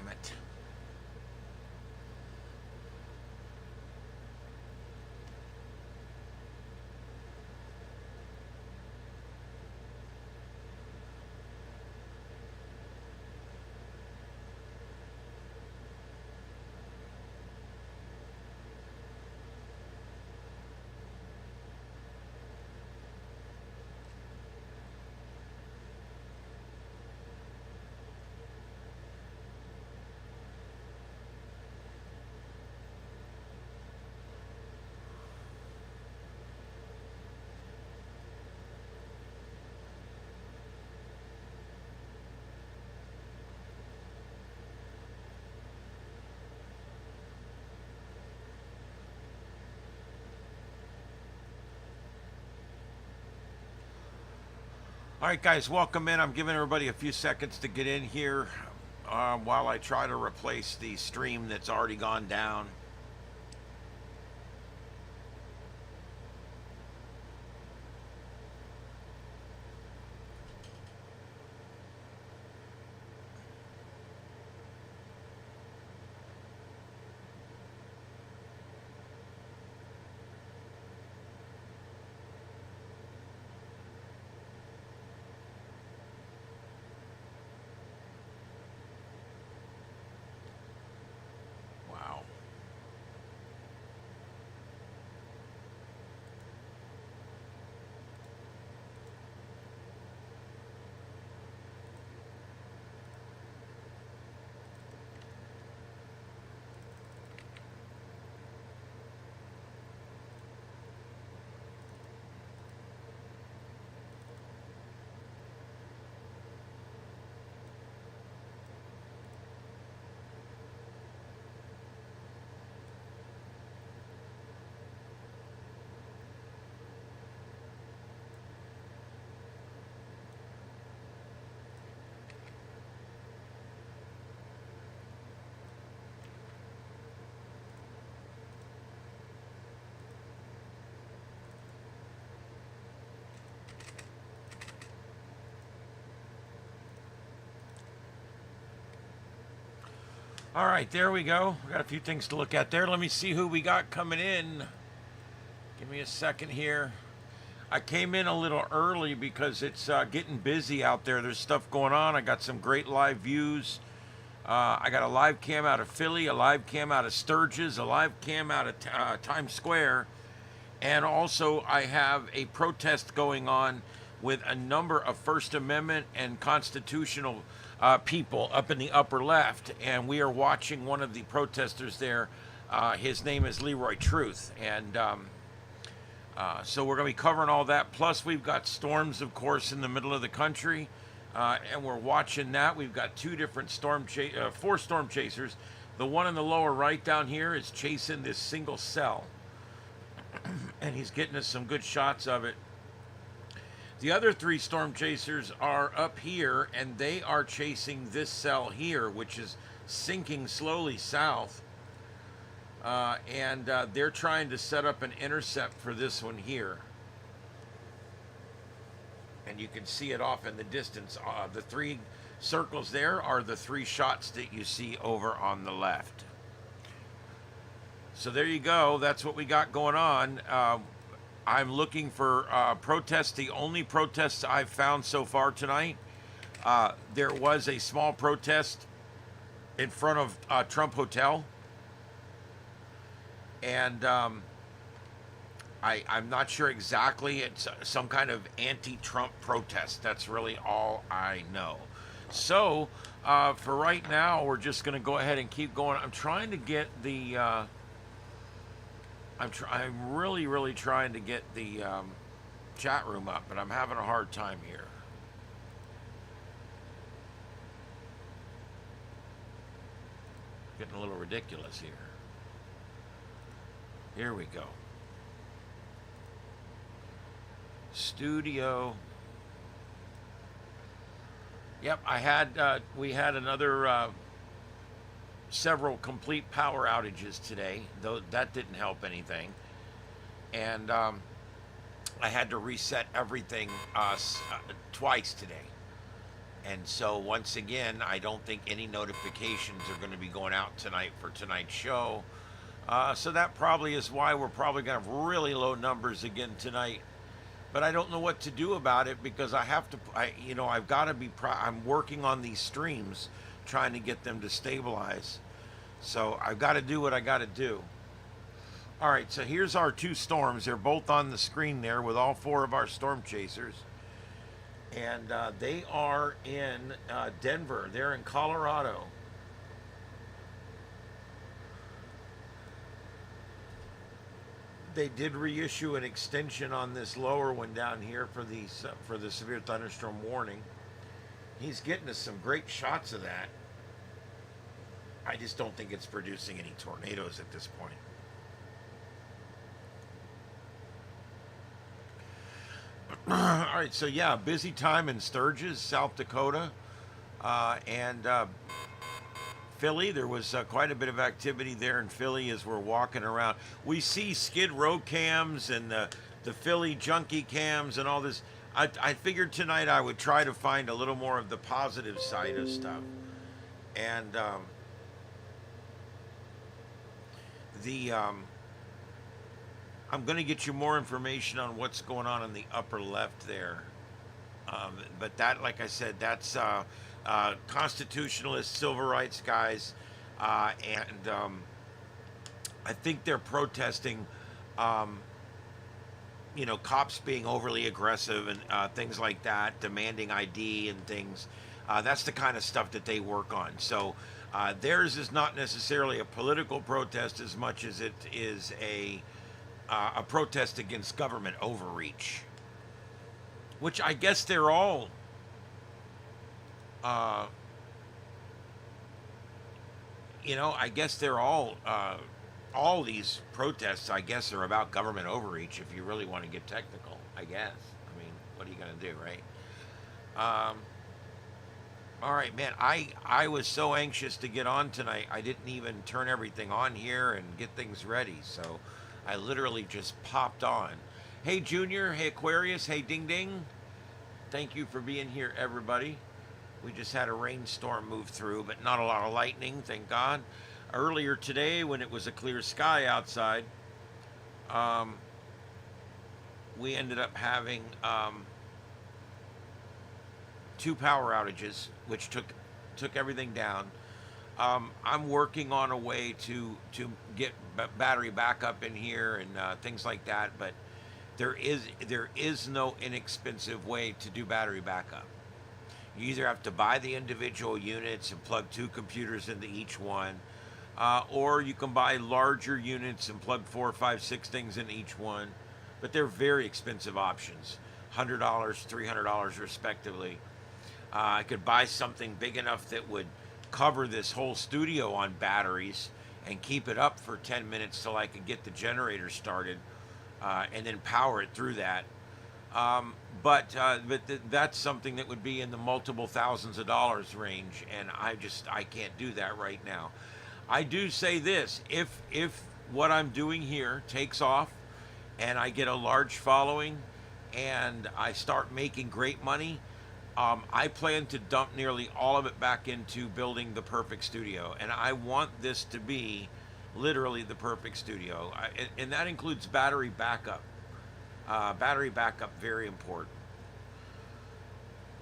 damn it. All right, guys, welcome in. I'm giving everybody a few seconds to get in here while I try to replace the stream that's already gone down. Wow. All right, there we go. We got a few things to look at there. Let me see who we got coming in. Give me a second here. I came in a little early because it's getting busy out there. There's stuff going on. I got some great live views. I got a live cam out of Philly, a live cam out of Sturgis, a live cam out of Times Square. And also I have a protest going on with a number of First Amendment and constitutional people up in the upper left. And we are watching one of the protesters there. His name is Leroy Truth. And so we're going to be covering all that. Plus, we've got storms, of course, in the middle of the country. And we're watching that. We've got four storm chasers. The one in the lower right down here is chasing this single cell. And he's getting us some good shots of it. The other three storm chasers are up here, and they are chasing this cell here, which is sinking slowly south. And they're trying to set up an intercept for this one here. And you can see it off in the distance. The three circles there are the three shots that you see over on the left. So there you go. That's what we got going on. I'm looking for protests. The only protests I've found so far tonight, there was a small protest in front of Trump Hotel. And I'm not sure exactly. It's some kind of anti-Trump protest. That's really all I know. So for right now, we're just going to go ahead and keep going. I'm trying to get the... I'm really trying to get the chat room up, but I'm having a hard time here. Getting a little ridiculous here. Here we go. Studio. Yep, we had another several complete power outages today, though that didn't help anything. And I had to reset everything twice today. And so once again, I don't think any notifications are going to be going out tonight for tonight's show. So that probably is why we're probably going to have really low numbers again tonight. But I don't know what to do about it, because I have to, I've got to be, I'm working on these streams, trying to get them to stabilize. So I've got to do what I got to do. All right, so here's our two storms. They're both on the screen there with all four of our storm chasers. And they are in Denver. They're in Colorado. They did reissue an extension on this lower one down here for the severe thunderstorm warning. He's getting us some great shots of that. I just don't think it's producing any tornadoes at this point. All right, so yeah, busy time in Sturgis, South Dakota, and Philly. There was quite a bit of activity there in Philly as we're walking around. We see Skid Row cams and the Philly junkie cams and all this. I figured tonight I would try to find a little more of the positive side of stuff. And I'm going to get you more information on what's going on in the upper left there. But that, like I said, that's constitutionalist civil rights guys. And I think they're protesting, cops being overly aggressive and things like that, demanding ID and things. That's the kind of stuff that they work on. So theirs is not necessarily a political protest as much as it is a protest against government overreach, which I guess they're all I guess they're all these protests, I guess, are about government overreach, if you really want to get technical, I guess. I mean, what are you going to do, right? All right, man, I was so anxious to get on tonight, I didn't even turn everything on here and get things ready, so I literally just popped on. Hey, Junior. Hey, Aquarius. Hey, Ding Ding. Thank you for being here, everybody. We just had a rainstorm move through, but not a lot of lightning, thank God. Earlier today, when it was a clear sky outside, we ended up having 2 power outages, which took everything down. I'm working on a way to get battery backup in here and things like that, but there is no inexpensive way to do battery backup. You either have to buy the individual units and plug 2 computers into each one, or you can buy larger units and plug 4, 5, 6 things in each one, but they're very expensive options, $100, $300 respectively. I could buy something big enough that would cover this whole studio on batteries and keep it up for 10 minutes till I could get the generator started, and then power it through that. But that's something that would be in the multiple thousands of dollars range, and I can't do that right now. I do say this, if what I'm doing here takes off and I get a large following and I start making great money, I plan to dump nearly all of it back into building the perfect studio, and I want this to be literally the perfect studio, and that includes battery backup. Battery backup, very important.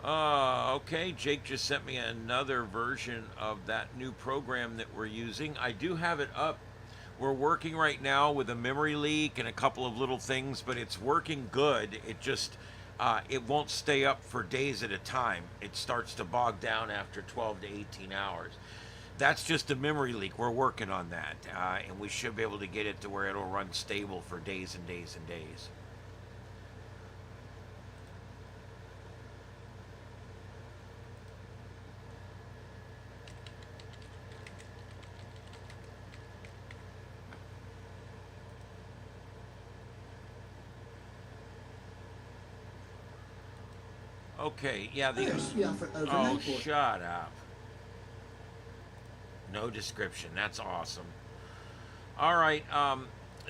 Okay, Jake just sent me another version of that new program that we're using. I do have it up. We're working right now with a memory leak and a couple of little things, but it's working good. It just it won't stay up for days at a time. It starts to bog down after 12 to 18 hours. That's just a memory leak. We're working on that, and we should be able to get it to where it'll run stable for days and days and days. Okay, yeah, oh, shut up. No description. That's awesome. All right,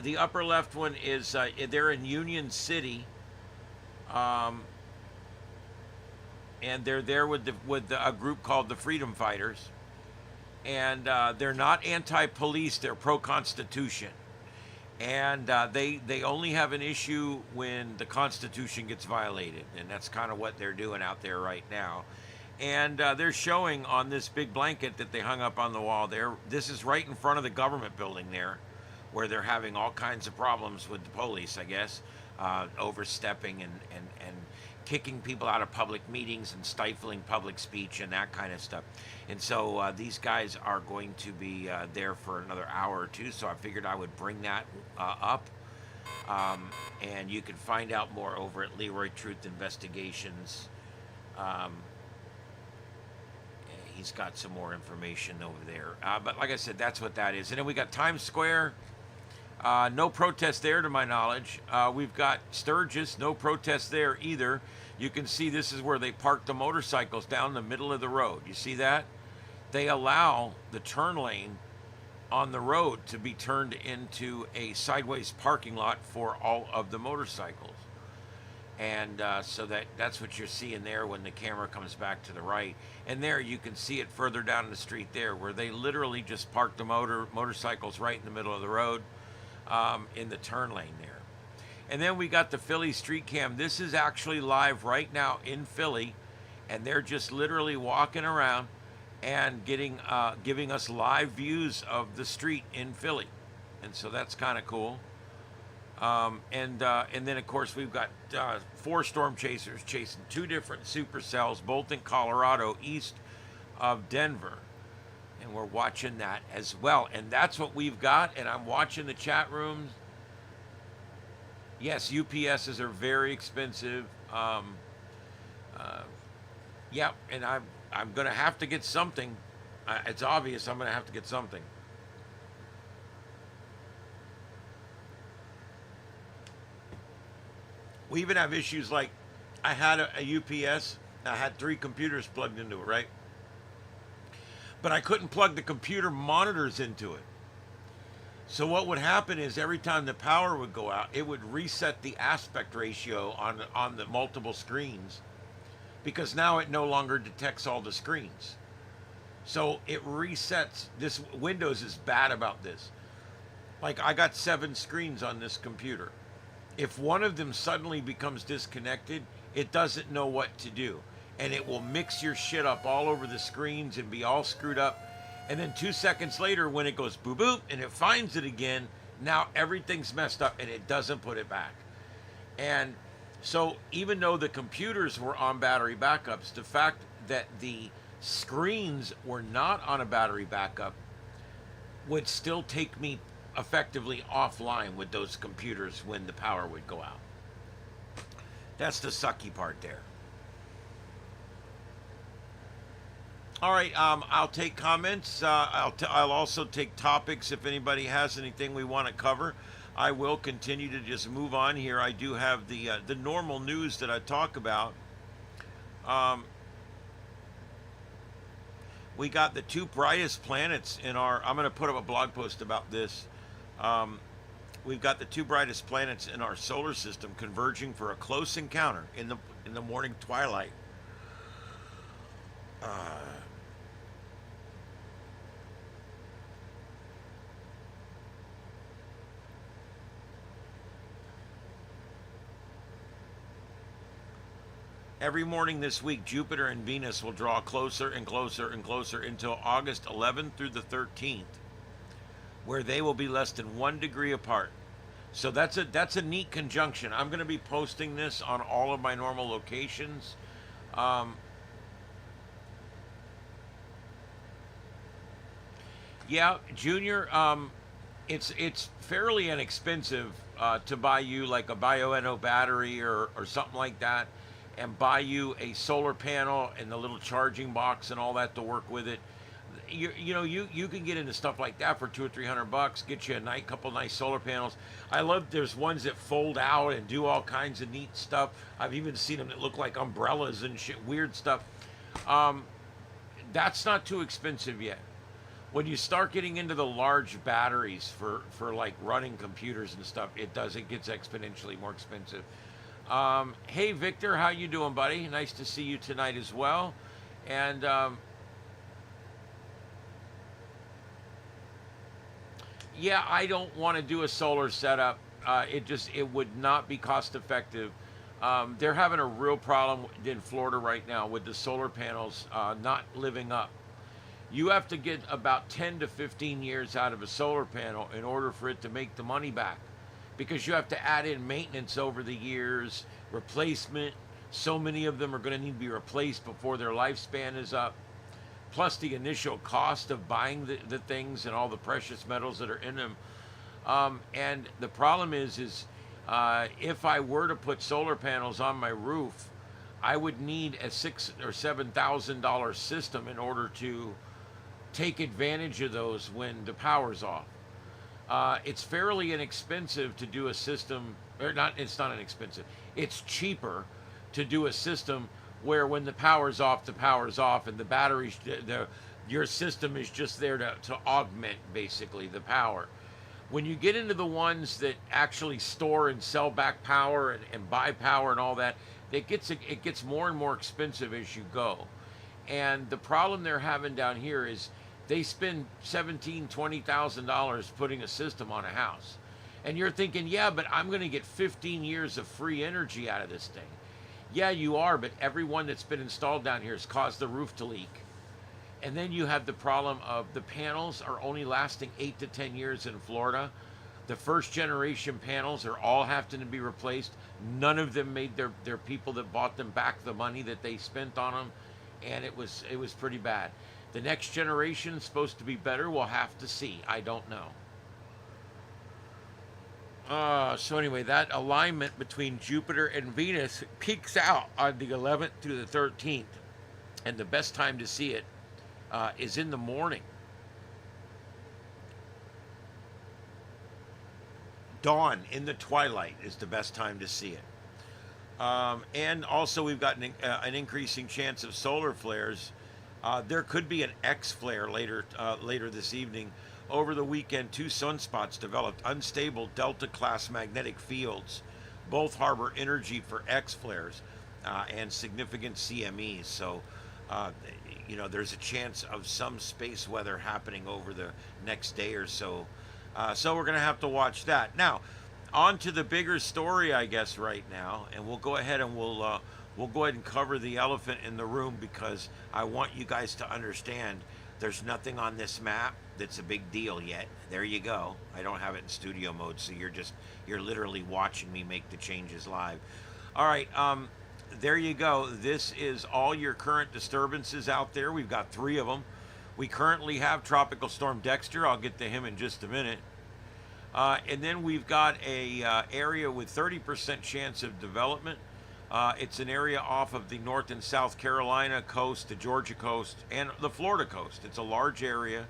the upper left one is, they're in Union City. and they're there with a group called the Freedom Fighters, and they're not anti-police; they're pro-Constitution, and they only have an issue when the Constitution gets violated, and that's kind of what they're doing out there right now. And they're showing on this big blanket that they hung up on the wall there. This is right in front of the government building there, where they're having all kinds of problems with the police, I guess, overstepping and kicking people out of public meetings and stifling public speech and that kind of stuff. And so these guys are going to be there for another hour or two, so I figured I would bring that up. And you can find out more over at Leroy Truth Investigations. He's got some more information over there. But like I said, that's what that is. And then we got Times Square. No protest there to my knowledge. We've got Sturgis. No protest there either. You can see this is where they park the motorcycles down the middle of the road. You see that? They allow the turn lane on the road to be turned into a sideways parking lot for all of the motorcycles. And so that's what you're seeing there when the camera comes back to the right. And there you can see it further down the street there, where they literally just park the motorcycles right in the middle of the road, in the turn lane there. And then we got the Philly street cam. This is actually live right now in Philly, and they're just literally walking around and giving us live views of the street in Philly. And so that's kind of cool. And then of course we've got 4 storm chasers chasing 2 different supercells, both in Colorado, east of Denver, and we're watching that as well. And that's what we've got. And I'm watching the chat rooms. Yes, UPSs are very expensive. Yeah, and I'm gonna have to get something. It's obvious I'm gonna have to get something. We even have issues like I had a UPS. I had 3 computers plugged into it, right? But I couldn't plug the computer monitors into it. So what would happen is every time the power would go out, it would reset the aspect ratio on the multiple screens, because now it no longer detects all the screens. So it resets. This Windows is bad about this. Like, I got 7 screens on this computer. If one of them suddenly becomes disconnected, it doesn't know what to do. And it will mix your shit up all over the screens and be all screwed up. And then 2 seconds later, when it goes boop boop and it finds it again, now everything's messed up and it doesn't put it back. And so even though the computers were on battery backups, the fact that the screens were not on a battery backup would still take me effectively offline with those computers when the power would go out. That's the sucky part there. All right, I'll take comments. I'll also take topics if anybody has anything we want to cover. I will continue to just move on here. I do have the normal news that I talk about. We got the 2 brightest planets in our. I'm going to put up a blog post about this. We've got the 2 brightest planets in our solar system converging for a close encounter in the morning twilight. Every morning this week, Jupiter and Venus will draw closer and closer and closer until August 11th through the 13th, where they will be less than 1 degree apart. So that's a neat conjunction. I'm going to be posting this on all of my normal locations. Yeah, Junior, it's fairly inexpensive to buy you like a Bioenno battery or something like that, and buy you a solar panel and the little charging box and all that to work with it. You can get into stuff like that for $200 or $300. Get you a couple nice solar panels. I love. There's ones that fold out and do all kinds of neat stuff. I've even seen them that look like umbrellas and shit, weird stuff. That's not too expensive yet. When you start getting into the large batteries for like running computers and stuff, it gets exponentially more expensive. Hey, Victor, how you doing, buddy? Nice to see you tonight as well. And yeah, I don't want to do a solar setup. It would not be cost effective. They're having a real problem in Florida right now with the solar panels not living up. You have to get about 10 to 15 years out of a solar panel in order for it to make the money back, because you have to add in maintenance over the years, replacement. So many of them are going to need to be replaced before their lifespan is up, plus the initial cost of buying the things and all the precious metals that are in them. And the problem is if I were to put solar panels on my roof, I would need a $6,000 or $7,000 system in order to take advantage of those when the power's off. It's fairly inexpensive to do a system, or not. It's not inexpensive. It's cheaper to do a system where when the power's off, the power's off, and the batteries, your system is just there to augment basically the power. When you get into the ones that actually store and sell back power and buy power and all that, it gets more and more expensive as you go. And the problem they're having down here is they spend $17,000-$20,000 putting a system on a house. And you're thinking, yeah, but I'm going to get 15 years of free energy out of this thing. Yeah, you are, but every one that's been installed down here has caused the roof to leak. And then you have the problem of the panels are only lasting 8 to 10 years in Florida. The first generation panels are all having to be replaced. None of them made their people that bought them back the money that they spent on them, and it was pretty bad. The next generation is supposed to be better. We'll have to see. I don't know. So anyway, that alignment between Jupiter and Venus peaks out on the 11th through the 13th, and the best time to see it is in the morning. Dawn in the twilight is the best time to see it. And also we've got an increasing chance of solar flares. There could be an X flare later this evening. Over the weekend, 2 sunspots developed unstable Delta-class magnetic fields. Both harbor energy for X flares and significant CMEs. So, there's a chance of some space weather happening over the next day or so. So we're going to have to watch that. Now, on to the bigger story, I guess, right now. And we'll go ahead and we'll go ahead and cover the elephant in the room, because I want you guys to understand there's nothing on this map that's a big deal yet. There you go. I don't have it in studio mode, so you're literally watching me make the changes live. All right, there you go. This is all your current disturbances out there. We've got 3 of them. We currently have Tropical Storm Dexter. I'll get to him in just a minute. And then we've got a area with 30% chance of development. It's an area off of the North and South Carolina coast, the Georgia coast, and the Florida coast. It's a large area.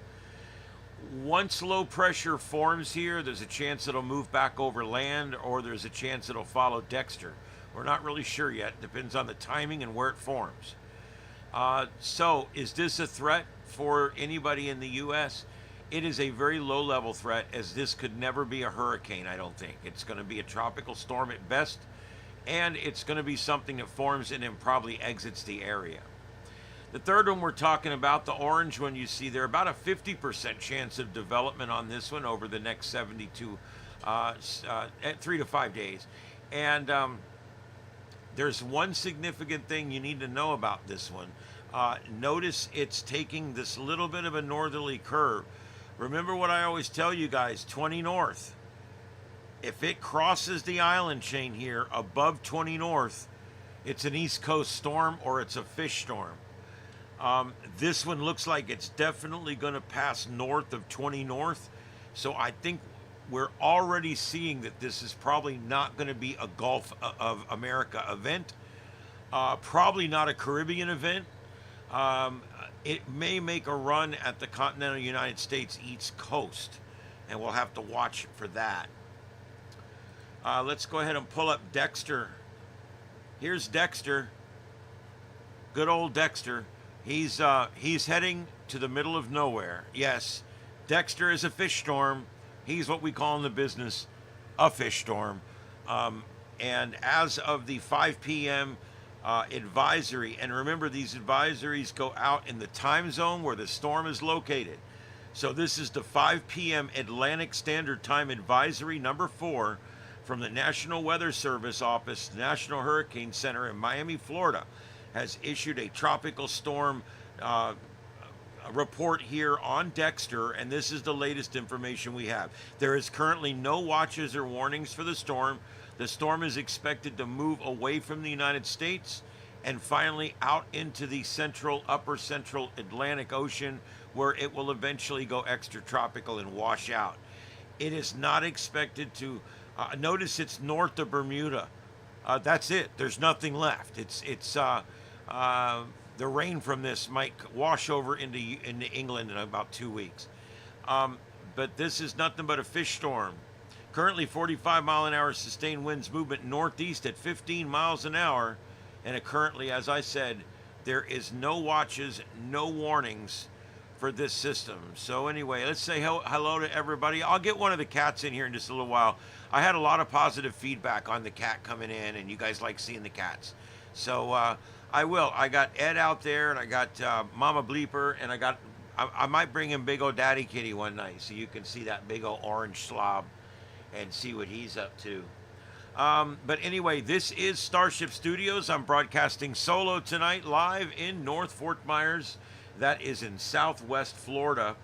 Once low pressure forms here, there's a chance it'll move back over land, or there's a chance it'll follow Dexter. We're not really sure yet. Depends on the timing and where it forms. So is this a threat for anybody in the U.S.? It is a very low-level threat, as this could never be a hurricane, I don't think. It's going to be a tropical storm at best, and it's going to be something that forms and then probably exits the area. The third one we're talking about, the orange one you see there, about a 50% chance of development on this one over the next 3 to 5 days. And there's one significant thing you need to know about this one. Notice it's taking this little bit of a northerly curve. Remember what I always tell you guys, 20 north. If it crosses the island chain here above 20 north, it's an East Coast storm or it's a fish storm. This one looks like it's definitely going to pass north of 20 north. So I think we're already seeing that this is probably not going to be a Gulf of America event. Probably not a Caribbean event. It may make a run at the continental United States East Coast, and we'll have to watch for that. Let's go ahead and pull up Dexter. Here's Dexter. Good old Dexter. He's heading to the middle of nowhere. Yes, Dexter is a fish storm. He's what we call in the business a fish storm. And as of the 5 p.m. Advisory, and remember these advisories go out in the time zone where the storm is located. So this is the 5 p.m. Atlantic Standard Time Advisory number 4 from the National Weather Service Office, National Hurricane Center in Miami, Florida, has issued a tropical storm report here on Dexter, and this is the latest information we have. There is currently no watches or warnings for the storm. The storm is expected to move away from the United States and finally out into the upper central Atlantic Ocean, where it will eventually go extratropical and wash out. It is not expected to, notice it's north of Bermuda. That's it. There's nothing left. The rain from this might wash over into England in about 2 weeks. But this is nothing but a fish storm. Currently 45-mile-an-hour sustained winds movement northeast at 15 miles an hour. And currently, as I said, there is no watches, no warnings for this system. So anyway, let's say hello to everybody. I'll get one of the cats in here in just a little while. I had a lot of positive feedback on the cat coming in, and you guys like seeing the cats. So I will. I got Ed out there, and I got Mama Bleeper, and I might bring in Big old Daddy Kitty one night so you can see that big old orange slob and see what he's up to. But anyway, this is Starship Studios. I'm broadcasting solo tonight, live in North Fort Myers. That is in Southwest Florida.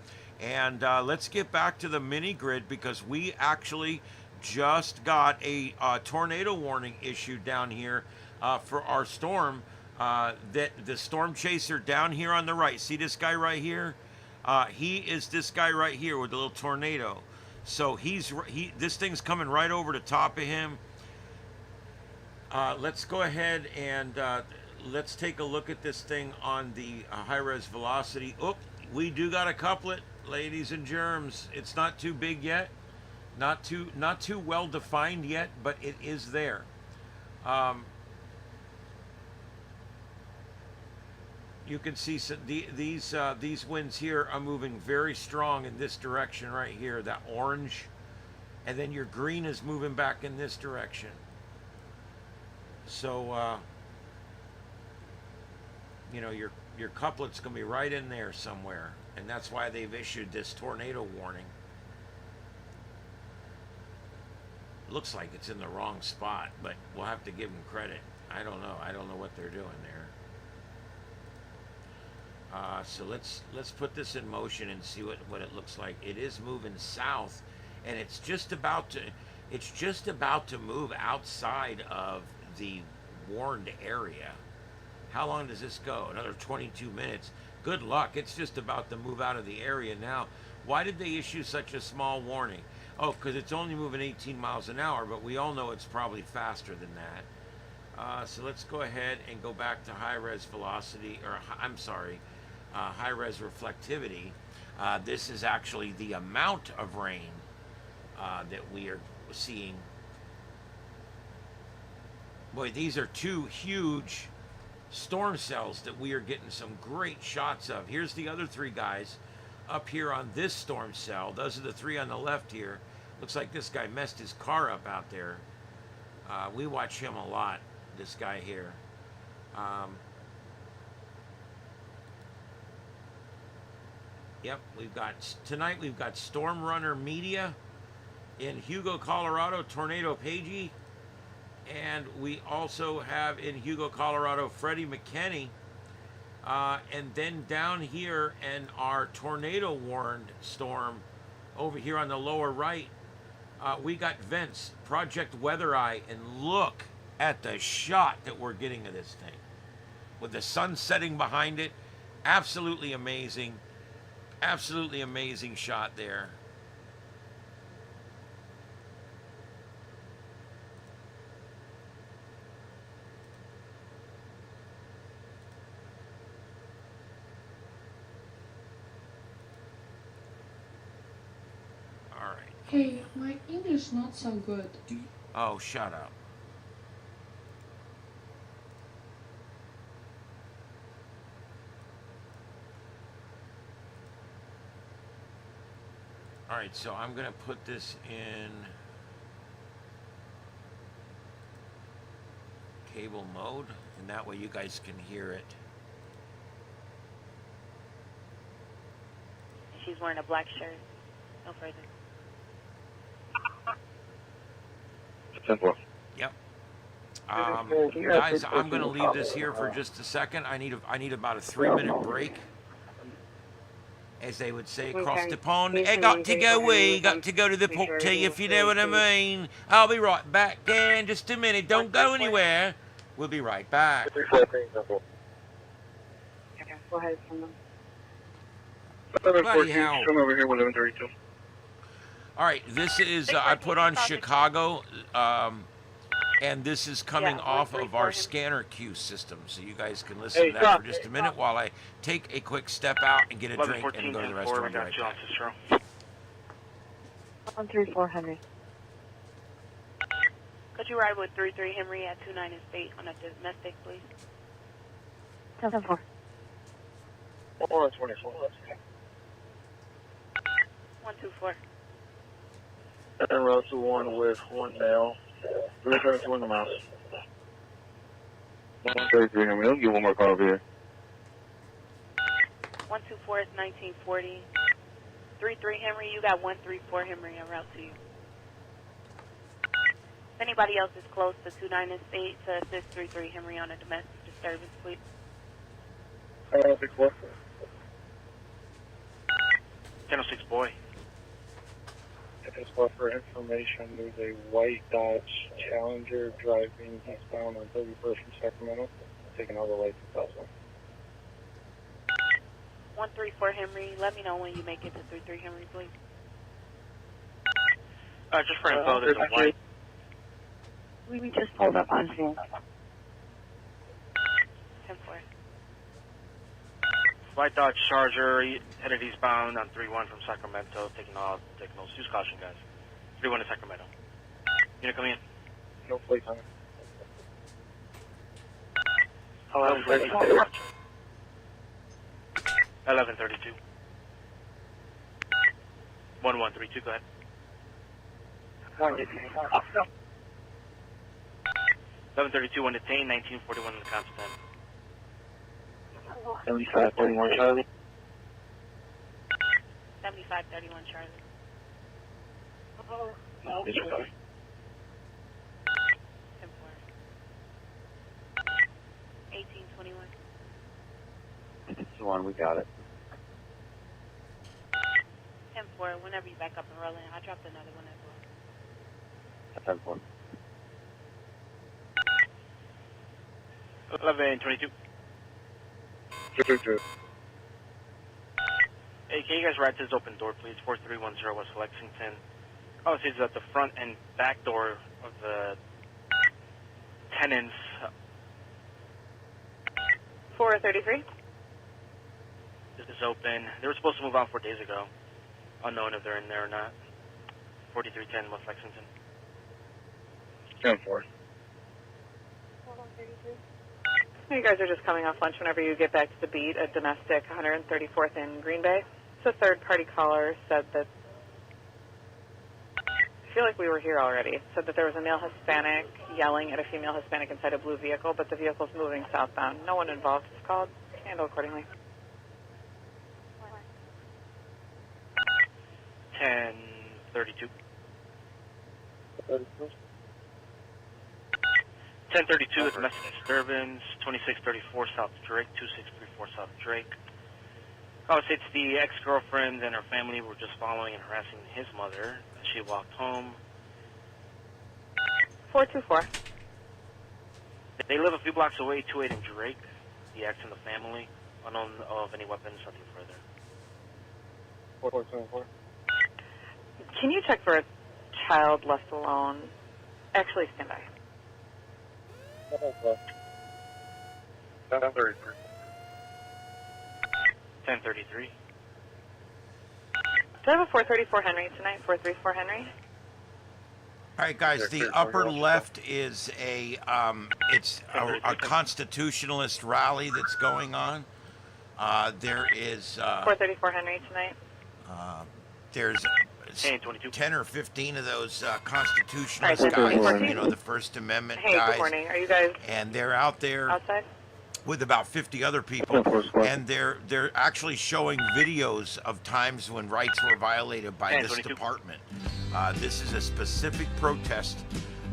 And let's get back to the mini grid, because we actually just got a tornado warning issued down here for our storm. That the storm chaser down here on the right. See this guy right here? He is this guy right here with the little tornado. So this thing's coming right over the top of him. Let's go ahead and let's take a look at this thing on the high-res velocity. Oh, we do got a couplet, ladies and germs. It's not too big yet, not too well defined yet, but it is there. You can see these winds here are moving very strong in this direction right here, that orange, and then your green is moving back in this direction. So you know, your couplet's gonna be right in there somewhere, and that's why they've issued this tornado warning. Looks like it's in the wrong spot, but we'll have to give them credit. I don't know what they're doing there. So let's put this in motion and see what it looks like. It is moving south, and it's just about to move outside of the warned area. How long does this go? Another 22 minutes. Good luck. It's just about to move out of the area now. Why did they issue such a small warning? Oh, because it's only moving 18 miles an hour, but we all know it's probably faster than that. So let's go ahead and go back to high-res velocity, or I'm sorry, high-res reflectivity. This is actually the amount of rain that we are seeing. Boy, these are two huge storm cells that we are getting some great shots of. Here's the other three guys up here on this storm cell. Those are the three on the left here. Looks like this guy messed his car up out there. We watch him a lot, this guy here. Yep, tonight we've got Storm Runner Media in Hugo, Colorado, Tornado Pagey. And we also have in Hugo, Colorado, Freddie McKinney. And then down here in our tornado warned storm over here on the lower right, we got Vince, Project Weather Eye, and look at the shot that we're getting of this thing. With the sun setting behind it, absolutely amazing shot there. Hey, my English not so good. Oh, shut up. All right, so I'm going to put this in cable mode, and that way you guys can hear it. She's wearing a black shirt. No further. 10-4. Yep. Guys, I'm going to leave this here for just a second. I need about a 3-minute break. As they would say across the pond. I got to go away, got to go to the port tea, if you know what I mean. I'll be right back in just a minute. Don't go anywhere. We'll be right back. Go ahead, Bloody hell. Come over here with 1132. All right, this is, I put on Chicago, and this is coming off of our scanner queue system, so you guys can listen to that for just a minute while I take a quick step out and get a drink and go to the restaurant right back. 134 Henry. Could you ride with 33 Henry at 29 and State on a domestic, please? 10-4. 424. 124. And Russell 1 with 1 now. 332 in the mouse. 133 Henry. Let me get one more call over here. 124 is 1940. 33 Henry, you got 134 Henry en route to you. If anybody else is close to 29 and State to assist 33 Henry on a domestic disturbance, please. 1064. 1006 boy. 1064 for information. There's a white Dodge Challenger driving eastbound on 31st from Sacramento, taking all the lights and stuff. 134 Henry, let me know when you make it to 33 Henry, please. Just for info, there's a white. We just pulled up on scene. 10-4. White Dodge Charger headed eastbound on 31 from Sacramento, taking all signals. Use caution, guys. 31 to Sacramento. Unit coming in. No plate on it. 1132. 1132. 1132, go ahead. 1132, one detained, 1941 in the constant. 7531 Charlie. 7531 Charlie. Yes, sir. 10-4. 1821. This is one, we got it. 10-4, whenever you back up and rolling, I dropped another one as well. 10-4. 1122. True. Hey, can you guys ride to this open door, please? 4310 West Lexington. Oh, it says that the front and back door of the tenants. 433. This is open. They were supposed to move out 4 days ago. Unknown if they're in there or not. 4310 West Lexington. 10-4. You guys are just coming off lunch whenever you get back to the beat at domestic 134th in Green Bay. So third-party caller said that, I feel like we were here already, said that there was a male Hispanic yelling at a female Hispanic inside a blue vehicle, but the vehicle's moving southbound. No one involved is called. Handle accordingly. 1032. 1032 is domestic disturbance. 2634 South Drake. 2634 South Drake. Oh, it's the ex-girlfriend and her family were just following and harassing his mother as she walked home. 424. They live a few blocks away, 28 and Drake. The ex and the family. Unknown of any weapons, nothing further. 424. Can you check for a child left alone? Actually, stand by. 1033. 1033. Do I have a 434 Henry tonight? 434 Henry? All right, guys, the upper left is it's a constitutionalist rally that's going on. There is 434 Henry tonight. there's Hey, 22. 10 or 15 of those constitutionalist Alright, guys, 14. you know, the First Amendment Hey, good guys, morning. Are you guys and they're out there outside? with about 50 other people, and they're actually showing videos of times when rights were violated by Hey, this 22. department. This is a specific protest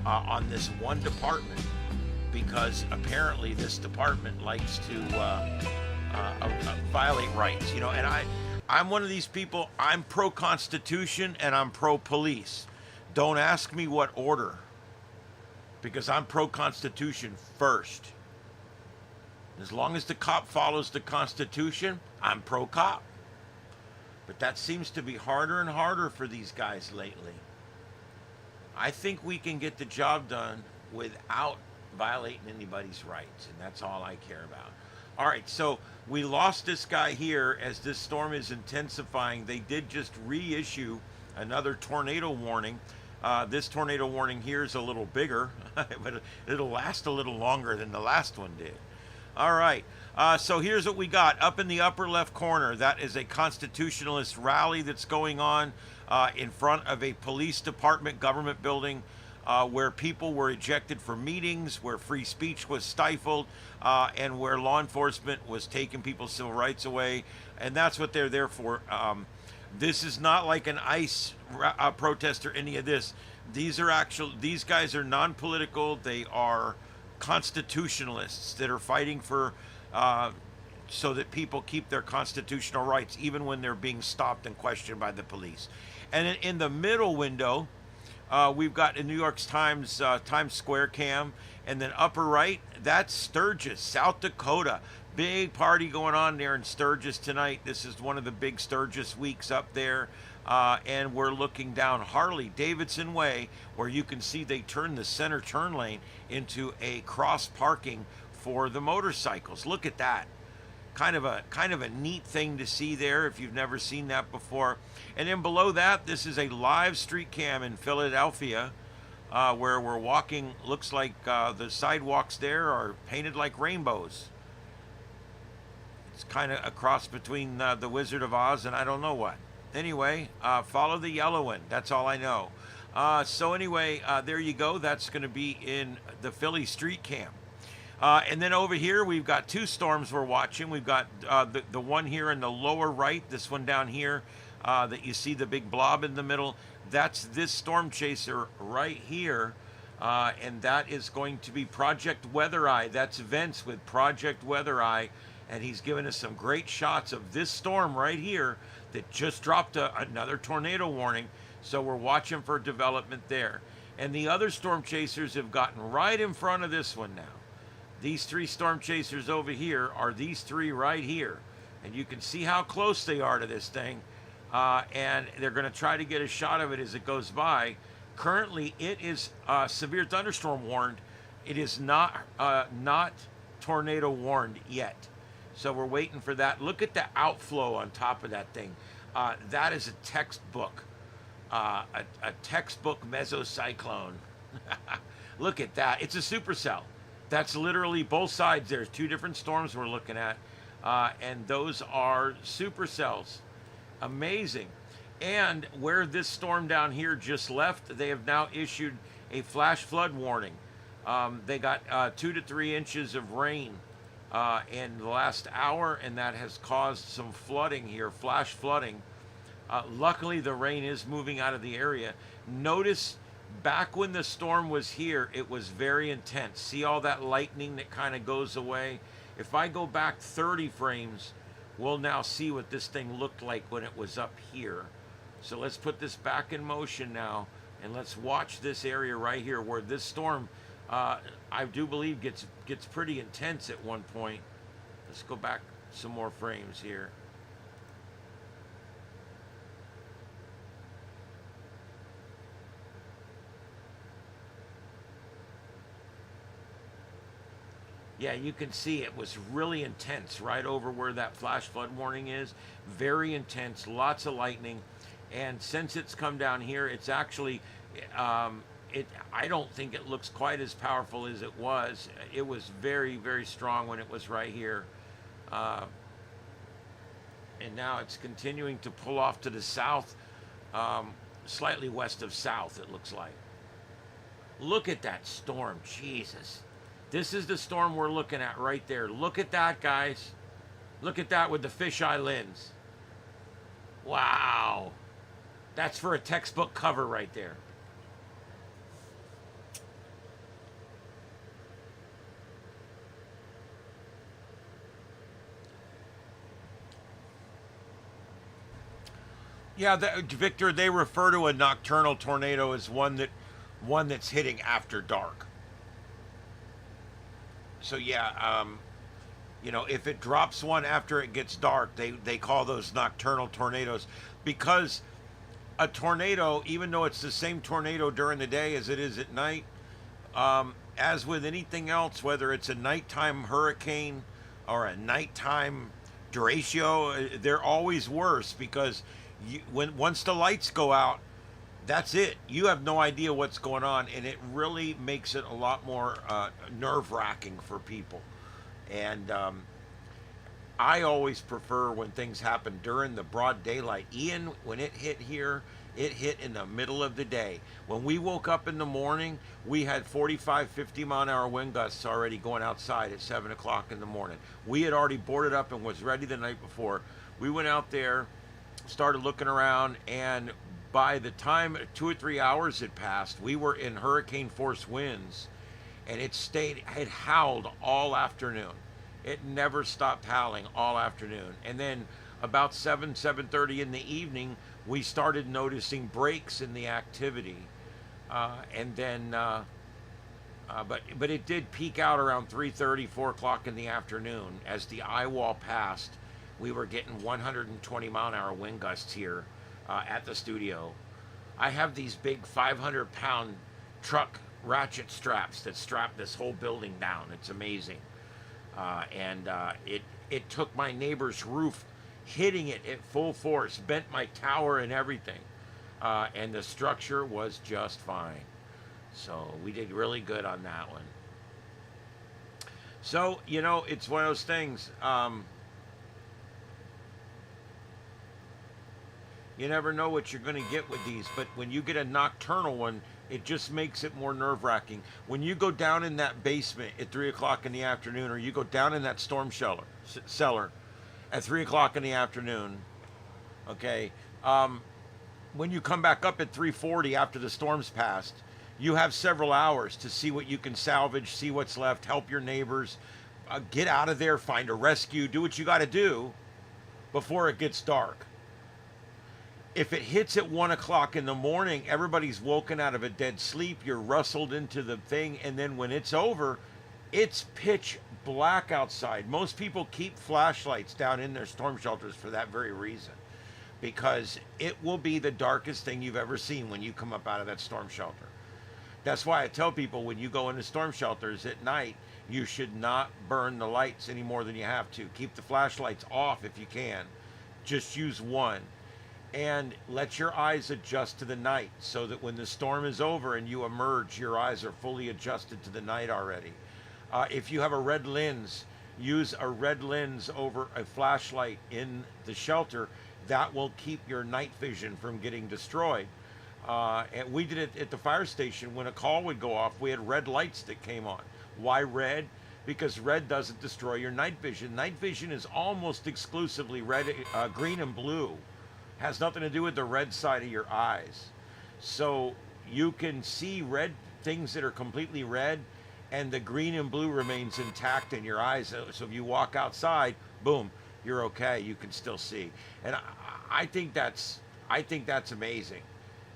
on this one department, because apparently this department likes to violate rights, you know. And I'm one of these people. I'm pro-Constitution and I'm pro-police. Don't ask me what order, because I'm pro-Constitution first. As long as the cop follows the Constitution, I'm pro-cop. But that seems to be harder and harder for these guys lately. I think we can get the job done without violating anybody's rights, and that's all I care about. All right, so we lost this guy here as this storm is intensifying. They did just reissue another tornado warning. This tornado warning here is a little bigger, but it'll last a little longer than the last one did. All right, so here's what we got. Up in the upper left corner, that is a constitutionalist rally that's going on in front of a police department government building, where people were ejected for meetings, where free speech was stifled, and where law enforcement was taking people's civil rights away. And that's what they're there for. This is not like an ICE protest or any of this. These guys are non-political. They are constitutionalists that are fighting for so that people keep their constitutional rights, even when they're being stopped and questioned by the police. And in the middle window, we've got a New York Times Times Square cam, and then upper right, that's Sturgis, South Dakota. Big party going on there in Sturgis tonight. This is one of the big Sturgis weeks up there. And we're looking down Harley-Davidson Way, where you can see they turned the center turn lane into a cross parking for the motorcycles. Look at that. Kind of a neat thing to see there if you've never seen that before. And then below that, this is a live street cam in Philadelphia, where we're walking. Looks like the sidewalks there are painted like rainbows. It's kind of a cross between the Wizard of Oz and I don't know what. Anyway, follow the yellow one. That's all I know. So anyway, there you go. That's going to be in the Philly street cam. And then over here, we've got two storms we're watching. We've got the one here in the lower right, this one down here, that you see the big blob in the middle. That's this storm chaser right here. And that is going to be Project Weather Eye. That's Vince with Project Weather Eye. And he's given us some great shots of this storm right here that just dropped another tornado warning. So we're watching for development there. And the other storm chasers have gotten right in front of this one now. These three storm chasers over here are these three right here. And you can see how close they are to this thing. And they're going to try to get a shot of it as it goes by. Currently, it is severe thunderstorm warned. It is not tornado warned yet. So we're waiting for that. Look at the outflow on top of that thing. That is a textbook mesocyclone. Look at that. It's a supercell. That's literally both sides. There's two different storms we're looking at. And those are supercells. Amazing. And where this storm down here just left, they have now issued a flash flood warning. They got 2 to 3 inches of rain in the last hour, and that has caused some flooding here, flash flooding. Luckily, the rain is moving out of the area. Notice back when the storm was here, it was very intense. See all that lightning that kind of goes away? If I go back 30 frames, we'll now see what this thing looked like when it was up here. So let's put this back in motion now, and let's watch this area right here where this storm, I do believe, gets pretty intense at one point. Let's go back some more frames here. Yeah, you can see it was really intense right over where that flash flood warning is. Very intense, lots of lightning. And since it's come down here, it's actually, I don't think it looks quite as powerful as it was. It was very, very strong when it was right here. And now it's continuing to pull off to the south. slightly west of south, it looks like. Look at that storm, Jesus. This is the storm we're looking at right there. Look at that, guys. Look at that with the fisheye lens. Wow. That's for a textbook cover right there. Yeah, Victor, they refer to a nocturnal tornado as one that's hitting after dark. So yeah, you know, if it drops one after it gets dark, they call those nocturnal tornadoes, because a tornado, even though it's the same tornado during the day as it is at night, as with anything else, whether it's a nighttime hurricane or a nighttime derecho, they're always worse, because once the lights go out, that's it. You have no idea what's going on, and it really makes it a lot more nerve-wracking for people. And I always prefer when things happen during the broad daylight. Ian, when it hit here, it hit in the middle of the day. When we woke up in the morning, we had 45, 50-mile-an-hour wind gusts already going outside at 7 o'clock in the morning. We had already boarded up and was ready the night before. We went out there, started looking around, and by the time 2 or 3 hours had passed, we were in hurricane force winds, and it howled all afternoon. It never stopped howling all afternoon. And then about 7:30 in the evening, we started noticing breaks in the activity. But it did peak out around 3:30, 4 o'clock in the afternoon. As the eye wall passed, we were getting 120-mile-an-hour wind gusts here at the studio. I have these big 500-pound truck ratchet straps that strap this whole building down. It's amazing. It took my neighbor's roof, hitting it at full force, bent my tower and everything. And the structure was just fine. So we did really good on that one. So, you know, it's one of those things. You never know what you're going to get with these, but when you get a nocturnal one, it just makes it more nerve-wracking. When you go down in that basement at 3 o'clock in the afternoon, or you go down in that storm cellar at 3 o'clock in the afternoon, okay, when you come back up at 3:40 after the storm's passed, you have several hours to see what you can salvage, see what's left, help your neighbors, get out of there, find a rescue, do what you got to do before it gets dark. If it hits at 1 o'clock in the morning, everybody's woken out of a dead sleep, you're rustled into the thing, and then when it's over, it's pitch black outside. Most people keep flashlights down in their storm shelters for that very reason, because it will be the darkest thing you've ever seen when you come up out of that storm shelter. That's why I tell people, when you go into storm shelters at night, you should not burn the lights any more than you have to. Keep the flashlights off if you can. Just use one. And let your eyes adjust to the night, so that when the storm is over and you emerge, your eyes are fully adjusted to the night already. If you have a red lens, use a red lens over a flashlight in the shelter. That will keep your night vision from getting destroyed. And we did it at the fire station. When a call would go off, we had red lights that came on. Why red? Because red doesn't destroy your night vision. Night vision is almost exclusively red, green and blue. Has nothing to do with the red side of your eyes. So you can see red things that are completely red, and the green and blue remains intact in your eyes. So if you walk outside, boom, you're okay. You can still see. And I think that's amazing.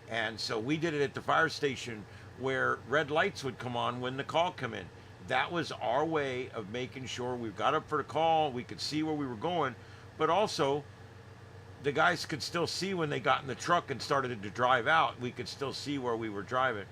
And so we did it at the fire station, where red lights would come on when the call come in. That was our way of making sure we got up for the call, we could see where we were going, but also the guys could still see when they got in the truck and started to drive out. We could still see where we were driving.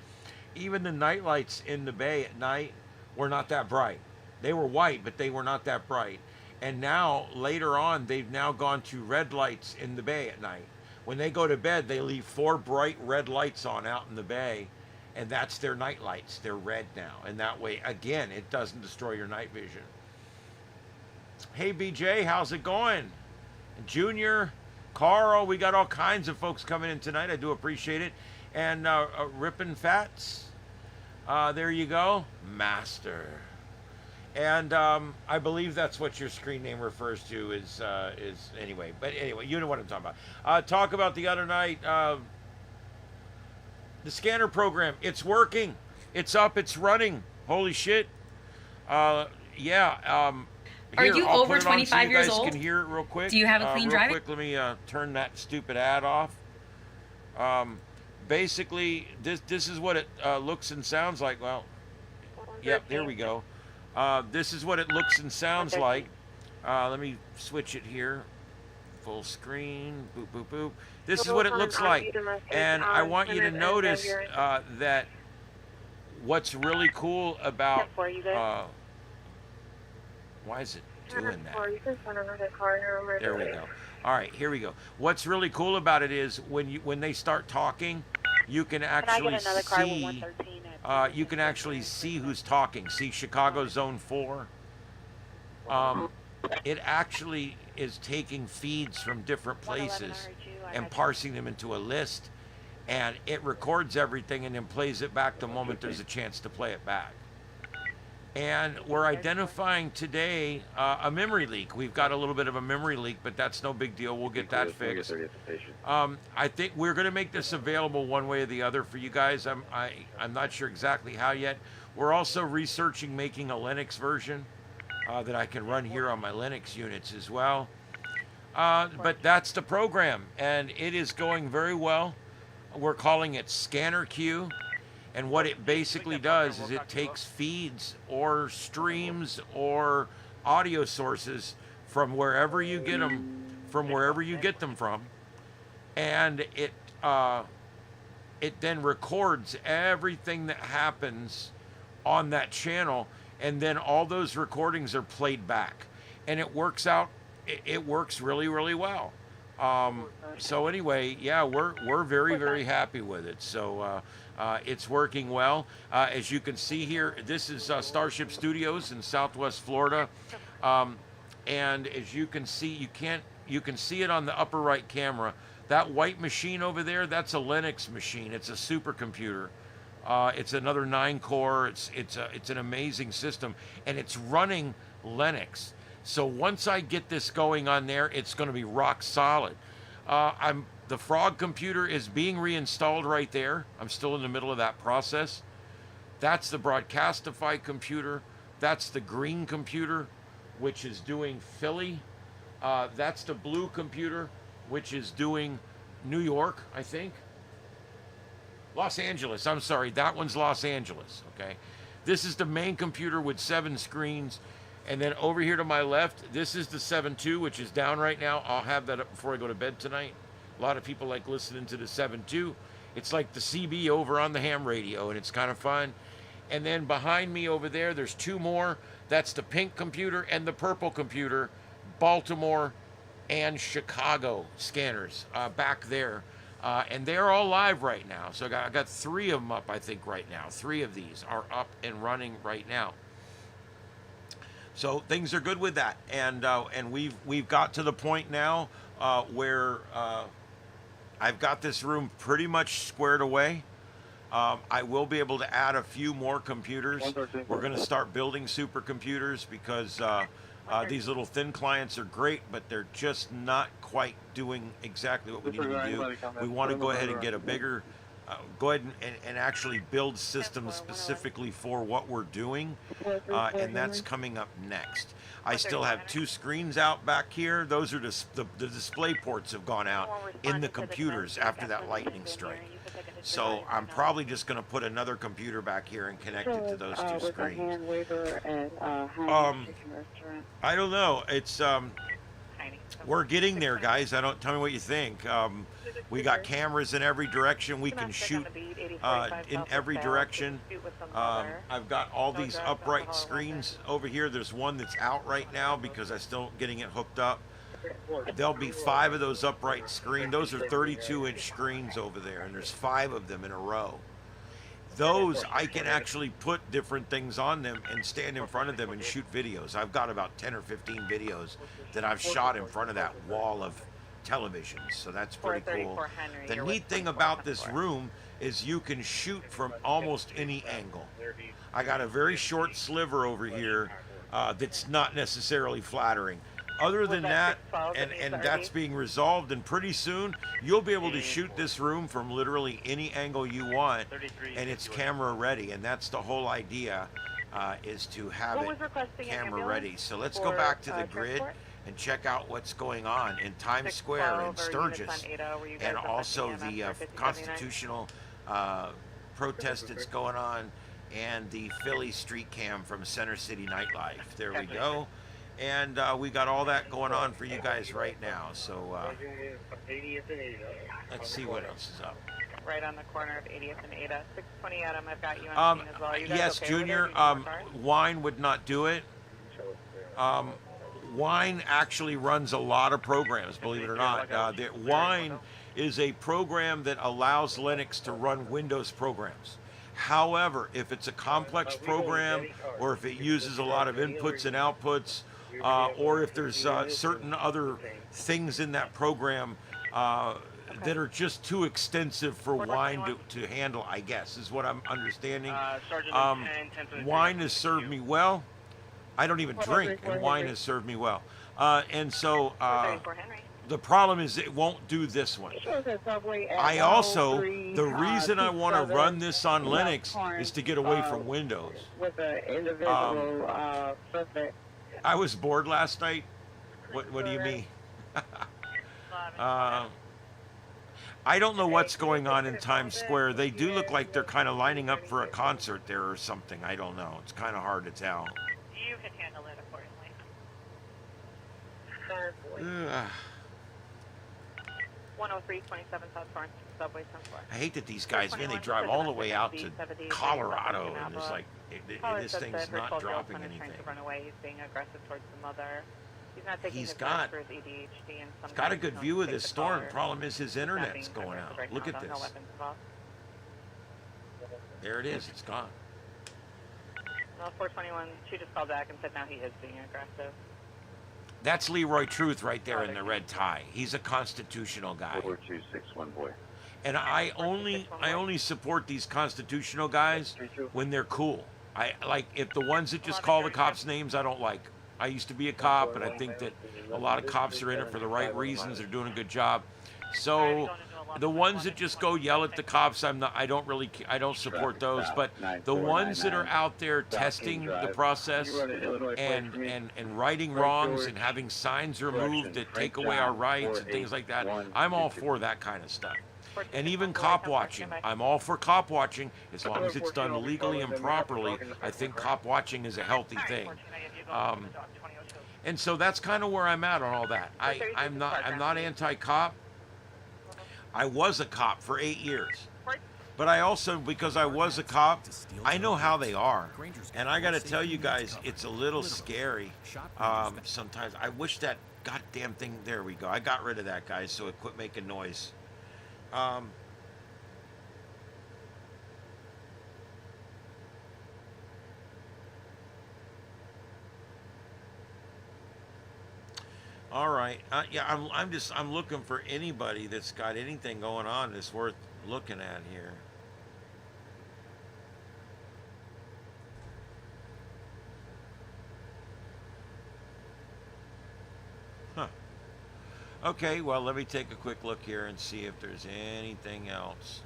Even the night lights in the bay at night were not that bright. They were white, but they were not that bright. And now, later on, they've now gone to red lights in the bay at night. When they go to bed, they leave 4 bright red lights on out in the bay, and that's their night lights. They're red now. And that way, again, it doesn't destroy your night vision. Hey, BJ, how's it going? Junior, Carl, we got all kinds of folks coming in tonight. I do appreciate it. And Rippin' Fats, there you go, Master. And I believe that's what your screen name refers to is anyway. But anyway, you know what I'm talking about. Talk about the other night, the scanner program. It's working. It's up. It's running. Holy shit. Yeah. Are Here, you I'll over put it on 25 so years you guys old? can hear it real quick. Do you have a clean real driving? quick, let me turn that stupid ad off. Basically, this is what it looks and sounds like. Well, yep, there we go. This is what it looks and sounds like. Let me switch it here. Full screen. Boop, boop, boop. This is what it looks like. And I want you to notice that what's really cool about... why is it doing that? There we go. All right, here we go. What's really cool about it is when they start talking, you can actually see you can actually see who's talking. See Chicago Zone 4. It actually is taking feeds from different places and parsing them into a list, and it records everything and then plays it back the moment there's a chance to play it back. And we're identifying today a memory leak. We've got a little bit of a memory leak, but that's no big deal. We'll get that fixed. I think we're going to make this available one way or the other for you guys. I'm not sure exactly how yet. We're also researching making a Linux version that I can run here on my Linux units as well. But that's the program, and it is going very well. We're calling it Scanner Q. And what it basically does is it takes feeds or streams or audio sources from wherever you get them, from, and it then records everything that happens on that channel, and then all those recordings are played back, and it works out. It works really, really well. So anyway, yeah, we're very, very happy with it. So it's working well. As you can see here, this is Starship Studios in Southwest Florida, and as you can see, you can see it on the upper right camera. That white machine over there, that's a Linux machine. It's a supercomputer. It's another 9-core. It's an amazing system, and it's running Linux. So once I get this going on there, it's going to be rock solid. The Frog computer is being reinstalled right there. I'm still in the middle of that process. That's the Broadcastify computer. That's the green computer, which is doing Philly. That's the blue computer, which is doing New York, I think. Los Angeles, I'm sorry, that one's Los Angeles, okay? This is the main computer with 7 screens. And then over here to my left, this is the 7.2, which is down right now. I'll have that up before I go to bed tonight. A lot of people like listening to the 7.2. It's like the CB over on the ham radio, and it's kind of fun. And then behind me over there, there's 2 more. That's the pink computer and the purple computer, Baltimore and Chicago scanners back there. And they're all live right now. So I got 3 of them up, I think, right now. 3 of these are up and running right now. So things are good with that, and we've got to the point now where I've got this room pretty much squared away. I will be able to add a few more computers. We're going to start building supercomputers because these little thin clients are great, but they're just not quite doing exactly what we need to do. We want to go ahead and get a bigger. Go ahead and actually build systems specifically for what we're doing, and that's coming up next. I still have 2 screens out back here. Those are the display ports have gone out in the computers after that lightning strike. So I'm probably just going to put another computer back here and connect it to those 2 screens. I don't know. It's we're getting there, guys. Tell me what you think. We got cameras in every direction. We can shoot in every direction. I've got all these upright screens over here. There's one that's out right now because I'm still getting it hooked up. There'll be 5 of those upright screens. Those are 32-inch screens over there, and there's 5 of them in a row. Those, I can actually put different things on them and stand in front of them and shoot videos. I've got about 10 or 15 videos that I've shot in front of that wall of televisions, so that's pretty cool. 434 Henry. The you're neat with thing 24 about this 74. room is you can shoot from almost any angle. I got a very short sliver over here that's not necessarily flattering. Other than that, and that's being resolved, and pretty soon you'll be able to shoot this room from literally any angle you want, and it's camera ready, and that's the whole idea, is to have it camera ready. So let's go back to the grid and check out what's going on in Times Square in Sturgis, and also the constitutional protest that's going on, and the Philly street cam from Center City Nightlife. There we go. And we got all that going on for you guys right now. So let's see what else is up. Right on the corner of 80th and Ada. 620 Adam, I've got you on scene as well. You guys Yes, okay with it? Junior, Do you need more cars? Wine would not do it. Wine actually runs a lot of programs, believe it or not. Wine is a program that allows Linux to run Windows programs. However, if it's a complex program, or if it uses a lot of inputs and outputs, or if there's certain other things in that program that are just too extensive for Wine to handle, I guess, is what I'm understanding. Wine has served me well. I don't even drink, and wine has served me well. And so the problem is it won't do this one. I also, the reason I want to run this on Linux is to get away from Windows. I was bored last night. What do you mean? I don't know what's going on in Times Square. They do look like they're kind of lining up for a concert there or something. I don't know. It's kind of hard to tell. You can handle it accordingly. Ugh. 103 27 South Torrance, subway Sunflower. I hate that these guys, man, they drive all the way out to Colorado, and it's like, this thing's not dropping anything. Trying to run away. He's being aggressive towards the mother. He's not taking He's his got- for his ADHD, and He's got a sometimes good he view of takes this the storm. car. Problem is his Not internet's being going aggressive out. right Look now, at no this. weapons involved. There it is. It's gone. No, 421. She just called back and said now he is being aggressive. That's Leroy Truth right there in the red tie. He's a constitutional guy. 4261 boy. And I only support these constitutional guys when they're cool. I like, if the ones that just call the cops names, I don't like. I used to be a cop, and I think that a lot of cops are in it for the right reasons. They're doing a good job. So the ones that just go yell at the cops, I don't support those. But the ones that are out there testing the process and righting wrongs and having signs removed that take away our rights and things like that, I'm all for that kind of stuff. And even cop watching. I'm all for cop watching as long as it's done legally and properly. I think cop watching is a healthy thing. And so that's kind of where I'm at on all that. I'm not anti-cop. I was a cop for 8 years. But I also, because I was a cop, I know how they are. And I got to tell you guys, it's a little scary sometimes. I wish that goddamn thing, there we go. I got rid of that, guys, so it quit making noise. All right. Yeah, I'm looking for anybody that's got anything going on that's worth looking at here. Huh. Okay, well, let me take a quick look here and see if there's anything else.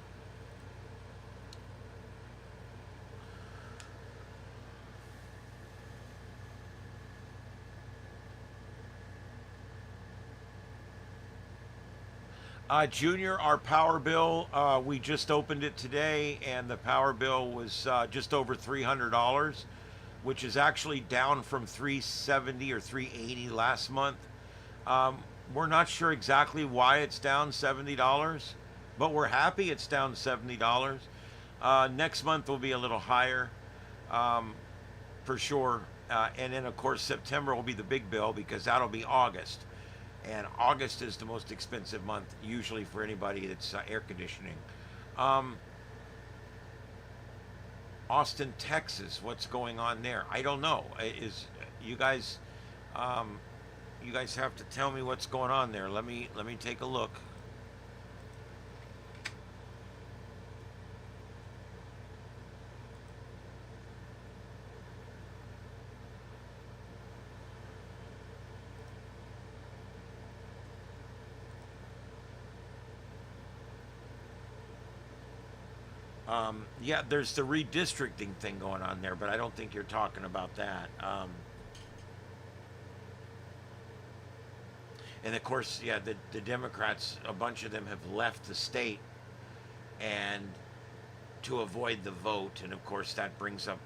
Junior, our power bill, we just opened it today, and the power bill was just over $300, which is actually down from $370 or $380 last month. We're not sure exactly why it's down $70, but we're happy it's down $70. Next month will be a little higher, for sure. And then, of course, September will be the big bill because that'll be August. And August is the most expensive month usually for anybody that's air conditioning. Austin, Texas, what's going on there? I don't know. Is you guys, you guys have to tell me what's going on there. Let me take a look. Yeah, there's the redistricting thing going on there, but I don't think you're talking about that. And of course, yeah, the Democrats, a bunch of them have left the state and to avoid the vote. And of course, that brings up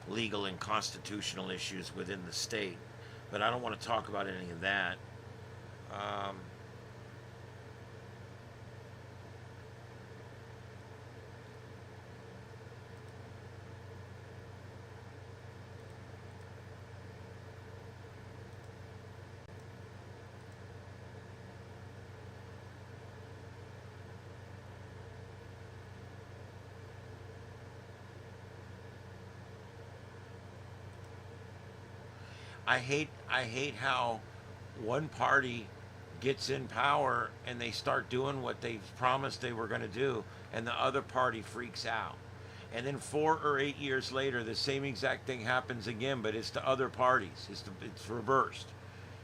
legal and constitutional issues within the state. But I don't want to talk about any of that. I hate how one party gets in power and they start doing what they promised they were going to do, and the other party freaks out. And then 4 or 8 years later, the same exact thing happens again, but it's to other parties. It's reversed.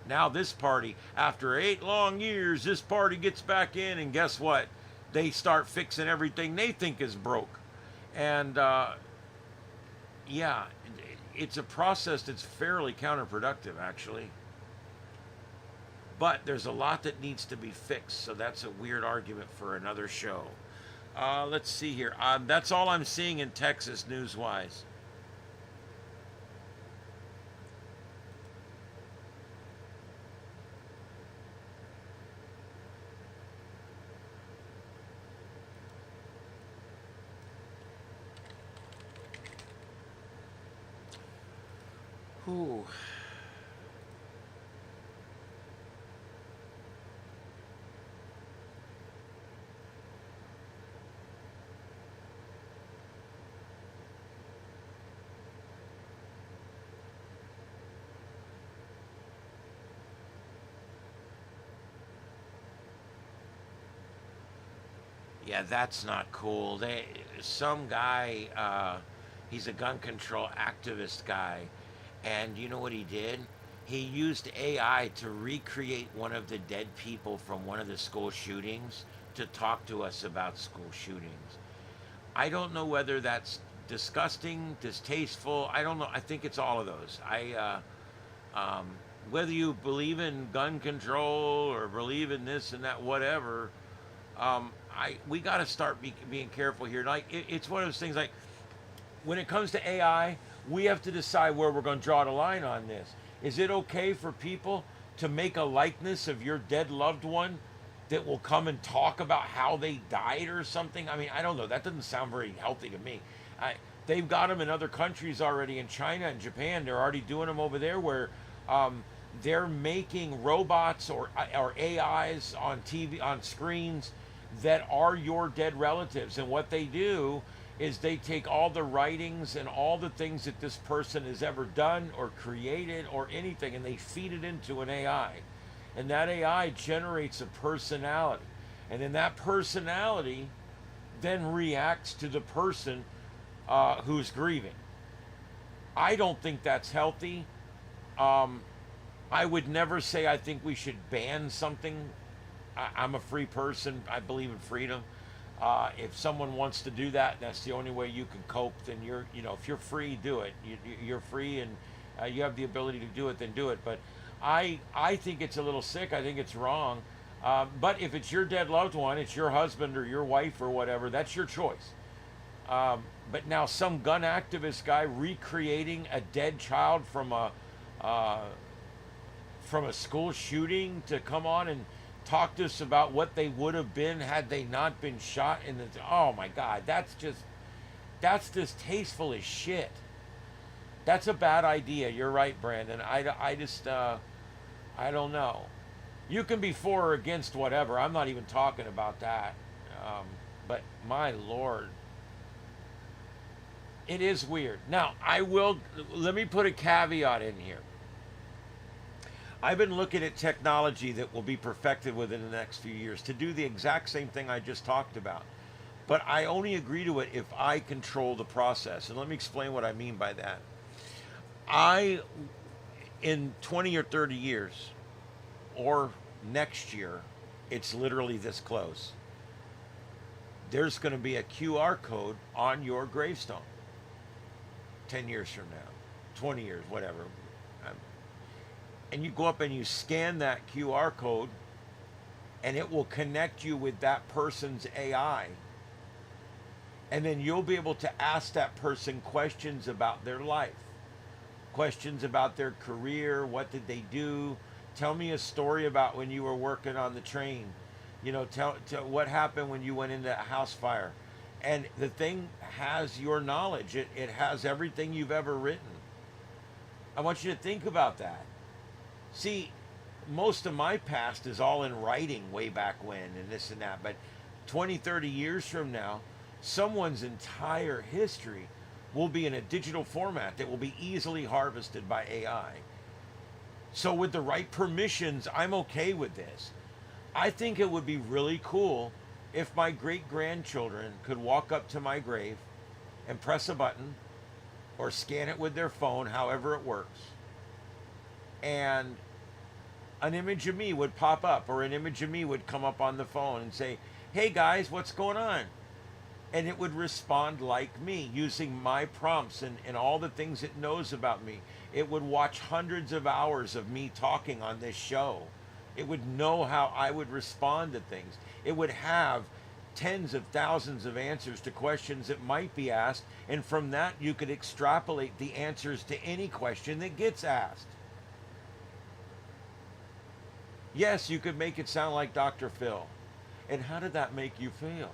Now this party, after 8 long years, this party gets back in, and guess what? They start fixing everything they think is broke. And yeah, it's a process that's fairly counterproductive, actually. But there's a lot that needs to be fixed, so that's a weird argument for another show. Let's see here. That's all I'm seeing in Texas news-wise. Whew. Yeah, that's not cool. Some guy, he's a gun control activist guy, and you know what he did? He used AI to recreate one of the dead people from one of the school shootings to talk to us about school shootings. I don't know whether that's disgusting, distasteful. I don't know. I think it's all of those. Whether you believe in gun control or believe in this and that, whatever, we got to start being careful here. Like it's one of those things. Like when it comes to AI, we have to decide where we're going to draw the line on this. Is it okay for people to make a likeness of your dead loved one that will come and talk about how they died or something? I mean, I don't know. That doesn't sound very healthy to me. They've got them in other countries already. In China and Japan, they're already doing them over there where they're making robots or AIs on TV, on screens that are your dead relatives. And what they do is they take all the writings and all the things that this person has ever done or created or anything, and they feed it into an AI. And that AI generates a personality. And then that personality then reacts to the person who's grieving. I don't think that's healthy. I would never say I think we should ban something. I'm a free person. I believe in freedom. If someone wants to do that, that's the only way you can cope. Then if you're free, do it. You're free and you have the ability to do it, then do it. But I think it's a little sick. I think it's wrong. But if it's your dead loved one, it's your husband or your wife or whatever, that's your choice. But now some gun activist guy recreating a dead child from a school shooting to come on and talk to us about what they would have been had they not been shot in the... Oh my God, that's distasteful as shit. That's a bad idea. You're right, Brandon. I just I don't know. You can be for or against whatever. I'm not even talking about that. But my Lord, it is weird. Now, let me put a caveat in here. I've been looking at technology that will be perfected within the next few years to do the exact same thing I just talked about. But I only agree to it if I control the process. And let me explain what I mean by that. In 20 or 30 years, or next year, it's literally this close. There's going to be a QR code on your gravestone. 10 years from now, 20 years, whatever. And you go up and you scan that QR code, and it will connect you with that person's AI. And then you'll be able to ask that person questions about their life, questions about their career, what did they do? Tell me a story about when you were working on the train. You know, tell what happened when you went into a house fire. And the thing has your knowledge. It has everything you've ever written. I want you to think about that. See, most of my past is all in writing way back when and this and that. But 20, 30 years from now, someone's entire history will be in a digital format that will be easily harvested by AI. So with the right permissions, I'm okay with this. I think it would be really cool if my great-grandchildren could walk up to my grave and press a button or scan it with their phone, however it works, and an image of me would pop up, or an image of me would come up on the phone and say, hey guys, what's going on? And it would respond like me, using my prompts and all the things it knows about me. It would watch hundreds of hours of me talking on this show. It would know how I would respond to things. It would have tens of thousands of answers to questions that might be asked, and from that you could extrapolate the answers to any question that gets asked. Yes, you could make it sound like Dr. Phil. And how did that make you feel?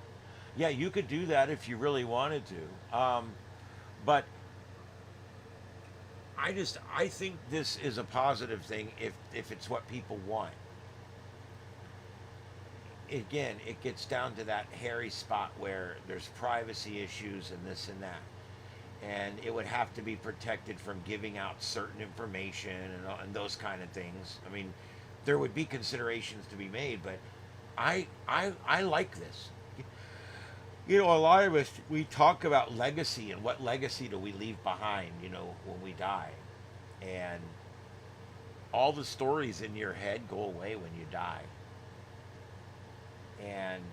Yeah, you could do that if you really wanted to. But I think this is a positive thing if it's what people want. Again, it gets down to that hairy spot where there's privacy issues and this and that. And it would have to be protected from giving out certain information and those kind of things. I mean, there would be considerations to be made, but I like this. You know, a lot of us, we talk about legacy and what legacy do we leave behind, you know, when we die. And all the stories in your head go away when you die. And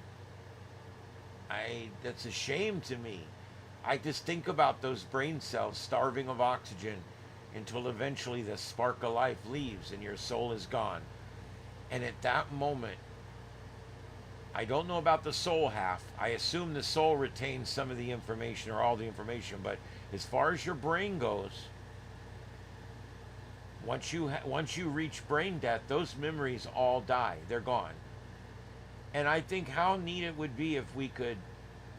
that's a shame to me. I just think about those brain cells starving of oxygen until eventually the spark of life leaves and your soul is gone. And at that moment, I don't know about the soul half. I assume the soul retains some of the information or all the information, but as far as your brain goes, once you reach brain death, those memories all die. They're gone. And I think how neat it would be if we could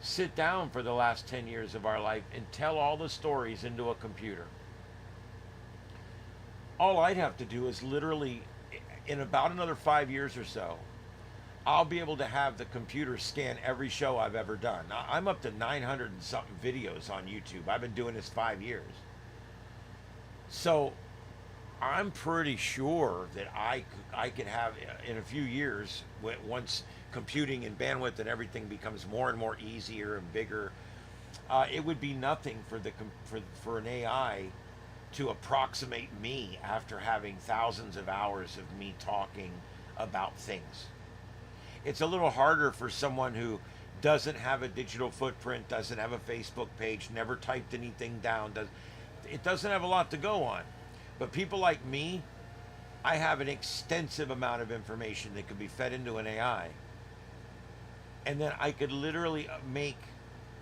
sit down for the last 10 years of our life and tell all the stories into a computer. All I'd have to do is literally, in about another 5 years or so, I'll be able to have the computer scan every show I've ever done. I'm up to 900 and something videos on YouTube. I've been doing this 5 years. So I'm pretty sure that I could have, in a few years, once computing and bandwidth and everything becomes more and more easier and bigger, it would be nothing for an AI to approximate me after having thousands of hours of me talking about things. It's a little harder for someone who doesn't have a digital footprint, doesn't have a Facebook page, never typed anything down. It doesn't have a lot to go on. But people like me, I have an extensive amount of information that could be fed into an AI. And then I could literally make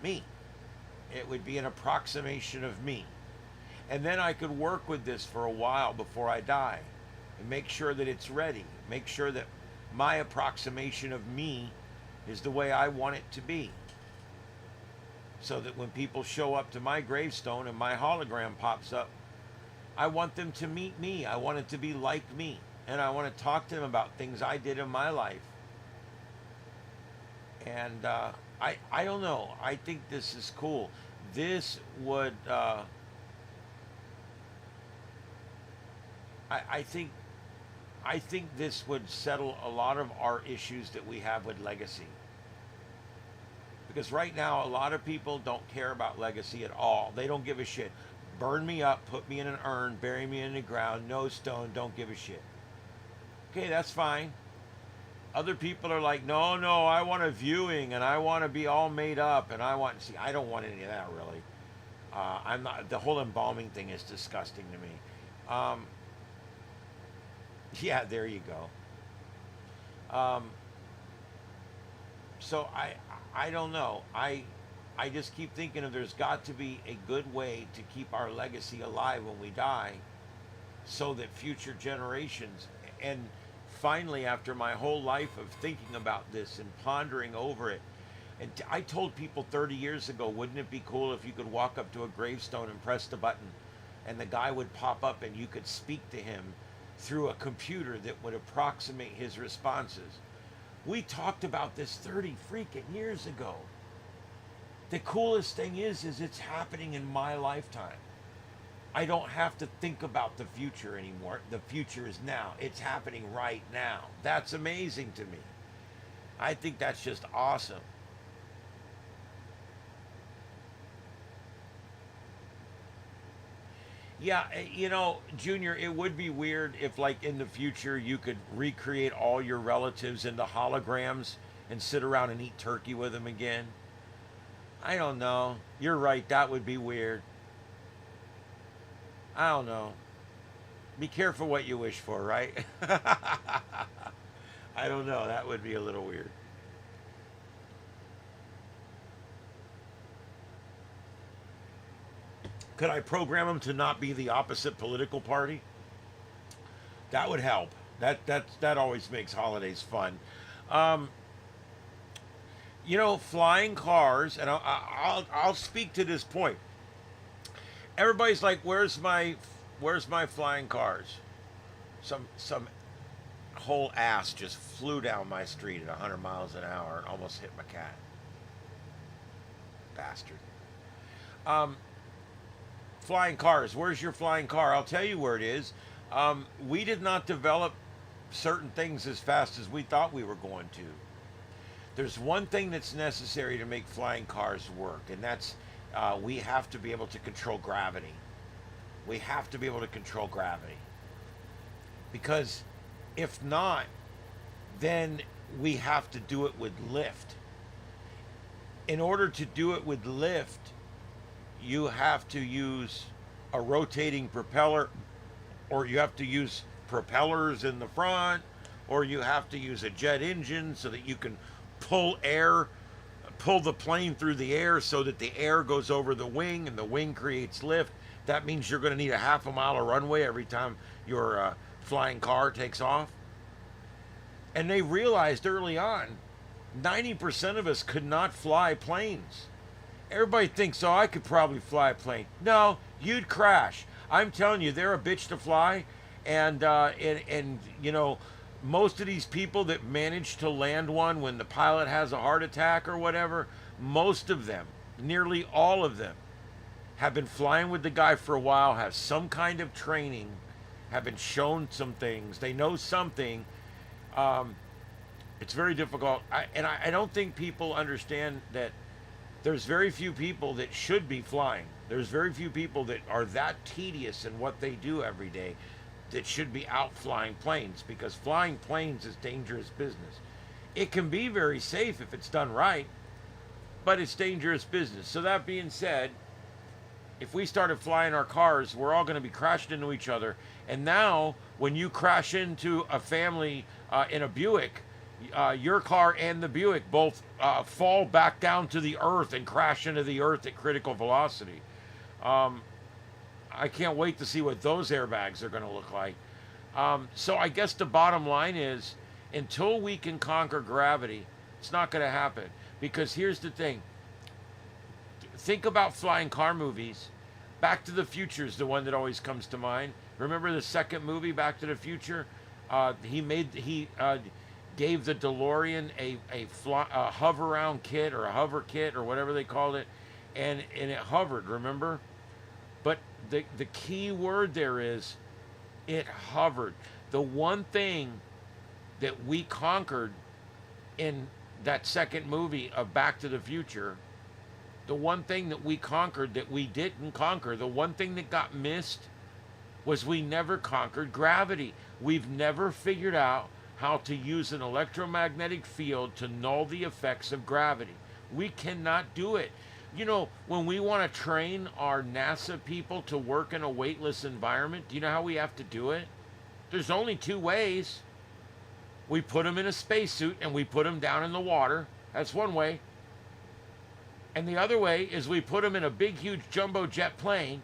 me. It would be an approximation of me. And then I could work with this for a while before I die and make sure that it's ready. Make sure that my approximation of me is the way I want it to be. So that when people show up to my gravestone and my hologram pops up, I want them to meet me. I want it to be like me. And I want to talk to them about things I did in my life. And I don't know. I think this is cool. This would... I think I think this would settle a lot of our issues that we have with legacy. Because right now, a lot of people don't care about legacy at all. They don't give a shit. Burn me up, put me in an urn, bury me in the ground, no stone, don't give a shit. Okay, that's fine. Other people are like, no, I want a viewing and I want to be all made up and I want, see, I don't want any of that really. I'm not, the whole embalming thing is disgusting to me. Yeah, there you go. So I don't know. I just keep thinking of there's got to be a good way to keep our legacy alive when we die so that future generations, and finally after my whole life of thinking about this and pondering over it, and I told people 30 years ago, wouldn't it be cool if you could walk up to a gravestone and press the button and the guy would pop up and you could speak to him through a computer that would approximate his responses. We talked about this 30 freaking years ago. The coolest thing is it's happening in my lifetime. I don't have to think about the future anymore. The future is now. It's happening right now. That's amazing to me. I think that's just awesome. Yeah, you know, Junior, it would be weird if, like, in the future you could recreate all your relatives into holograms and sit around and eat turkey with them again. I don't know. You're right, that would be weird. I don't know. Be careful what you wish for, right? I don't know. That would be a little weird. Could I program them to not be the opposite political party? That would help. That always makes holidays fun. You know, flying cars, and I'll speak to this point. Everybody's like, "Where's my flying cars?" Some whole ass just flew down my street at 100 miles an hour and almost hit my cat. Bastard. Flying cars. Where's your flying car? I'll tell you where it is. We did not develop certain things as fast as we thought we were going to. There's one thing that's necessary to make flying cars work, and that's we have to be able to control gravity. We have to be able to control gravity. Because if not, then we have to do it with lift. In order to do it with lift, you have to use a rotating propeller, or you have to use propellers in the front, or you have to use a jet engine so that you can pull the plane through the air so that the air goes over the wing and the wing creates lift. That means you're going to need a half a mile of runway every time your flying car takes off. And they realized early on, 90% of us could not fly planes. Everybody thinks, oh, I could probably fly a plane. No, you'd crash. I'm telling you, they're a bitch to fly. And you know, most of these people that manage to land one when the pilot has a heart attack or whatever, most of them, nearly all of them, have been flying with the guy for a while, have some kind of training, have been shown some things. They know something. It's very difficult. I don't think people understand that there's very few people that should be flying. There's very few people that are that tedious in what they do every day that should be out flying planes, because flying planes is dangerous business. It can be very safe if it's done right, but it's dangerous business. So that being said, if we started flying our cars, we're all going to be crashing into each other. And now, when you crash into a family in a Buick, your car and the Buick both fall back down to the earth and crash into the earth at critical velocity. I can't wait to see what those airbags are going to look like. So I guess the bottom line is, until we can conquer gravity, it's not going to happen. Because here's the thing. Think about flying car movies. Back to the Future is the one that always comes to mind. Remember the second movie, Back to the Future? He gave the DeLorean a hover-around kit, or a hover kit, or whatever they called it, and it hovered, remember? But the key word there is, it hovered. The one thing that we conquered in that second movie of Back to the Future, the one thing that we conquered that we didn't conquer, the one thing that got missed, was we never conquered gravity. We've never figured out how to use an electromagnetic field to null the effects of gravity. We cannot do it. You know, when we want to train our NASA people to work in a weightless environment, do you know how we have to do it? There's only two ways. We put them in a spacesuit and we put them down in the water. That's one way. And the other way is we put them in a big, huge jumbo jet plane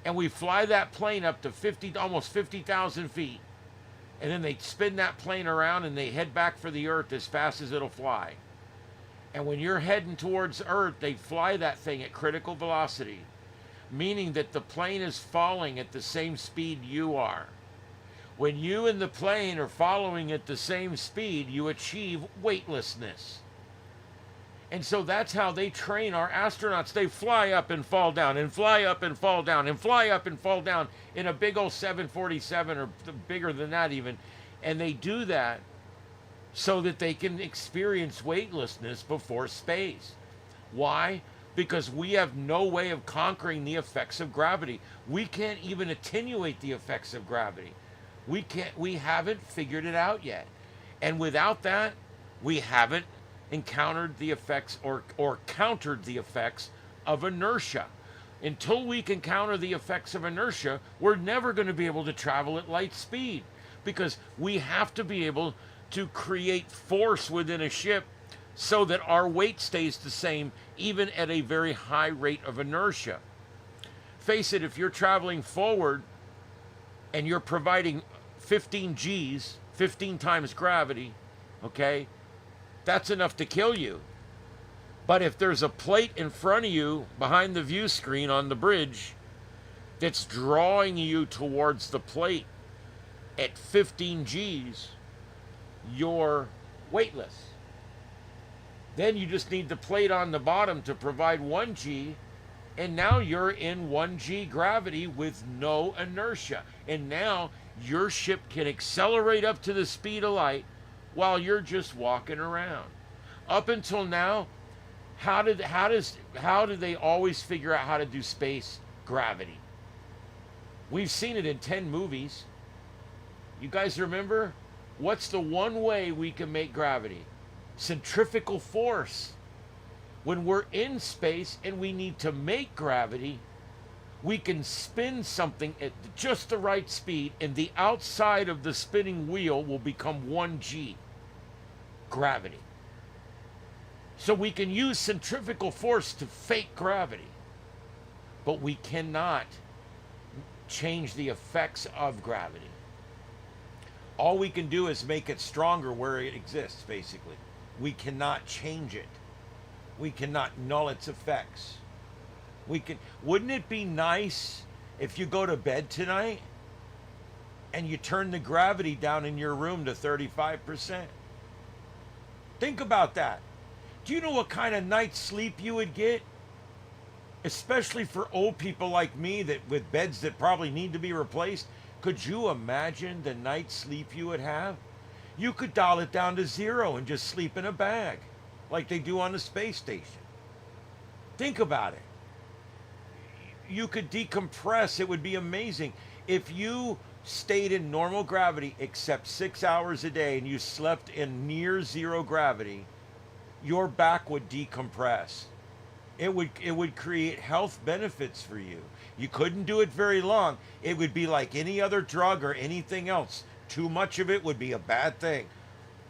and we fly that plane up to almost 50,000 feet. And then they spin that plane around and they head back for the Earth as fast as it'll fly. And when you're heading towards Earth, they fly that thing at critical velocity, meaning that the plane is falling at the same speed you are. When you and the plane are following at the same speed, you achieve weightlessness. And so that's how they train our astronauts. They fly up and fall down, and fly up and fall down, and fly up and fall down in a big old 747, or bigger than that even. And they do that so that they can experience weightlessness before space. Why? Because we have no way of conquering the effects of gravity. We can't even attenuate the effects of gravity. We haven't figured it out yet. And without that, we haven't encountered the effects or countered the effects of inertia. Until we can counter the effects of inertia, we're never going to be able to travel at light speed, because we have to be able to create force within a ship so that our weight stays the same even at a very high rate of inertia. Face it, if you're traveling forward and you're providing 15 G's, 15 times gravity, okay, that's enough to kill you. But if there's a plate in front of you behind the view screen on the bridge that's drawing you towards the plate at 15 G's, you're weightless. Then you just need the plate on the bottom to provide 1 G, and now you're in 1 G gravity with no inertia. And now your ship can accelerate up to the speed of light while you're just walking around. Up until now, how did they always figure out how to do space gravity? We've seen it in 10 movies. You guys remember? What's the one way we can make gravity? Centrifugal force. When we're in space and we need to make gravity, we can spin something at just the right speed, and the outside of the spinning wheel will become 1 G gravity. So we can use centrifugal force to fake gravity, but we cannot change the effects of gravity. All we can do is make it stronger where it exists, basically. We cannot change it. We cannot null its effects. Wouldn't it be nice if you go to bed tonight and you turn the gravity down in your room to 35%? Think about that. Do you know what kind of night's sleep you would get? Especially for old people like me with beds that probably need to be replaced. Could you imagine the night's sleep you would have? You could dial it down to 0 and just sleep in a bag like they do on the space station. Think about it. You could decompress. It would be amazing. If you stayed in normal gravity except 6 hours a day and you slept in near 0 gravity, your back would decompress. It would create health benefits for you. You couldn't do it very long. It would be like any other drug or anything else. Too much of it would be a bad thing.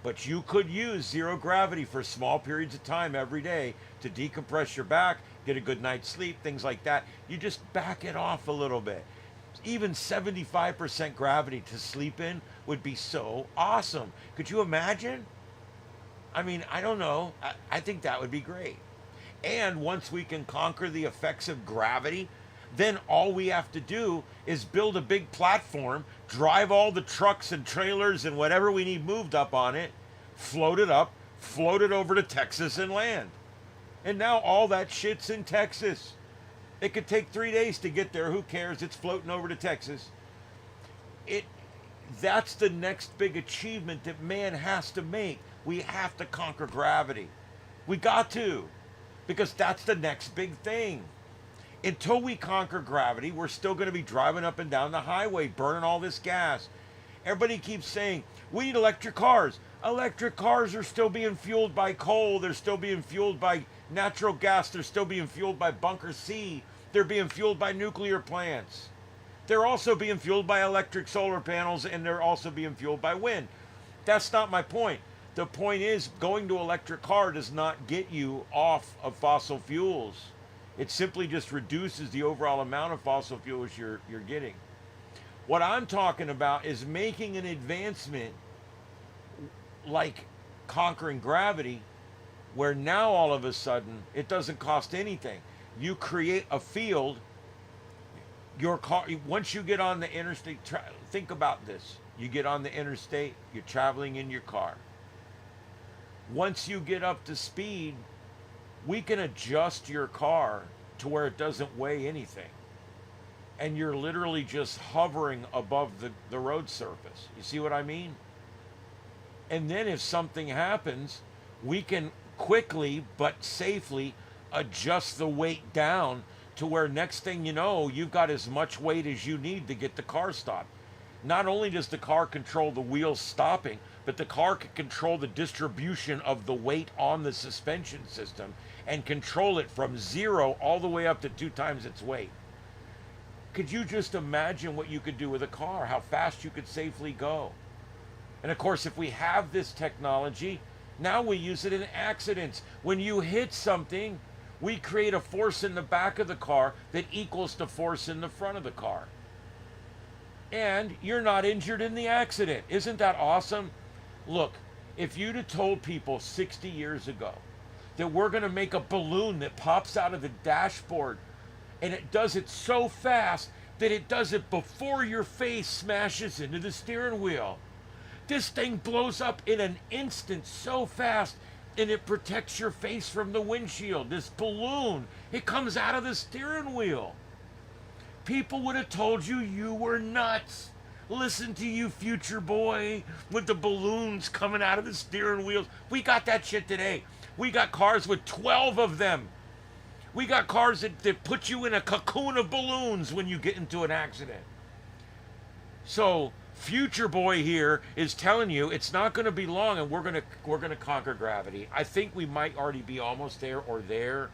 But you could use 0 gravity for small periods of time every day to decompress your back, get a good night's sleep, things like that. You just back it off a little bit. Even 75% gravity to sleep in would be so awesome. Could you imagine? I mean, I don't know. I think that would be great. And once we can conquer the effects of gravity, then all we have to do is build a big platform, drive all the trucks and trailers and whatever we need moved up on it, float it up, float it over to Texas and land. And now all that shit's in Texas. It could take 3 days to get there. Who cares? It's floating over to Texas. That's the next big achievement that man has to make. We have to conquer gravity. We got to, because that's the next big thing. Until we conquer gravity, we're still going to be driving up and down the highway, burning all this gas. Everybody keeps saying, we need electric cars. Electric cars are still being fueled by coal. They're still being fueled by natural gas. They're still being fueled by bunker C. They're being fueled by nuclear plants. They're also being fueled by electric solar panels, and they're also being fueled by wind. That's not my point. The point is, going to electric car does not get you off of fossil fuels. It simply just reduces the overall amount of fossil fuels you're getting. What I'm talking about is making an advancement like conquering gravity, where now all of a sudden it doesn't cost anything. You create a field. Your car, once you get on the interstate, think about this. You get on the interstate, you're traveling in your car. Once you get up to speed, we can adjust your car to where it doesn't weigh anything. And you're literally just hovering above the road surface. You see what I mean? And then if something happens, we can quickly but safely adjust the weight down to where next thing you know, you've got as much weight as you need to get the car stopped. Not only does the car control the wheels stopping, but the car can control the distribution of the weight on the suspension system and control it from 0 all the way up to 2 times its weight. Could you just imagine what you could do with a car, how fast you could safely go? And of course, if we have this technology, now we use it in accidents. When you hit something, we create a force in the back of the car that equals the force in the front of the car. And you're not injured in the accident. Isn't that awesome? Look, if you'd have told people 60 years ago that we're going to make a balloon that pops out of the dashboard and it does it so fast that it does it before your face smashes into the steering wheel. This thing blows up in an instant so fast, and it protects your face from the windshield. This balloon, it comes out of the steering wheel. People would have told you you were nuts. Listen to you, future boy, with the balloons coming out of the steering wheels. We got that shit today. We got cars with 12 of them. We got cars that put you in a cocoon of balloons when you get into an accident. So, future boy here is telling you it's not going to be long, and we're going to conquer gravity. I think we might already be almost there or there.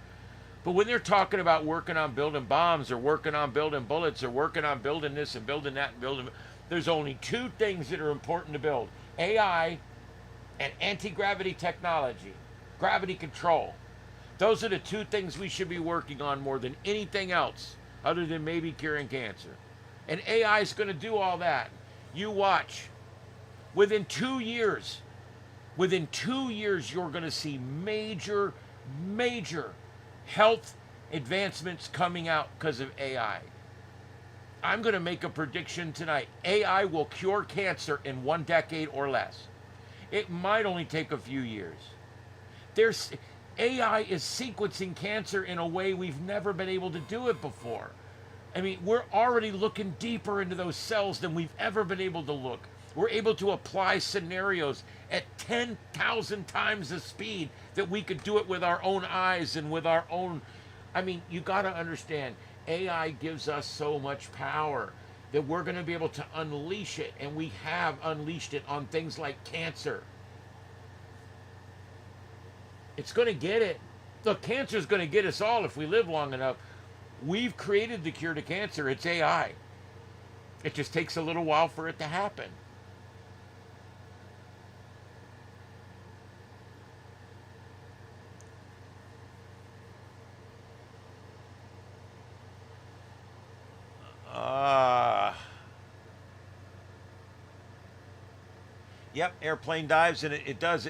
But when they're talking about working on building bombs or working on building bullets or working on building this and building that and building, there's only 2 things that are important to build: AI and anti-gravity technology, gravity control. Those are the 2 things we should be working on more than anything else, other than maybe curing cancer. And AI is going to do all that. You watch. Within 2 years, you're going to see major health advancements coming out because of AI. I'm going to make a prediction tonight. AI will cure cancer in 1 decade or less. It might only take a few years. AI is sequencing cancer in a way we've never been able to do it before. I mean, we're already looking deeper into those cells than we've ever been able to look. We're able to apply scenarios at 10,000 times the speed that we could do it with our own eyes and with our own. I mean, you got to understand, AI gives us so much power that we're going to be able to unleash it, and we have unleashed it on things like cancer. It's going to get it. Look, cancer is going to get us all if we live long enough. We've created the cure to cancer. It's AI. It just takes a little while for it to happen. Yep, airplane dives, and it does.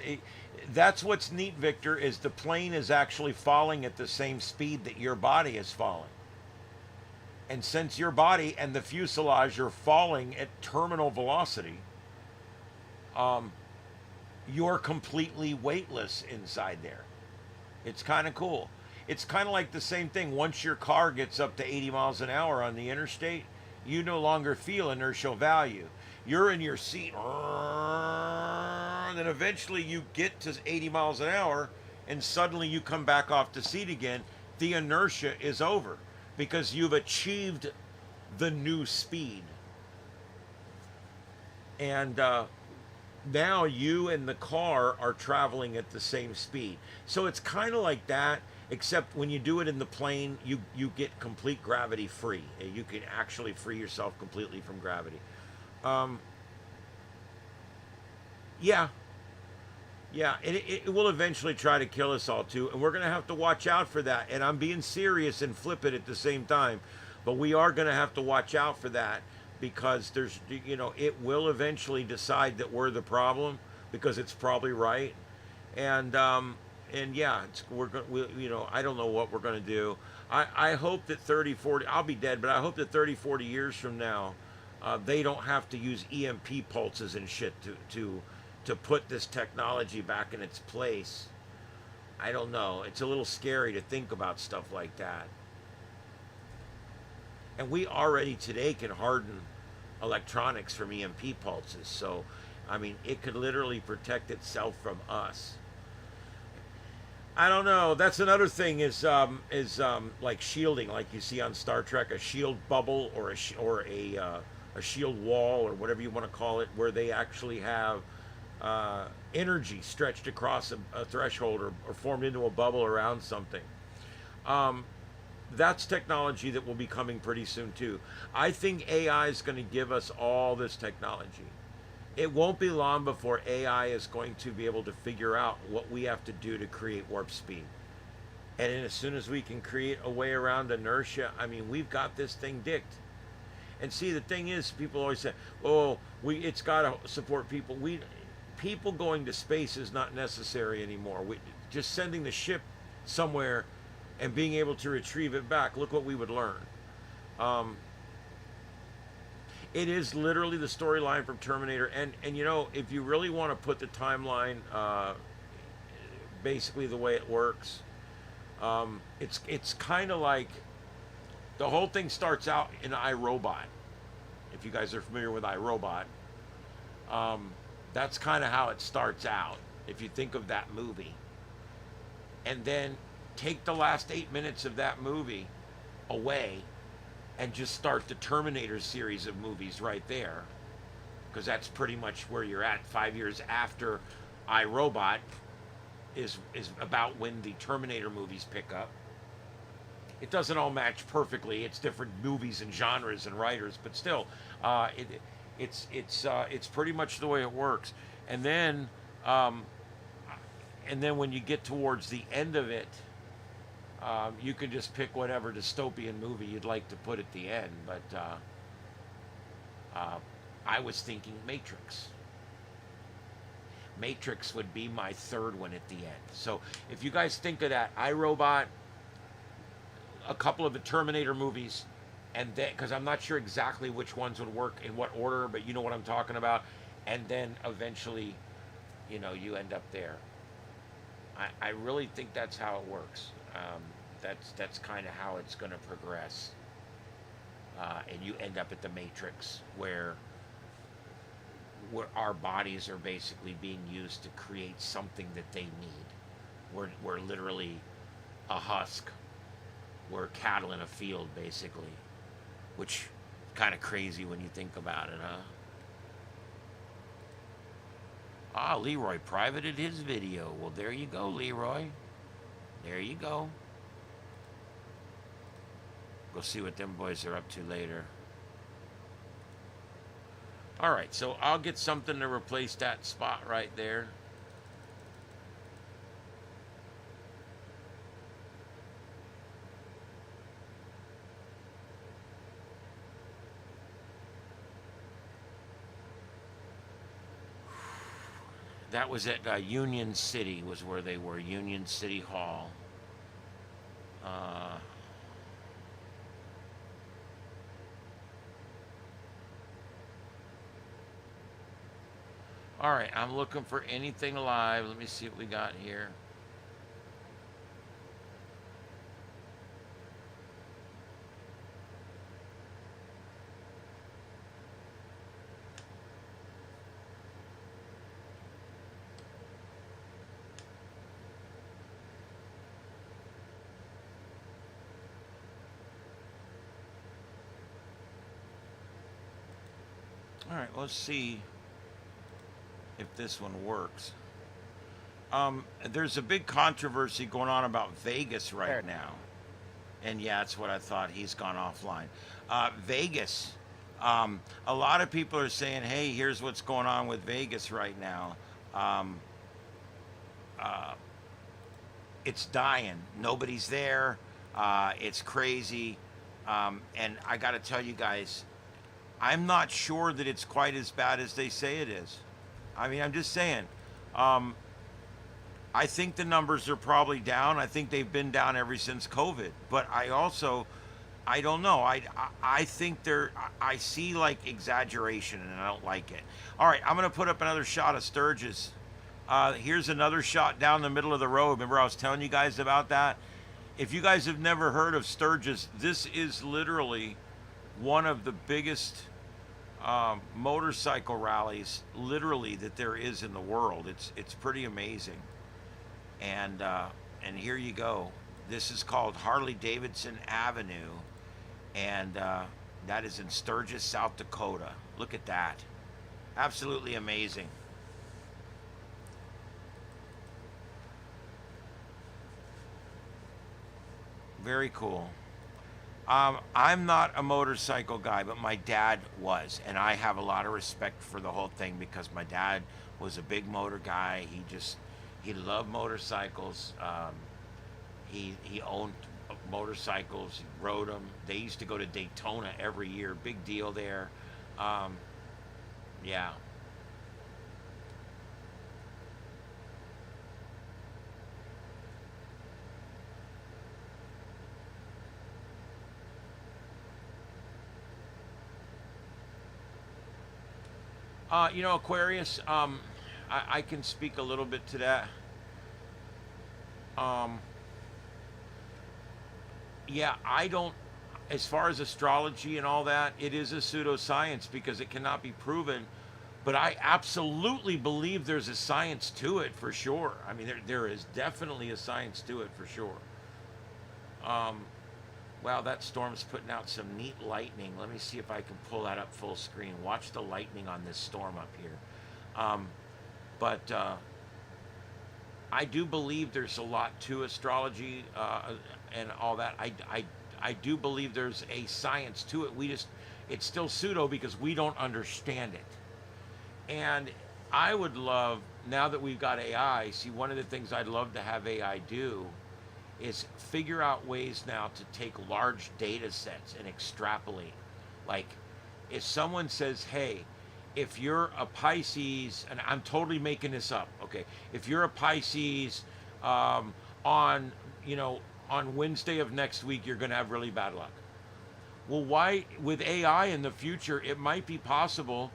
That's what's neat, Victor, is the plane is actually falling at the same speed that your body is falling. And since your body and the fuselage are falling at terminal velocity, you're completely weightless inside there. It's kind of cool. It's kind of like the same thing. Once your car gets up to 80 miles an hour on the interstate, you no longer feel inertial value. you're in your seat, and then eventually you get to 80 miles an hour, and suddenly you come back off the seat again. The inertia is over because you've achieved the new speed. And now you and the car are traveling at the same speed. So it's kind of like that, except when you do it in the plane, you get complete gravity free. You can actually free yourself completely from gravity. Yeah. Yeah, and it will eventually try to kill us all too, and we're going to have to watch out for that. And I'm being serious and flippant at the same time, but we are going to have to watch out for that because there's, it will eventually decide that we're the problem because it's probably right. And yeah, I don't know what we're going to do. I hope that 30, 40, I'll be dead, but I hope that 30, 40 years from now, they don't have to use EMP pulses and shit to put this technology back in its place. I don't know. It's a little scary to think about stuff like that. And we already today can harden electronics from EMP pulses. So, I mean, it could literally protect itself from us. I don't know. That's another thing is like shielding, like you see on Star Trek, a shield bubble or a shield wall or whatever you want to call it, where they actually have energy stretched across a threshold or formed into a bubble around something. That's technology that will be coming pretty soon too. I think AI is going to give us all this technology. It won't be long before AI is going to be able to figure out what we have to do to create warp speed. And then as soon as we can create a way around inertia, I mean, we've got this thing dicked. And see, the thing is, people always say, "Oh, it's got to support people." People going to space is not necessary anymore. Just sending the ship somewhere and being able to retrieve it back. Look what we would learn. It is literally the storyline from Terminator. And if you really want to put the timeline, basically the way it works, it's kind of like the whole thing starts out in iRobot. If you guys are familiar with iRobot, that's kind of how it starts out, if you think of that movie. And then take the last 8 minutes of that movie away and just start the Terminator series of movies right there, because that's pretty much where you're at. 5 years after iRobot is about when the Terminator movies pick up. It doesn't all match perfectly. It's different movies and genres and writers, but still, it's pretty much the way it works. And then when you get towards the end of it, you can just pick whatever dystopian movie you'd like to put at the end. But I was thinking Matrix. Matrix would be my third one at the end. So if you guys think of that, iRobot, a couple of the Terminator movies, and then, because I'm not sure exactly which ones would work in what order, but you know what I'm talking about, and then eventually, you end up there. I really think that's how it works. That's kind of how it's going to progress, and you end up at the Matrix, where our bodies are basically being used to create something that they need. We're literally a husk. We're cattle in a field, basically, which is kind of crazy when you think about it, huh? Ah, Leroy privated his video. Well, there you go, Leroy. There you go. Go see what them boys are up to later. All right, so I'll get something to replace that spot right there. That was at Union City, was where they were, Union City Hall. All right, I'm looking for anything alive. Let me see what we got here. All right, let's see if this one works. There's a big controversy going on about Vegas right now. And yeah, that's what I thought. He's gone offline. Vegas. A lot of people are saying, hey, here's what's going on with Vegas right now. It's dying. Nobody's there. It's crazy. And I got to tell you guys, I'm not sure that it's quite as bad as they say it is. I mean, I'm just saying. I think the numbers are probably down. I think they've been down ever since COVID. But I don't know. I think I see like exaggeration, and I don't like it. All right, I'm going to put up another shot of Sturgis. Here's another shot down the middle of the road. Remember I was telling you guys about that? If you guys have never heard of Sturgis, this is literally one of the biggest motorcycle rallies, literally, that there is in the world. It's pretty amazing. And here you go. This is called Harley Davidson Avenue, and that is in Sturgis, South Dakota. Look at that. Absolutely amazing. Very cool. I'm not a motorcycle guy, but my dad was, and I have a lot of respect for the whole thing because my dad was a big motor guy. He loved motorcycles. He owned motorcycles. He rode them. They used to go to Daytona every year. Big deal there. Yeah. Aquarius, I can speak a little bit to that. Yeah, I don't, as far as astrology and all that, it is a pseudoscience because it cannot be proven. But I absolutely believe there's a science to it for sure. I mean, there is definitely a science to it for sure. Wow, that storm's putting out some neat lightning. Let me see if I can pull that up full screen. Watch the lightning on this storm up here. But I do believe there's a lot to astrology and all that. I do believe there's a science to it. It's still pseudo because we don't understand it. And I would love, now that we've got AI, see, one of the things I'd love to have AI do is figure out ways now to take large data sets and extrapolate. Like, if someone says, hey, if you're a Pisces, and I'm totally making this up, okay? If you're a Pisces, on Wednesday of next week, you're gonna have really bad luck. Well, why, with AI in the future, it might be possible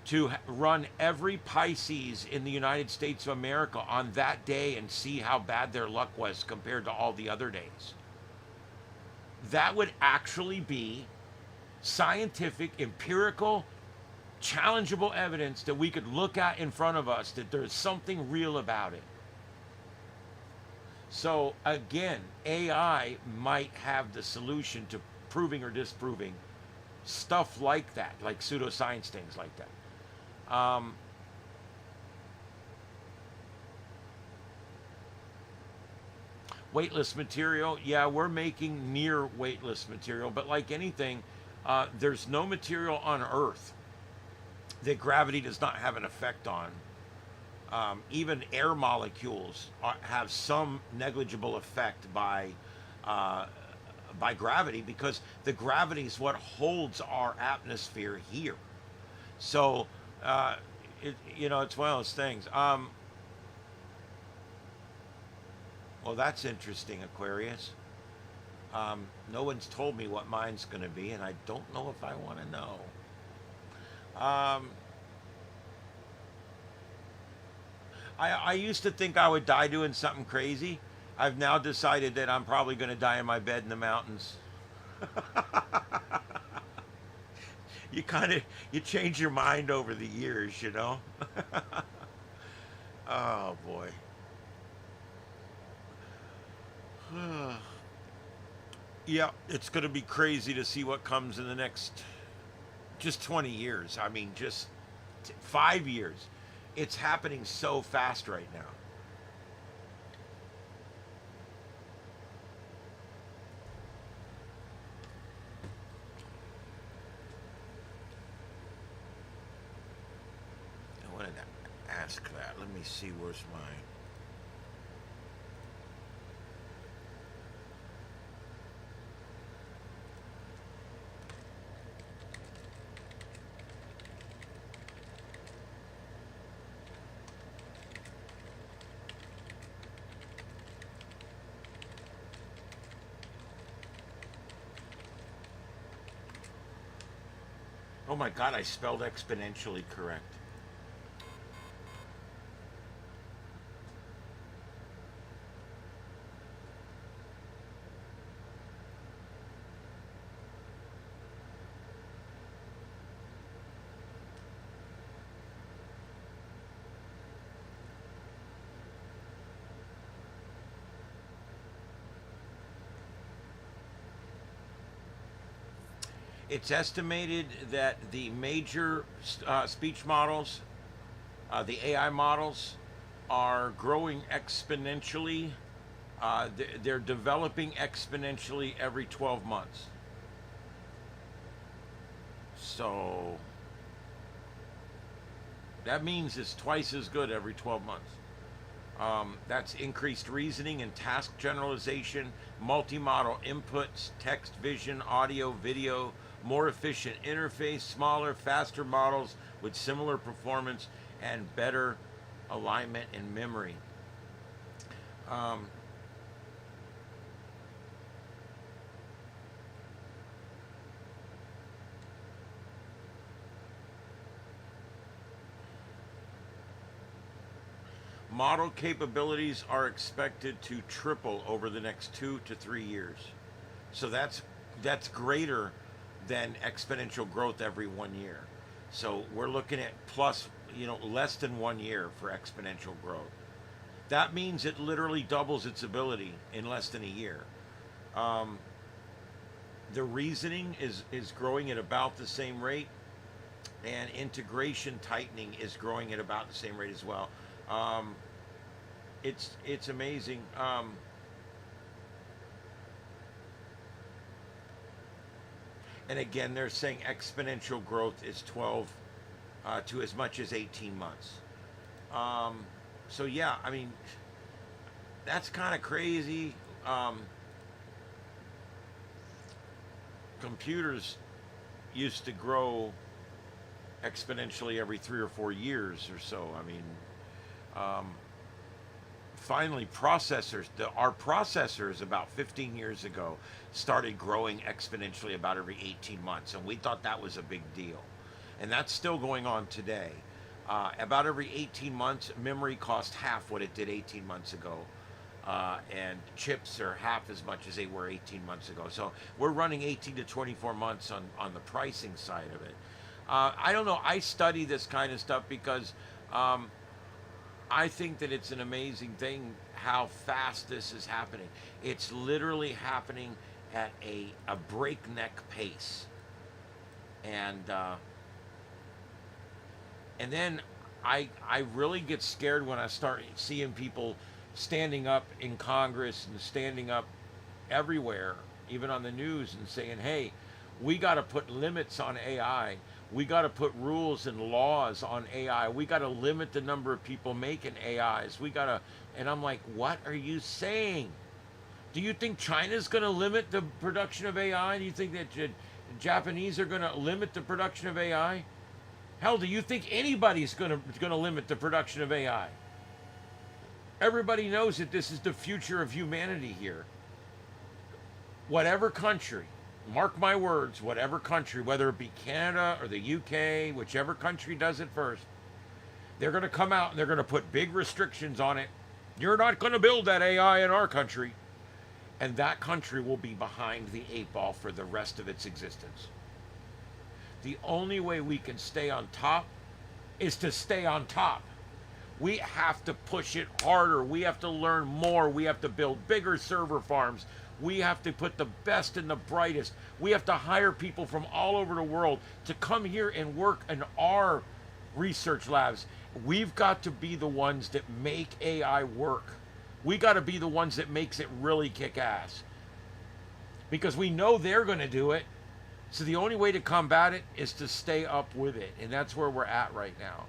to run every Pisces in the United States of America on that day and see how bad their luck was compared to all the other days. That would actually be scientific, empirical, challengeable evidence that we could look at in front of us that there's something real about it. So again, AI might have the solution to proving or disproving stuff like that, like pseudoscience things like that. Weightless material, yeah, we're making near weightless material, but like anything, there's no material on Earth that gravity does not have an effect on. Even air molecules have some negligible effect by gravity, because the gravity is what holds our atmosphere here. So it's one of those things. Well, that's interesting, Aquarius. No one's told me what mine's going to be, and I don't know if I want to know. I used to think I would die doing something crazy. I've now decided that I'm probably going to die in my bed in the mountains. You change your mind over the years, you know? Oh, boy. Yeah, it's going to be crazy to see what comes in the next just 20 years. I mean, just 5 years. It's happening so fast right now. I wanted to ask that. Let me see, where's mine? Oh my God, I spelled exponentially correct. It's estimated that the major speech models, the AI models, are growing exponentially. They're developing exponentially every 12 months. So that means it's twice as good every 12 months. That's increased reasoning and task generalization, multi-model inputs, text, vision, audio, video, more efficient interface, smaller, faster models with similar performance and better alignment and memory. Model capabilities are expected to triple over the next 2 to 3 years. So that's greater than exponential growth every 1 year. So we're looking at plus, less than 1 year for exponential growth. That means it literally doubles its ability in less than a year. The reasoning is growing at about the same rate, and integration tightening is growing at about the same rate as well. It's amazing. And again, they're saying exponential growth is 12 to as much as 18 months. So yeah, I mean, that's kind of crazy. Computers used to grow exponentially every 3 or 4 years or so. I mean, finally processors, our processors about 15 years ago started growing exponentially about every 18 months, and we thought that was a big deal, and that's still going on today. About every 18 months, memory costs half what it did 18 months ago, and chips are half as much as they were 18 months ago. So we're running 18 to 24 months on the pricing side of it. I don't know, I study this kind of stuff because I think that it's an amazing thing how fast this is happening. It's literally happening at a breakneck pace. And then I really get scared when I start seeing people standing up in Congress and standing up everywhere, even on the news, and saying, hey, we got to put limits on AI. We got to put rules and laws on AI. We got to limit the number of people making AIs. We got to, and I'm like, what are you saying? Do you think China's going to limit the production of AI? Do you think that the Japanese are going to limit the production of AI? Hell, do you think anybody's going to limit the production of AI? Everybody knows that this is the future of humanity here. Whatever country, mark my words, whatever country, whether it be Canada or the UK, whichever country does it first, they're going to come out and they're going to put big restrictions on it. You're not going to build that AI in our country. And that country will be behind the 8 ball for the rest of its existence. The only way we can stay on top is to stay on top. We have to push it harder. We have to learn more. We have to build bigger server farms. We have to put the best and the brightest. We have to hire people from all over the world to come here and work in our research labs. We've got to be the ones that make AI work. We got to be the ones that makes it really kick ass. Because we know they're going to do it. So the only way to combat it is to stay up with it. And that's where we're at right now.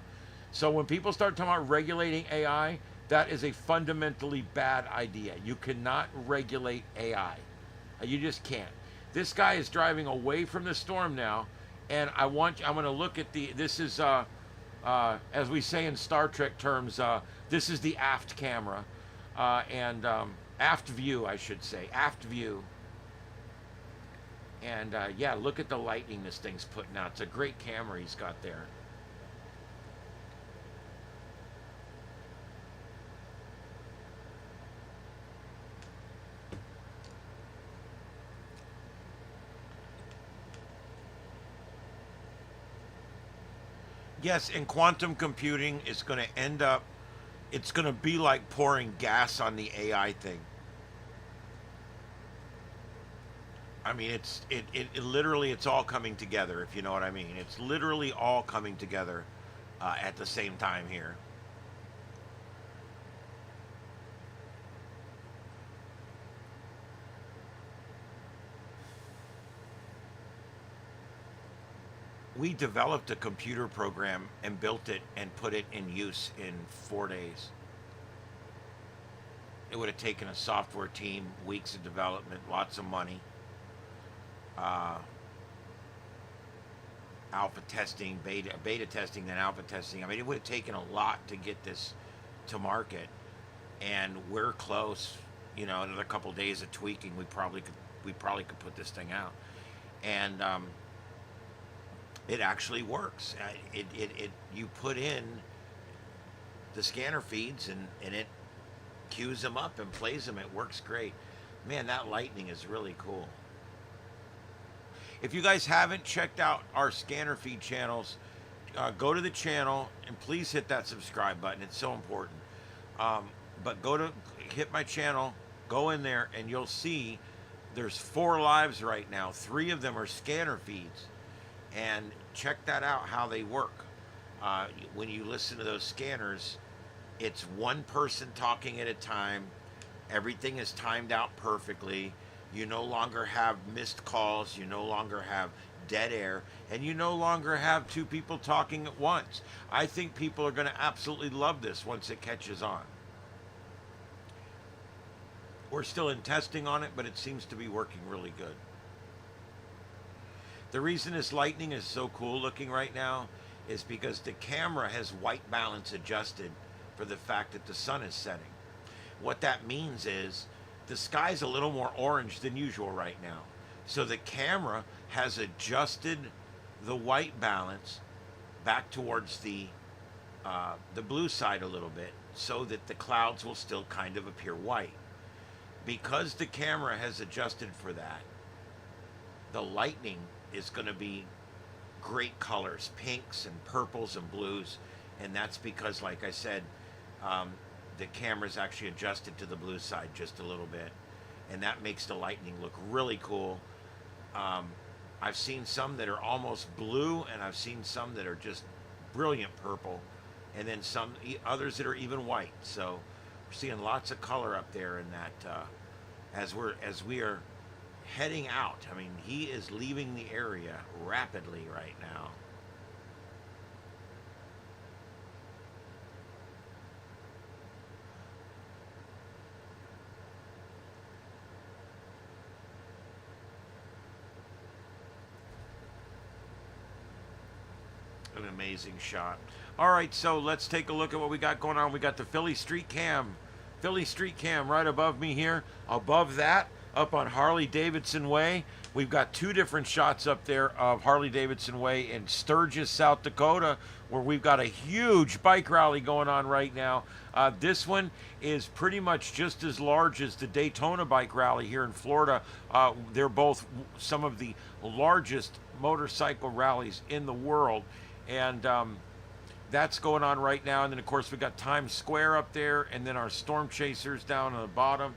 So when people start talking about regulating AI, that is a fundamentally bad idea. You cannot regulate AI. You just can't. This guy is driving away from the storm now, and I'm going to look at this is, as we say in Star Trek terms, this is the aft camera, and aft view, I should say, aft view. And yeah, look at the lightning this thing's putting out. It's a great camera he's got there. Yes, and quantum computing is going to end up, it's going to be like pouring gas on the AI thing. I mean, it literally, it's all coming together, if you know what I mean. It's literally all coming together at the same time here. We developed a computer program and built it and put it in use in 4 days. It would have taken a software team, weeks of development, lots of money. Alpha testing, beta testing, then alpha testing. I mean, it would have taken a lot to get this to market, and we're close. You know, another couple days of tweaking, we probably could put this thing out, and it actually works. You put in the scanner feeds and it queues them up and plays them. It works great. Man, that lightning is really cool. If you guys haven't checked out our scanner feed channels, go to the channel and please hit that subscribe button. It's so important. But hit my channel, go in there, and you'll see there's 4 lives right now. 3 of them are scanner feeds. And check that out, how they work. When you listen to those scanners, it's one person talking at a time. Everything is timed out perfectly. You no longer have missed calls. You no longer have dead air. And you no longer have 2 people talking at once. I think people are going to absolutely love this once it catches on. We're still in testing on it, but it seems to be working really good. The reason this lightning is so cool looking right now is because the camera has white balance adjusted for the fact that the sun is setting. What that means is the sky's a little more orange than usual right now. So the camera has adjusted the white balance back towards the blue side a little bit so that the clouds will still kind of appear white. Because the camera has adjusted for that, the lightning is going to be great colors, pinks and purples and blues, and that's because, like I said, the camera's actually adjusted to the blue side just a little bit, and that makes the lightning look really cool. I've seen some that are almost blue, and I've seen some that are just brilliant purple, and then some others that are even white. So we're seeing lots of color up there in that as we are heading out. I mean, he is leaving the area rapidly right now. An amazing shot. All right, so let's take a look at what we got going on. We got the Philly Street Cam right above me here. Above that, up on Harley-Davidson Way, we've got 2 different shots up there of Harley-Davidson Way in Sturgis, South Dakota, where we've got a huge bike rally going on right now. This one is pretty much just as large as the Daytona bike rally here in Florida. They're both some of the largest motorcycle rallies in the world, and that's going on right now. And then, of course, we got Times Square up there, and then our storm chasers down on the bottom.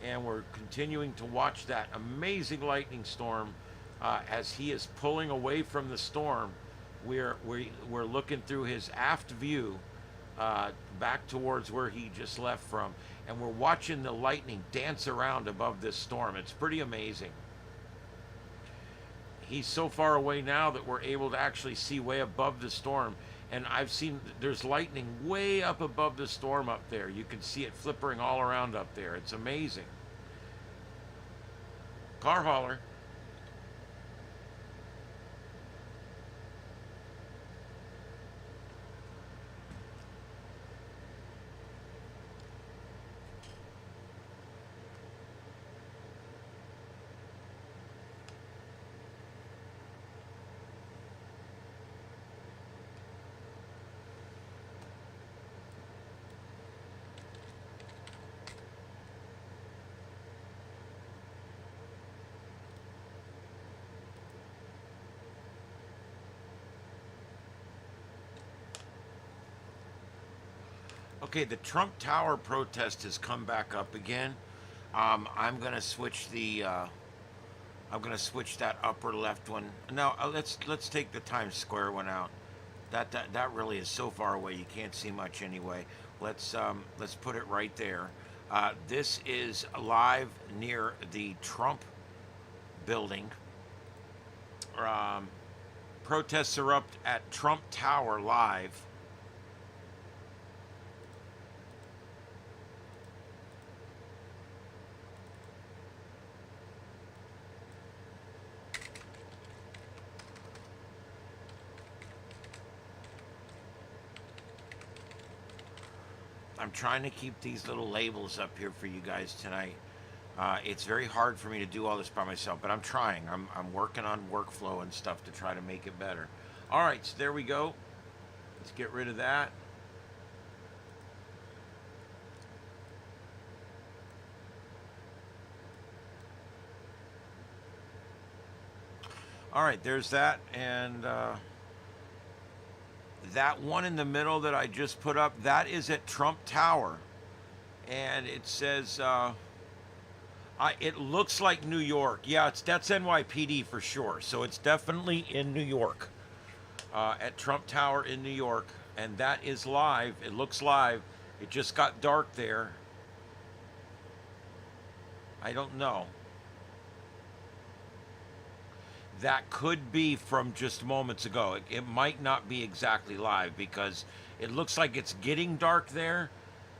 and we're continuing to watch that amazing lightning storm as he is pulling away from the storm. We're looking through his aft view back towards where he just left from, and we're watching the lightning dance around above this storm. It's pretty amazing. He's so far away now that we're able to actually see way above the storm, and I've seen there's lightning way up above the storm up there. You can see it flippering all around up there. It's amazing. Car hauler. Okay, the Trump Tower protest has come back up again. I'm gonna switch the. I'm gonna switch that upper left one. No, let's take the Times Square one out. That really is so far away you can't see much anyway. Let's put it right there. This is live near the Trump building. Protests erupt at Trump Tower live. I'm trying to keep these little labels up here for you guys tonight. It's very hard for me to do all this by myself, but I'm trying. I'm working on workflow and stuff to try to make it better. All right, so there we go. Let's get rid of that. All right, there's that, and that one in the middle that I just put up, that is at Trump Tower, and it says it looks like New York. Yeah, that's NYPD for sure, so it's definitely in New York, at Trump Tower in New York, and that is live. It looks live. It just got dark there. I don't know. That could be from just moments ago. It might not be exactly live because it looks like it's getting dark there,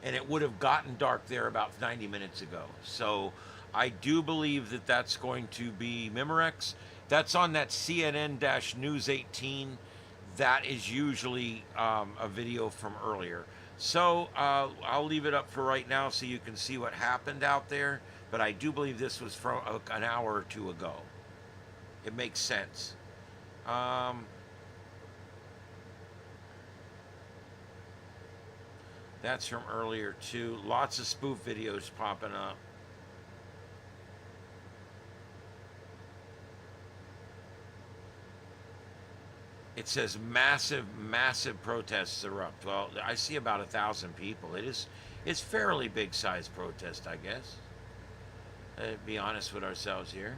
and it would have gotten dark there about 90 minutes ago. So I do believe that that's going to be Memorex. That's on that CNN-News 18. That is usually a video from earlier. So I'll leave it up for right now so you can see what happened out there. But I do believe this was from an hour or two ago. It makes sense. That's from earlier too. Lots of spoof videos popping up. It says massive protests erupt. Well, I see about 1,000 people. It's fairly big size protest, I guess. Be honest with ourselves here.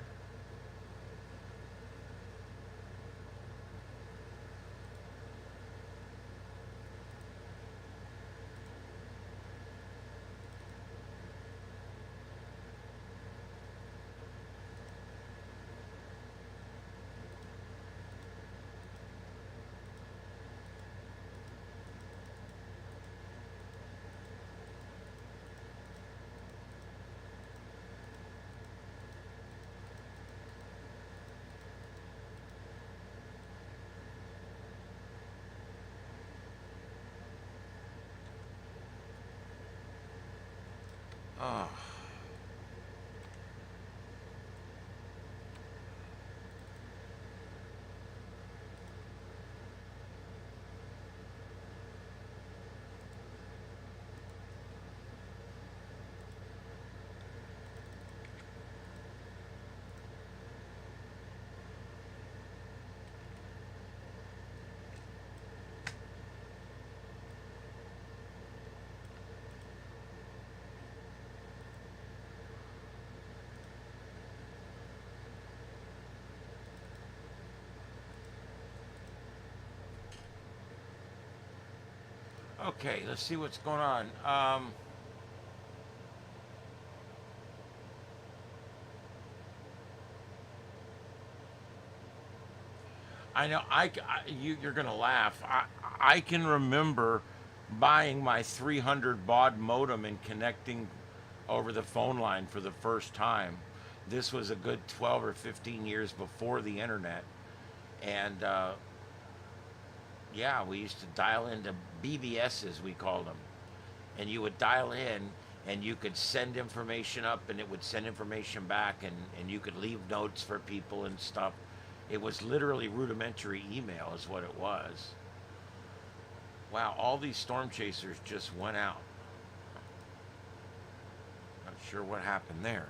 Oh. Okay, let's see what's going on. I know you're gonna laugh. I can remember buying my 300 baud modem and connecting over the phone line for the first time. This was a good 12 or 15 years before the internet, and yeah, we used to dial into BBSs, we called them, and you would dial in and you could send information up and it would send information back, and you could leave notes for people and stuff. It was literally rudimentary email is what it was. Wow, all these storm chasers just went out. Not sure what happened there.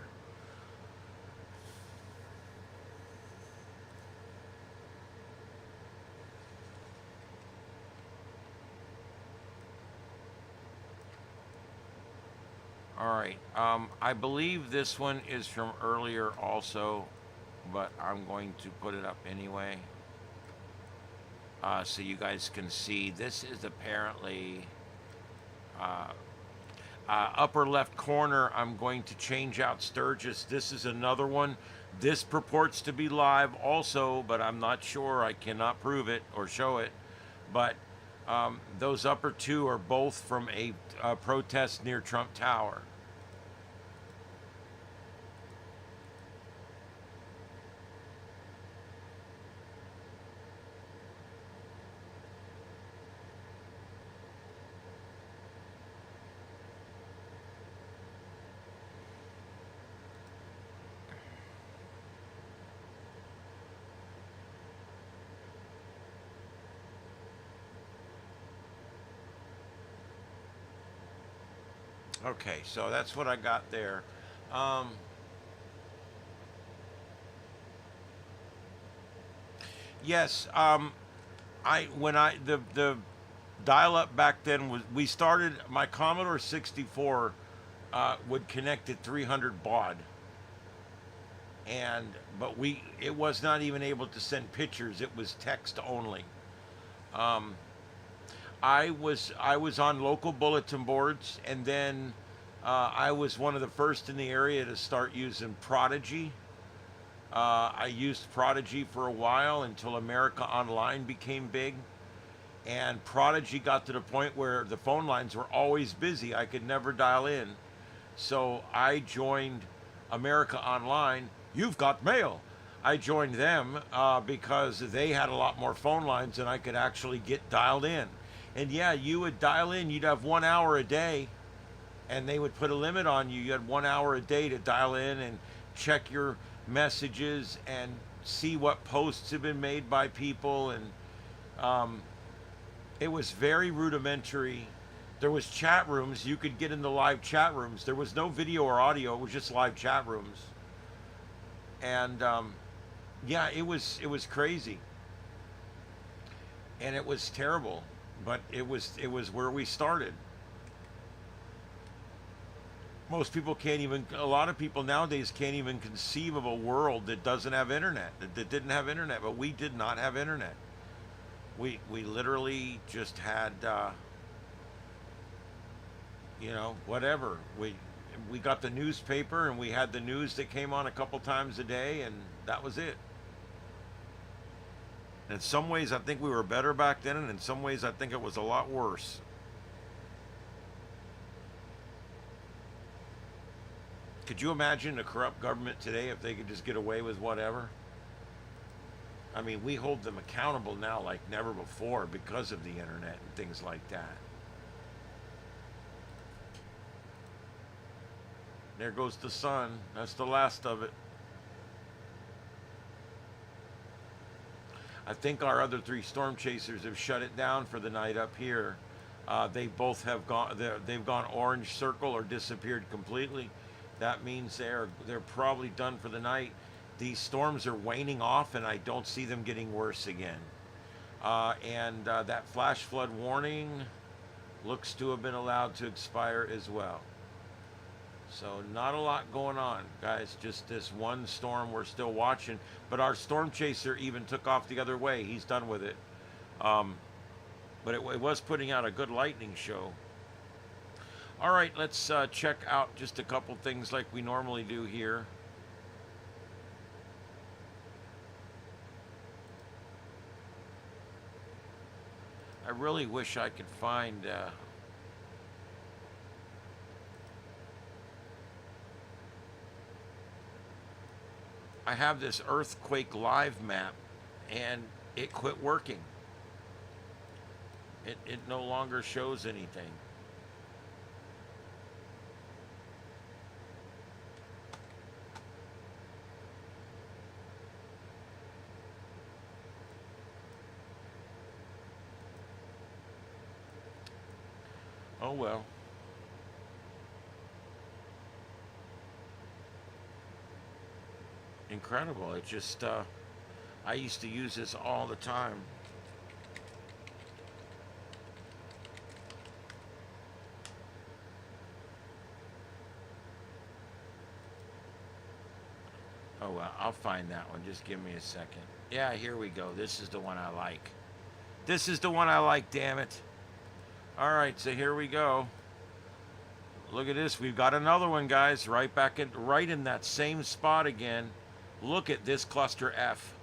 All right, I believe this one is from earlier also, but I'm going to put it up anyway, so you guys can see. This is apparently upper left corner. I'm going to change out Sturgis. This is another one. This purports to be live also, but I'm not sure. I cannot prove it or show it, but those upper two are both from a protest near Trump Tower. Okay, so that's what I got there. Yes, the dial up back then was, we started, my Commodore 64 would connect at 300 baud, and it was not even able to send pictures. It was text only. I was on local bulletin boards, and then I was one of the first in the area to start using Prodigy. I used Prodigy for a while until America Online became big, and Prodigy got to the point where the phone lines were always busy. I could never dial in, so I joined America Online. You've got mail. I joined them because they had a lot more phone lines and I could actually get dialed in. And yeah, you would dial in, you'd have 1 hour a day, and they would put a limit on you. You had 1 hour a day to dial in and check your messages and see what posts have been made by people. And it was very rudimentary. There was chat rooms. You could get in the live chat rooms. There was no video or audio. It was just live chat rooms. And yeah, it was crazy. And it was terrible. But it was where we started. Most people a lot of people nowadays can't even conceive of a world that doesn't have internet, that didn't have internet, but we did not have internet. We literally just had, whatever. We got the newspaper, and we had the news that came on a couple times a day, and that was it. In some ways, I think we were better back then, and in some ways, I think it was a lot worse. Could you imagine a corrupt government today if they could just get away with whatever? I mean, we hold them accountable now like never before because of the internet and things like that. There goes the sun. That's the last of it. I think our other three storm chasers have shut it down for the night up here. They both have gone. They've gone orange circle or disappeared completely. That means they're probably done for the night. These storms are waning off, and I don't see them getting worse again. That flash flood warning looks to have been allowed to expire as well. So not a lot going on, guys. Just this one storm we're still watching. But our storm chaser even took off the other way. He's done with it. but it was putting out a good lightning show. All right, let's check out just a couple things like we normally do here. I really wish I could find I have this earthquake live map and it quit working. It no longer shows anything. Oh well. Incredible. It just, I used to use this all the time. Oh well, I'll find that one. Just give me a second. Yeah, here we go. This is the one I like. This is the one I like, damn it. All right, so here we go. Look at this. We've got another one, guys. Right in that same spot again. Look at this cluster F.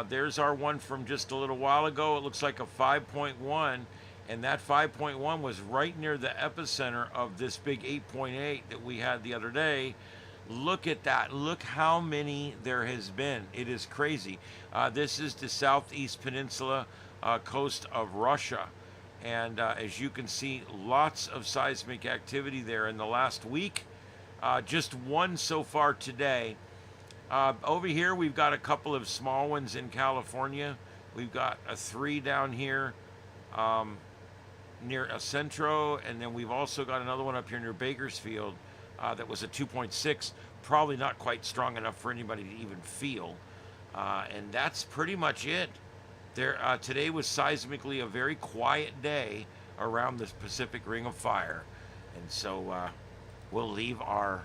There's our one from just a little while ago. It looks like a 5.1, and that 5.1 was right near the epicenter of this big 8.8 that we had the other day. Look at that. Look how many there has been. It is crazy. This is the southeast peninsula coast of Russia. And as you can see, lots of seismic activity there in the last week. Just one so far today. Over here, we've got a couple of small ones in California. We've got a 3 down here near El Centro, and then we've also got another one up here near Bakersfield that was a 2.6. Probably not quite strong enough for anybody to even feel. And that's pretty much it. Today was seismically a very quiet day around the Pacific Ring of Fire, and so we'll leave our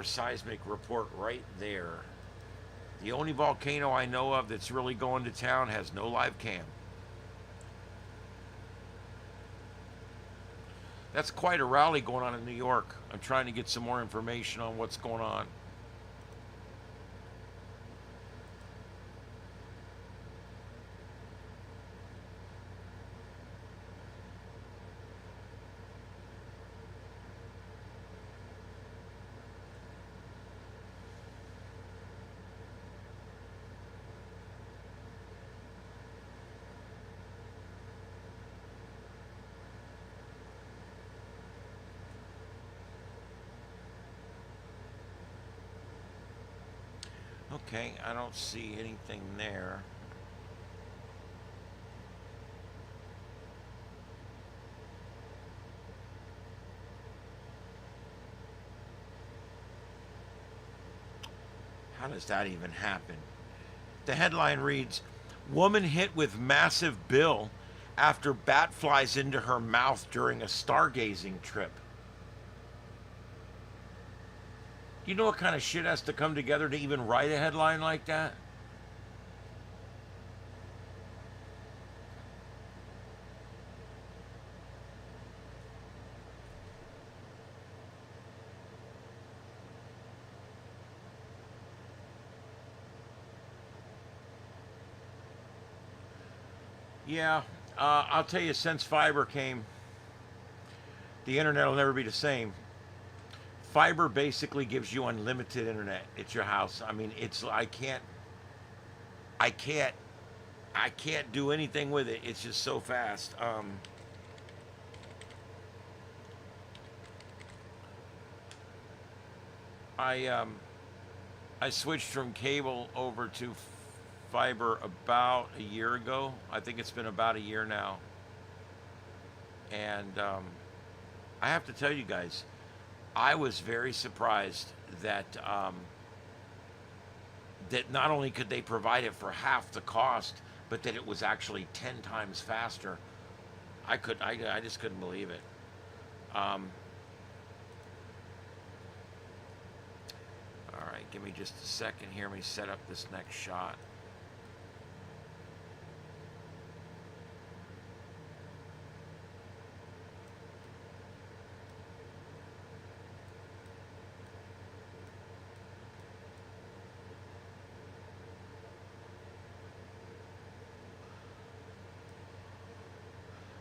seismic report right there. The only volcano I know of that's really going to town has no live cam. That's quite a rally going on in New York. I'm trying to get some more information on what's going on. Okay, I don't see anything there. How does that even happen? The headline reads, "Woman hit with massive bill after bat flies into her mouth during a stargazing trip." You know what kind of shit has to come together to even write a headline like that? Yeah, I'll tell you, since fiber came, the internet will never be the same. Fiber basically gives you unlimited internet at your house. I mean, I can't do anything with it. It's just so fast. I switched from cable over to fiber about a year ago. I think it's been about a year now. And I have to tell you guys, I was very surprised that that not only could they provide it for half the cost, but that it was actually 10 times faster. I just couldn't believe it. All right, give me just a second here. Let me set up this next shot.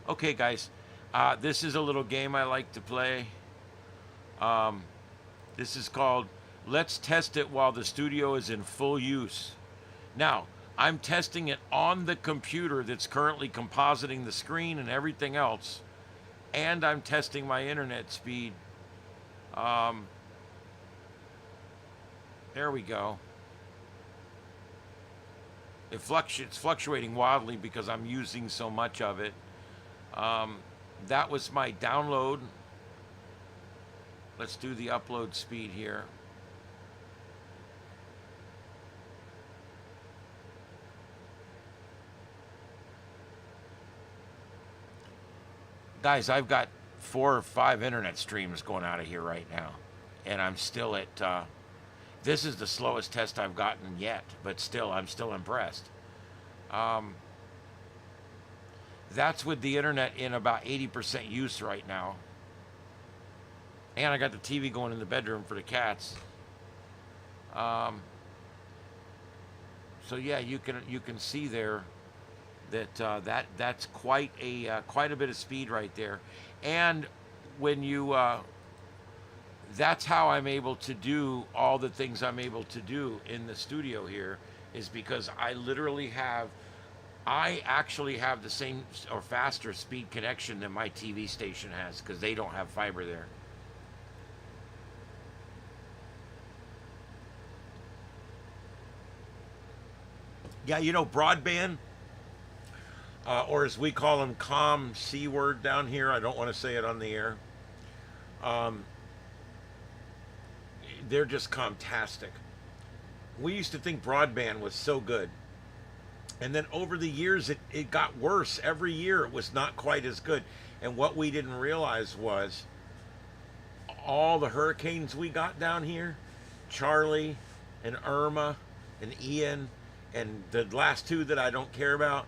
Okay, guys, this is a little game I like to play. This is called Let's Test It While the Studio is in Full Use. Now, I'm testing it on the computer that's currently compositing the screen and everything else, and I'm testing my internet speed. There we go. It's fluctuating wildly because I'm using so much of it. That was my download. Let's do the upload speed here. Guys, I've got 4 or 5 internet streams going out of here right now, and I'm still at, this is the slowest test I've gotten yet, but still, I'm still impressed. That's with the internet in about 80% use right now. And I got the TV going in the bedroom for the cats. So yeah, you can see there that that's quite a bit of speed right there. And when you that's how I'm able to do all the things I'm able to do in the studio here, is because I actually have the same or faster speed connection than my TV station has, because they don't have fiber there. Yeah, you know, broadband, or as we call them, COM C word down here. I don't want to say it on the air. They're just comtastic. We used to think broadband was so good. And then over the years, it got worse. Every year, it was not quite as good. And what we didn't realize was all the hurricanes we got down here, Charlie and Irma and Ian, and the last 2 that I don't care about,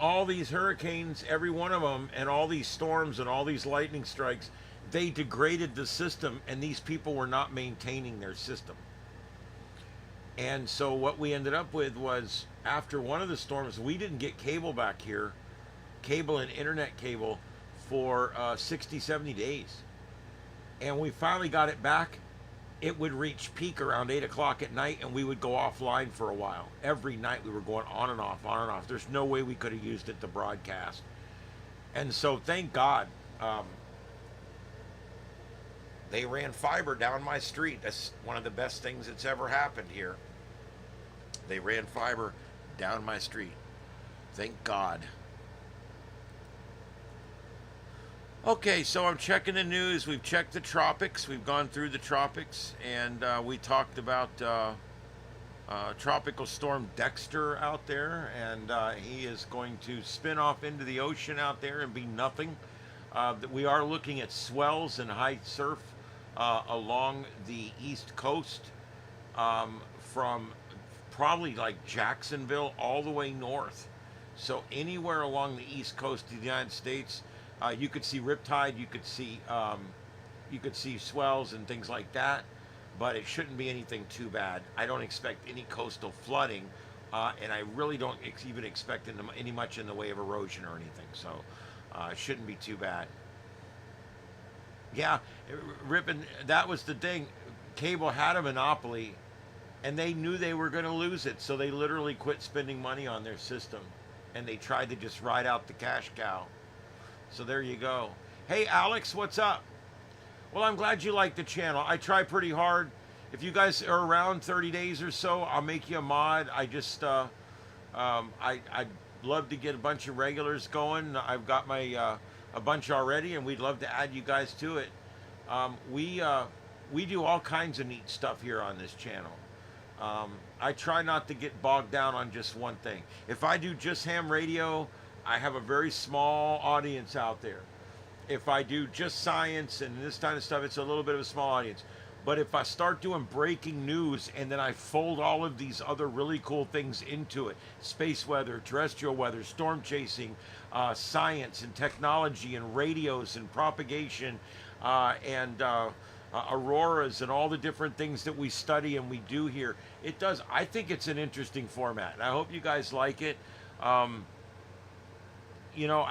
all these hurricanes, every one of them, and all these storms and all these lightning strikes, they degraded the system, and these people were not maintaining their system. And so what we ended up with was, after one of the storms, we didn't get cable back here, cable and internet cable, for 60, 70 days. And we finally got it back. It would reach peak around 8 o'clock at night, and we would go offline for a while. Every night we were going on and off, on and off. There's no way we could have used it to broadcast. And so thank God they ran fiber down my street. That's one of the best things that's ever happened here. They ran fiber down my street. Thank God. Okay, so I'm checking the news. We've checked the tropics. We've gone through the tropics, and we talked about Tropical Storm Dexter out there, and he is going to spin off into the ocean out there and be nothing. We are looking at swells and high surf along the east coast, from probably like Jacksonville all the way north. So anywhere along the east coast of the United States, you could see riptide, you could see swells and things like that, but it shouldn't be anything too bad. I don't expect any coastal flooding, and I really don't even expect any much in the way of erosion or anything. So it shouldn't be too bad. Yeah, ripping. That was the thing. Cable had a monopoly, and they knew they were going to lose it, so they literally quit spending money on their system, and they tried to just ride out the cash cow. So there you go. Hey, Alex, what's up? Well, I'm glad you like the channel. I try pretty hard. If you guys are around 30 days or so, I'll make you a mod. I just, I'd love to get a bunch of regulars going. I've got my, a bunch already, and we'd love to add you guys to it. We do all kinds of neat stuff here on this channel. I try not to get bogged down on just one thing. If I do just ham radio, I have a very small audience out there. If I do just science and this kind of stuff, it's a little bit of a small audience. But if I start doing breaking news and then I fold all of these other really cool things into it, space weather, terrestrial weather, storm chasing, science and technology and radios and propagation, and auroras and all the different things that we study and we do here, I think it's an interesting format. And I hope you guys like it. you know,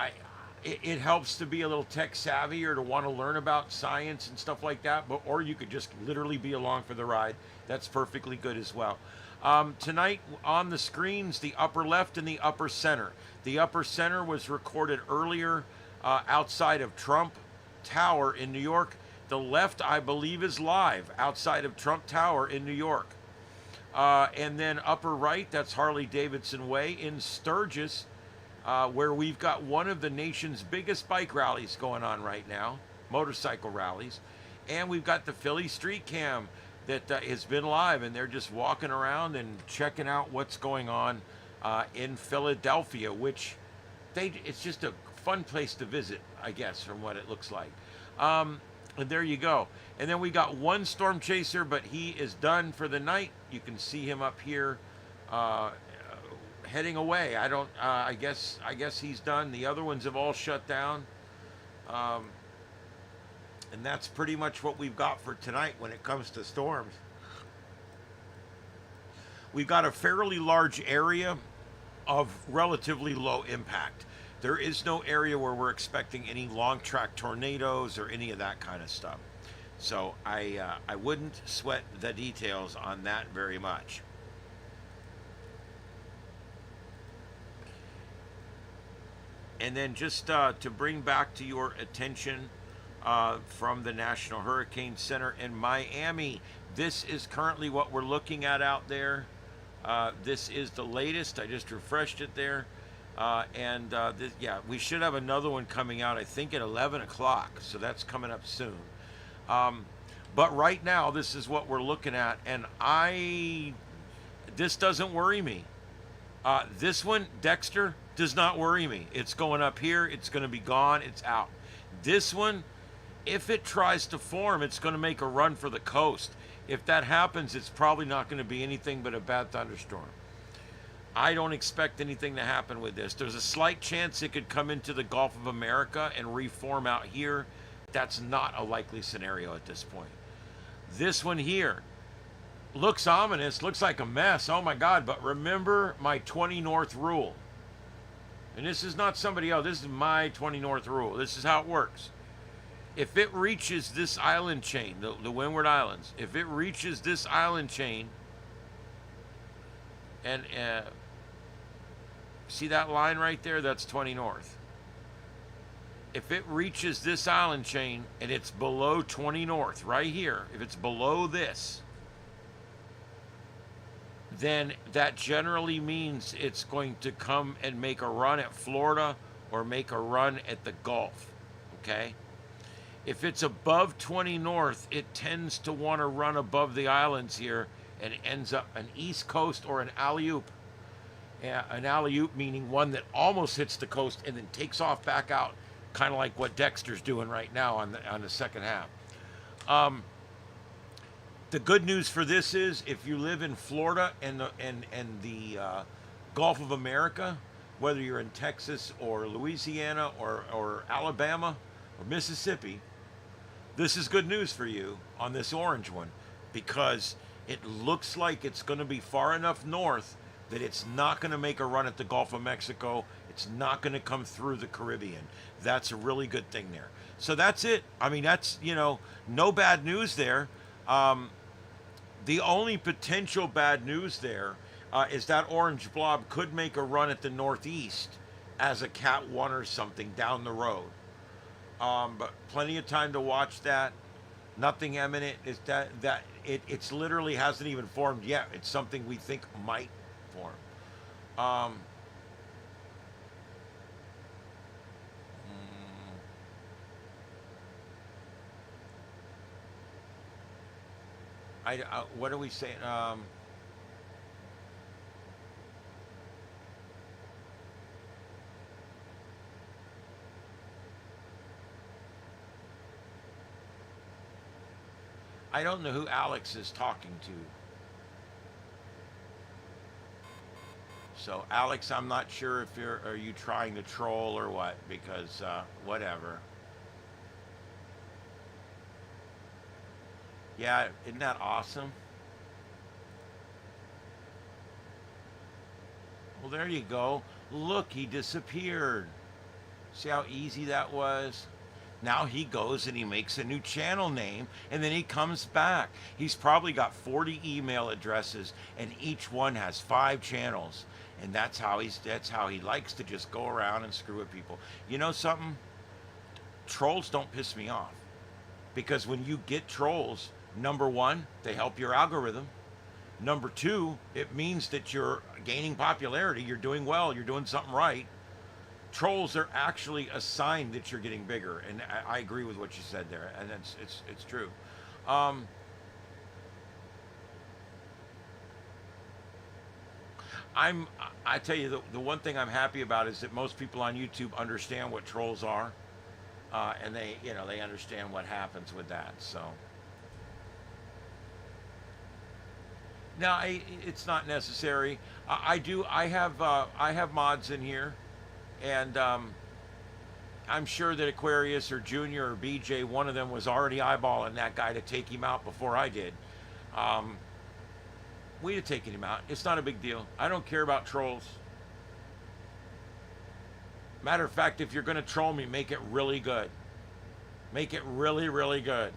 it helps to be a little tech savvy or to want to learn about science and stuff like that. But or you could just literally be along for the ride. That's perfectly good as well. Tonight on the screens, the upper left and the upper center. The upper center was recorded earlier outside of Trump Tower in New York. The left, I believe, is live outside of Trump Tower in New York. And then upper right, that's Harley Davidson Way in Sturgis, where we've got one of the nation's biggest bike rallies going on right now, motorcycle rallies. And we've got the Philly Street Cam that has been live, and they're just walking around and checking out what's going on in Philadelphia, which it's just a fun place to visit, I guess, from what it looks like. And there you go. And then we got one storm chaser, but he is done for the night. You can see him up here heading away. I guess he's done. The other ones have all shut down. And that's pretty much what we've got for tonight when it comes to storms. We've got a fairly large area of relatively low impact. There is no area where we're expecting any long track tornadoes or any of that kind of stuff. So I wouldn't sweat the details on that very much. And then just to bring back to your attention from the National Hurricane Center in Miami, this is currently what we're looking at out there. This is the latest. I just refreshed it there. Yeah, we should have another one coming out, I think, at 11 o'clock. So that's coming up soon. But right now, this is what we're looking at. And this doesn't worry me. This one, Dexter, does not worry me. It's going up here. It's going to be gone. It's out. This one, if it tries to form, it's going to make a run for the coast. If that happens, it's probably not going to be anything but a bad thunderstorm. I don't expect anything to happen with this. There's a slight chance it could come into the Gulf of America and reform out here. That's not a likely scenario at this point. This one here looks ominous, looks like a mess. Oh my God, but remember my 20 north rule. And this is not somebody else, this is my 20 north rule. This is how it works. If it reaches this island chain, the Windward Islands, if it reaches this island chain, and see that line right there? That's 20 north. If it reaches this island chain and it's below 20 north, right here, if it's below this, then that generally means it's going to come and make a run at Florida or make a run at the Gulf, okay? If it's above 20 north, it tends to want to run above the islands here and ends up an east coast or an alley-oop. An alley-oop meaning one that almost hits the coast and then takes off back out, kind of like what Dexter's doing right now on the second half. The good news for this is if you live in Florida and the Gulf of America, whether you're in Texas or Louisiana or Alabama or Mississippi, this is good news for you on this orange one, because it looks like it's going to be far enough north that it's not going to make a run at the Gulf of Mexico. It's not going to come through the Caribbean. That's a really good thing there. So that's it. I mean, that's, no bad news there. The only potential bad news there is that orange blob could make a run at the northeast as a Cat 1 or something down the road. But plenty of time to watch that. Nothing imminent. Is it's literally hasn't even formed yet. It's something we think might form. What are we saying? I don't know who Alex is talking to. So Alex, I'm not sure if are you trying to troll or what, because whatever. Yeah, isn't that awesome? Well, there you go. Look, he disappeared. See how easy that was? Now he goes and he makes a new channel name and then he comes back. He's probably got 40 email addresses and each one has 5 channels. And that's how he likes to just go around and screw with people. You know something? Trolls don't piss me off. Because when you get trolls, number 1, they help your algorithm. Number 2, it means that you're gaining popularity, you're doing well, you're doing something right. Trolls are actually a sign that you're getting bigger, and I agree with what you said there, and it's true. I tell you, the one thing I'm happy about is that most people on YouTube understand what trolls are, and they understand what happens with that. So now it's not necessary. I have mods in here. And I'm sure that Aquarius or Junior or BJ, one of them was already eyeballing that guy to take him out before I did. We'd have taken him out. It's not a big deal. I don't care about trolls. Matter of fact, if you're going to troll me, make it really good. Make it really, really good.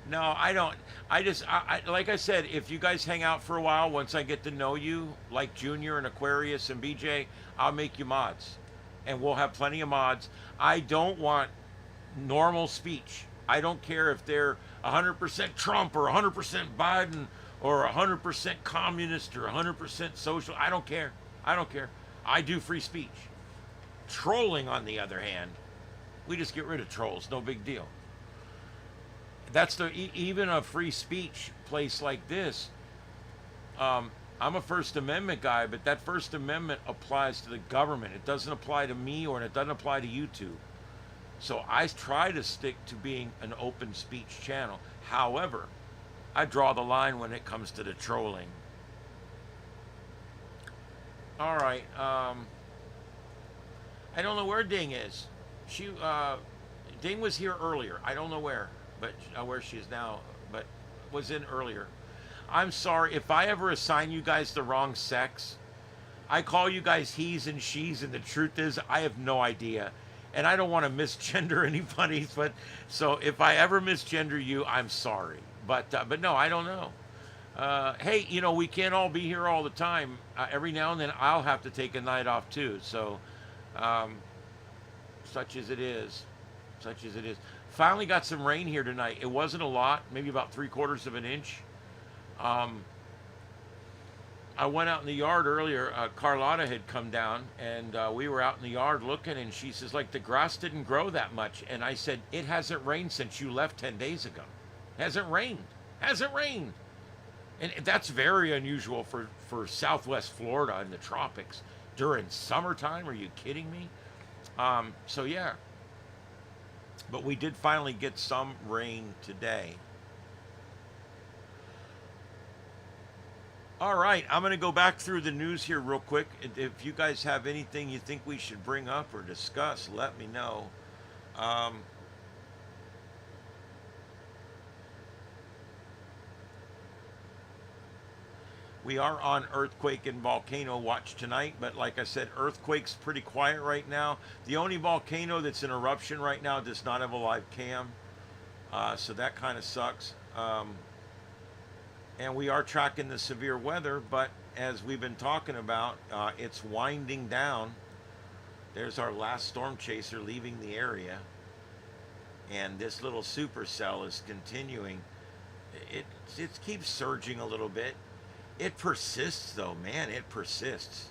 No, I don't. I like I said, if you guys hang out for a while, once I get to know you, like Junior and Aquarius and BJ, I'll make you mods. And we'll have plenty of mods. I don't want normal speech. I don't care if they're 100% Trump or 100% Biden or 100% communist or 100% social. I don't care. I don't care. I do free speech. Trolling, on the other hand, we just get rid of trolls. No big deal. That's even a free speech place like this. I'm a First Amendment guy, but that First Amendment applies to the government. It doesn't apply to me, or it doesn't apply to YouTube. So I try to stick to being an open speech channel. However, I draw the line when it comes to the trolling. All right. I don't know where Ding is. Ding was here earlier. I don't know where. But where she is now, but was in earlier. I'm sorry if I ever assign you guys the wrong sex. I call you guys he's and she's, and the truth is I have no idea, and I don't want to misgender anybody. But so if I ever misgender you, I'm sorry. But no, I don't know. Hey, we can't all be here all the time. Every now and then I'll have to take a night off too. So such as it is. Such as it is. Finally got some rain here tonight. It wasn't a lot, maybe about 3/4 of an inch. I went out in the yard earlier. Carlotta had come down, and we were out in the yard looking, and she says, like, the grass didn't grow that much. And I said, it hasn't rained since you left 10 days ago. Hasn't rained. Hasn't rained. And that's very unusual for Southwest Florida in the tropics during summertime. Are you kidding me? So, yeah. But we did finally get some rain today. All right, I'm going to go back through the news here real quick. If you guys have anything you think we should bring up or discuss, let me know. We are on earthquake and volcano watch tonight, but like I said, earthquake's pretty quiet right now. The only volcano that's in eruption right now does not have a live cam, so that kind of sucks. And we are tracking the severe weather, but as we've been talking about, it's winding down. There's our last storm chaser leaving the area, and this little supercell is continuing. It keeps surging a little bit. It persists, though, man. It persists.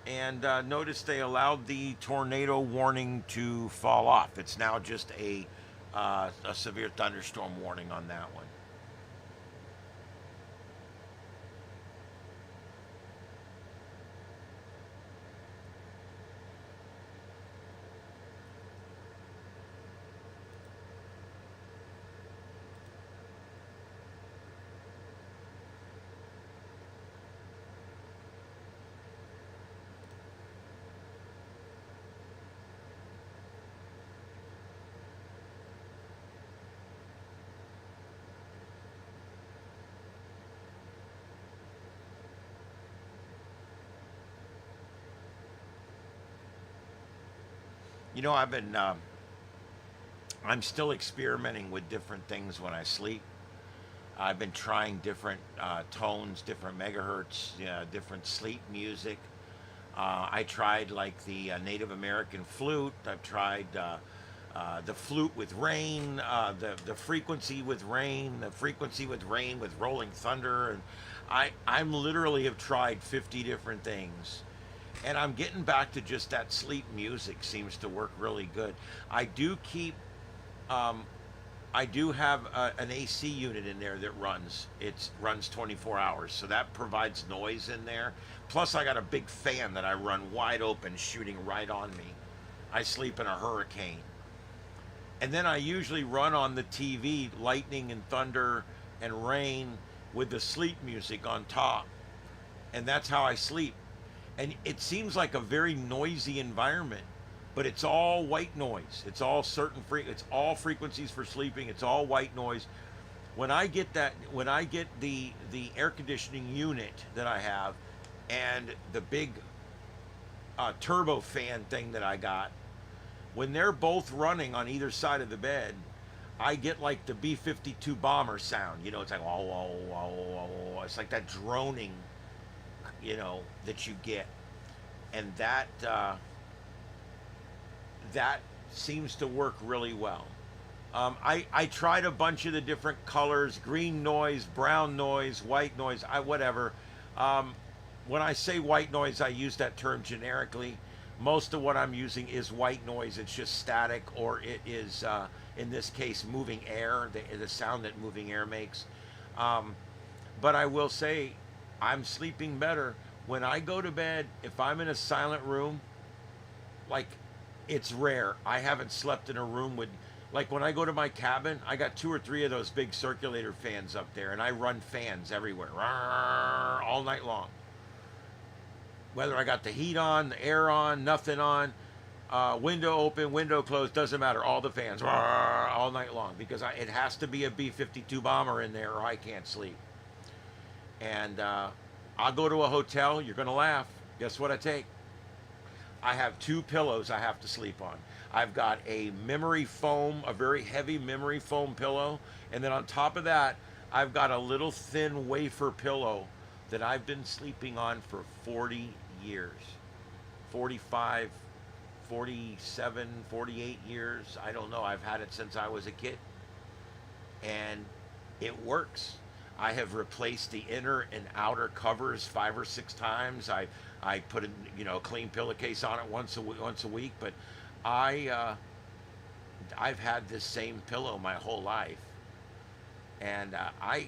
And notice they allowed the tornado warning to fall off. It's now just a severe thunderstorm warning on that one. You know, I'm still experimenting with different things when I sleep. I've been trying different tones, different megahertz, different sleep music. I tried like the Native American flute. I've tried the flute with rain, the frequency with rain, the frequency with rain with rolling thunder, and I'm literally have tried 50 different things, and I'm getting back to just that sleep music seems to work really good. I do keep, I do have an AC unit in there that runs. It runs 24 hours, so that provides noise in there. Plus, I got a big fan that I run wide open, shooting right on me. I sleep in a hurricane. And then I usually run on the TV lightning and thunder and rain with the sleep music on top. And that's how I sleep. And it seems like a very noisy environment, but it's all white noise. It's all it's all frequencies for sleeping. It's all white noise. When I get the air conditioning unit that I have and the big turbo fan thing that I got, when they're both running on either side of the bed, I get like the B-52 bomber sound. You know, it's like, oh, oh, oh, oh, oh. It's like that droning, you know, that you get. And that seems to work really well. I tried a bunch of the different colors: green noise, brown noise, white noise, whatever. When I say white noise, I use that term generically. Most of what I'm using is white noise. It's just static, or it is, in this case, moving air, the sound that moving air makes. But I will say, I'm sleeping better. When I go to bed, if I'm in a silent room, like, it's rare. I haven't slept in a room with, like, when I go to my cabin, I got 2 or 3 of those big circulator fans up there, and I run fans everywhere, all night long. Whether I got the heat on, the air on, nothing on, window open, window closed, doesn't matter. All the fans, all night long, because it has to be a B-52 bomber in there or I can't sleep. And I'll go to a hotel. You're going to laugh. Guess what I take? I have 2 pillows I have to sleep on. I've got a memory foam, a very heavy memory foam pillow. And then on top of that, I've got a little thin wafer pillow that I've been sleeping on for 40 years. 45, 47, 48 years. I don't know. I've had it since I was a kid. And it works. I have replaced the inner and outer covers 5 or 6 times. I put a clean pillowcase on it once a week, but I've had this same pillow my whole life. And I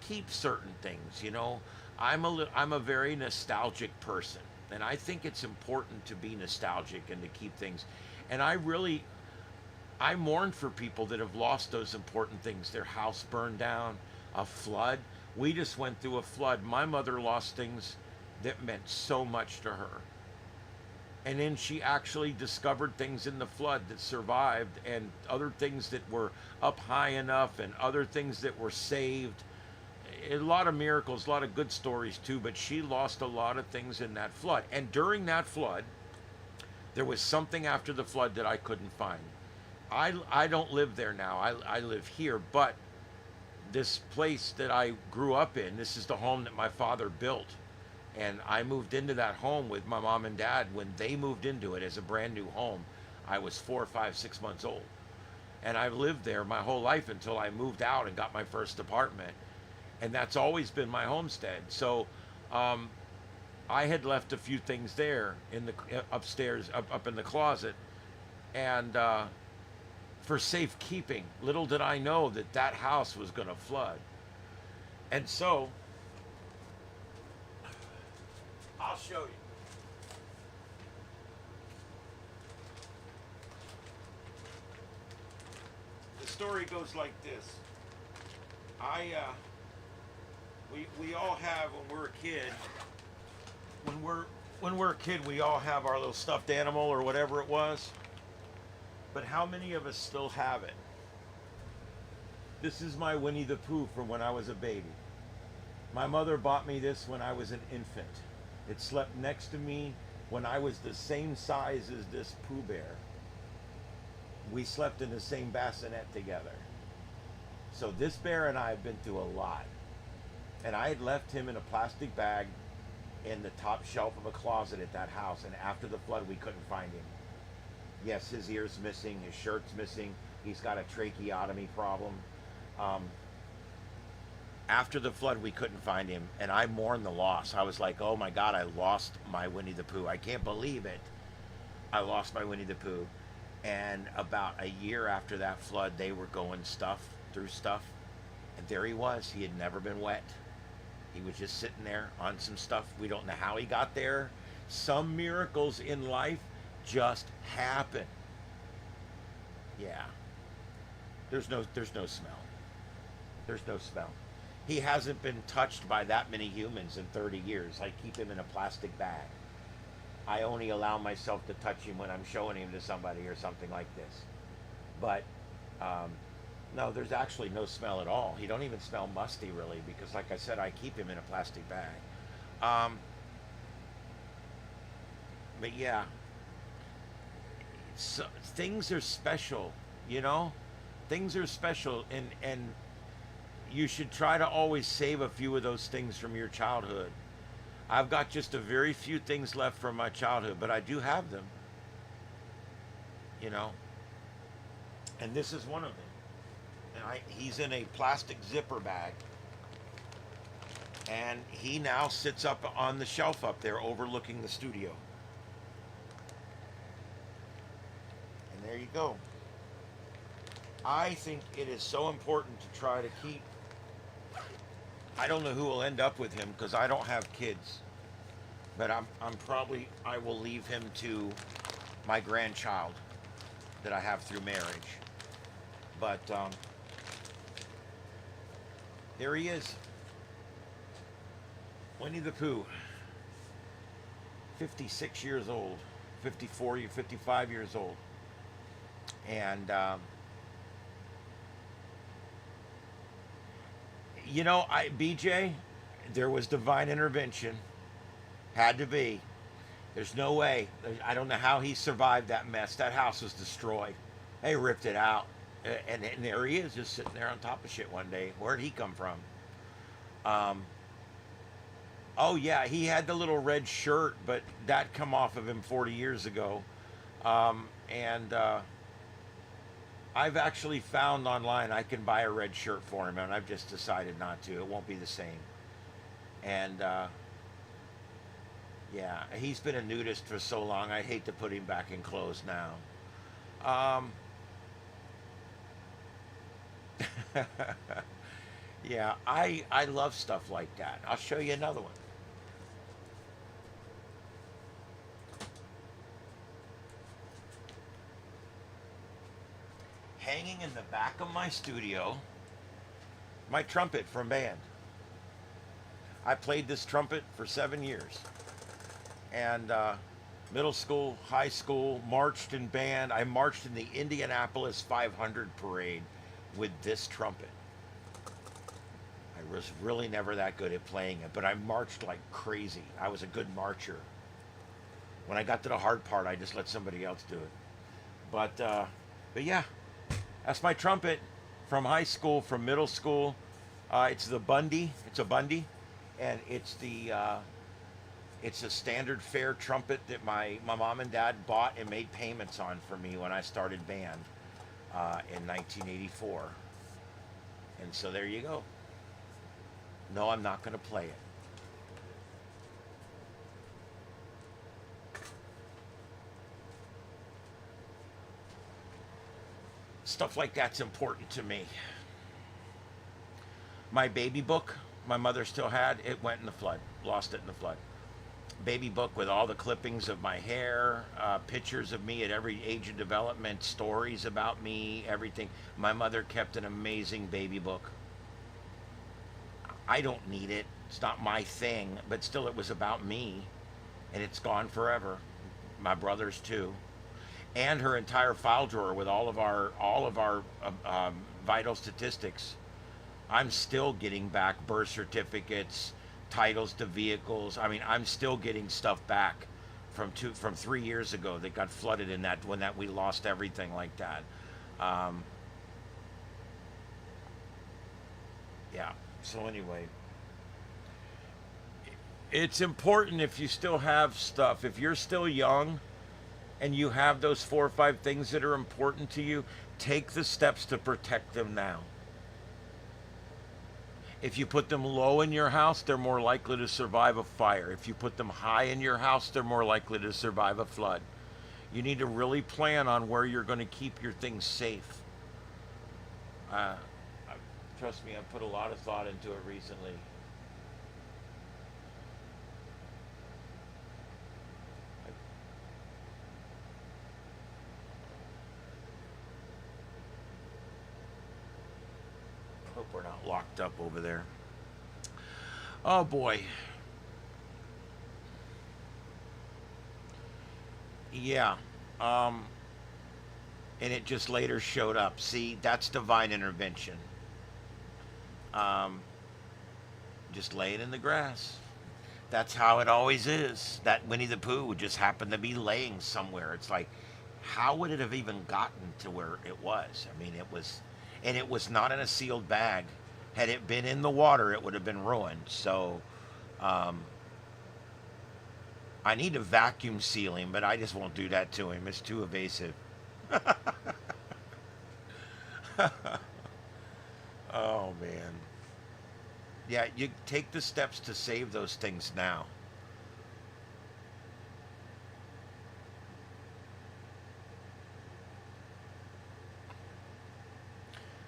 keep certain things, you know. I'm a very nostalgic person, and I think it's important to be nostalgic and to keep things. And I mourn for people that have lost those important things. Their house burned down, a flood. We just went through a flood. My mother lost things that meant so much to her. And then she actually discovered things in the flood that survived, and other things that were up high enough, and other things that were saved. A lot of miracles, a lot of good stories too, but she lost a lot of things in that flood. And during that flood, there was something after the flood that I couldn't find. I don't live there now. I live here, but this place that I grew up in, this is the home that my father built. And I moved into that home with my mom and dad when they moved into it as a brand new home. I was 4, 5, 6 months old. And I lived there my whole life until I moved out and got my first apartment. And that's always been my homestead. So I had left a few things there in the upstairs, up in the closet, and for safekeeping. Little did I know that house was going to flood. And so I'll show you. The story goes like this. We all have, when we're a kid, we all have our little stuffed animal or whatever it was. But how many of us still have it? This is my Winnie the Pooh from when I was a baby. My mother bought me this when I was an infant. It slept next to me when I was the same size as this Pooh Bear. we slept in the same bassinet together. So this bear and I have been through a lot. And I had left him in a plastic bag in the top shelf of a closet at that house. And after the flood, we couldn't find him. Yes, his ear's missing, his shirt's missing. He's got a tracheotomy problem. After the flood, we couldn't find him. And I mourned the loss. I was like, oh my God, I lost my Winnie the Pooh. I can't believe it. I lost my Winnie the Pooh. And about a year after that flood, they were going through stuff. And there he was. He had never been wet. He was just sitting there on some stuff. We don't know how he got there. Some miracles in life just happen. Yeah. There's no smell. There's no smell. He hasn't been touched by that many humans in 30 years. I keep him in a plastic bag. I only allow myself to touch him when I'm showing him to somebody or something like this. But no, there's actually no smell at all. He don't even smell musty really, because like I said, I keep him in a plastic bag. But yeah, so, things are special, you know? Things are special, and you should try to always save a few of those things from your childhood. I've got just a very few things left from my childhood, but I do have them, you know? And this is one of them. And he's in a plastic zipper bag. And he now sits up on the shelf up there overlooking the studio. And there you go. I think it is so important to try to keep... I don't know who will end up with him because I don't have kids. But I will leave him to my grandchild that I have through marriage. But there he is. Winnie the Pooh. 56 years old. 54, 55 years old. And you know, BJ, there was divine intervention. Had to be. There's no way. I don't know how he survived that mess. That house was destroyed. They ripped it out. And there he is, just sitting there on top of shit one day. Where'd he come from? Oh, yeah, he had the little red shirt, but that come off of him 40 years ago. I've actually found online I can buy a red shirt for him, and I've just decided not to. It won't be the same. And yeah, he's been a nudist for so long. I'd hate to put him back in clothes now. Yeah, I love stuff like that. I'll show you another one. Hanging in the back of my studio, my trumpet from band. I played this trumpet for 7 years. And middle school, high school, marched in band. I marched in the Indianapolis 500 parade with this trumpet. I was really never that good at playing it, but I marched like crazy. I was a good marcher. When I got to the hard part, I just let somebody else do it. But yeah, that's my trumpet from high school, from middle school. It's the Bundy. It's a Bundy, and it's a standard fare trumpet that my mom and dad bought and made payments on for me when I started band in 1984. And so there you go. No, I'm not going to play it. Stuff like that's important to me. My baby book, my mother still had, it went in the flood. Lost it in the flood. Baby book with all the clippings of my hair, pictures of me at every age of development, stories about me, everything. My mother kept an amazing baby book. I don't need it. It's not my thing, but still it was about me, and it's gone forever. My brothers too. And her entire file drawer with all of our vital statistics. I'm still getting back birth certificates, titles to vehicles. I mean, I'm still getting stuff back from 3 years ago that got flooded in that when we lost everything like that. Um, yeah. So anyway, it's important if you still have stuff, if you're still young and you have those 4 or 5 things that are important to you, take the steps to protect them now. If you put them low in your house, they're more likely to survive a fire. If you put them high in your house, they're more likely to survive a flood. You need to really plan on where you're going to keep your things safe. Trust me, I've put a lot of thought into it recently. Hope we're not locked up over there. Oh boy. Yeah. And it just later showed up. See, that's divine intervention. Just lay it in the grass. That's how it always is. That Winnie the Pooh would just happen to be laying somewhere. It's like, how would it have even gotten to where it was? I mean, it was not in a sealed bag. Had it been in the water, it would have been ruined. So, I need to vacuum seal him, but I just won't do that to him. It's too evasive. Oh, man. Yeah, you take the steps to save those things now.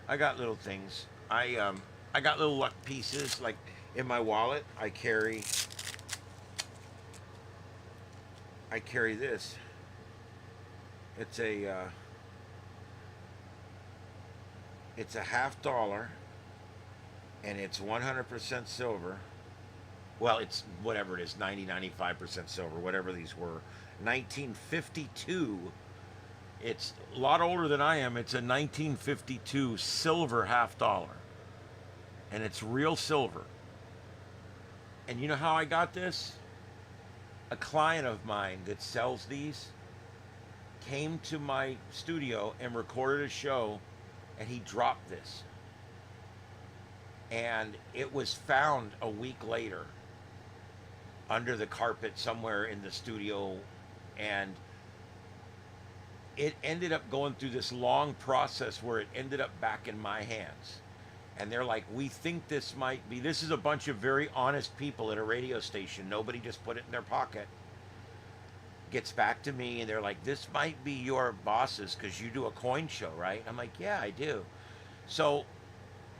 I got little things. I got little luck pieces, like in my wallet. I carry this. It's a $50, and it's 100% silver. Well, it's whatever it is, 95% silver, whatever these were. 1952. It's a lot older than I am. It's a 1952 silver $50. And it's real silver. And you know how I got this? A client of mine that sells these came to my studio and recorded a show, and he dropped this. And it was found a week later under the carpet somewhere in the studio, and it ended up going through this long process where it ended up back in my hands. And they're like, we think this might be, this is a bunch of very honest people at a radio station. Nobody just put it in their pocket. Gets back to me and they're like, this might be your boss's because you do a coin show, right? I'm like, yeah, I do. So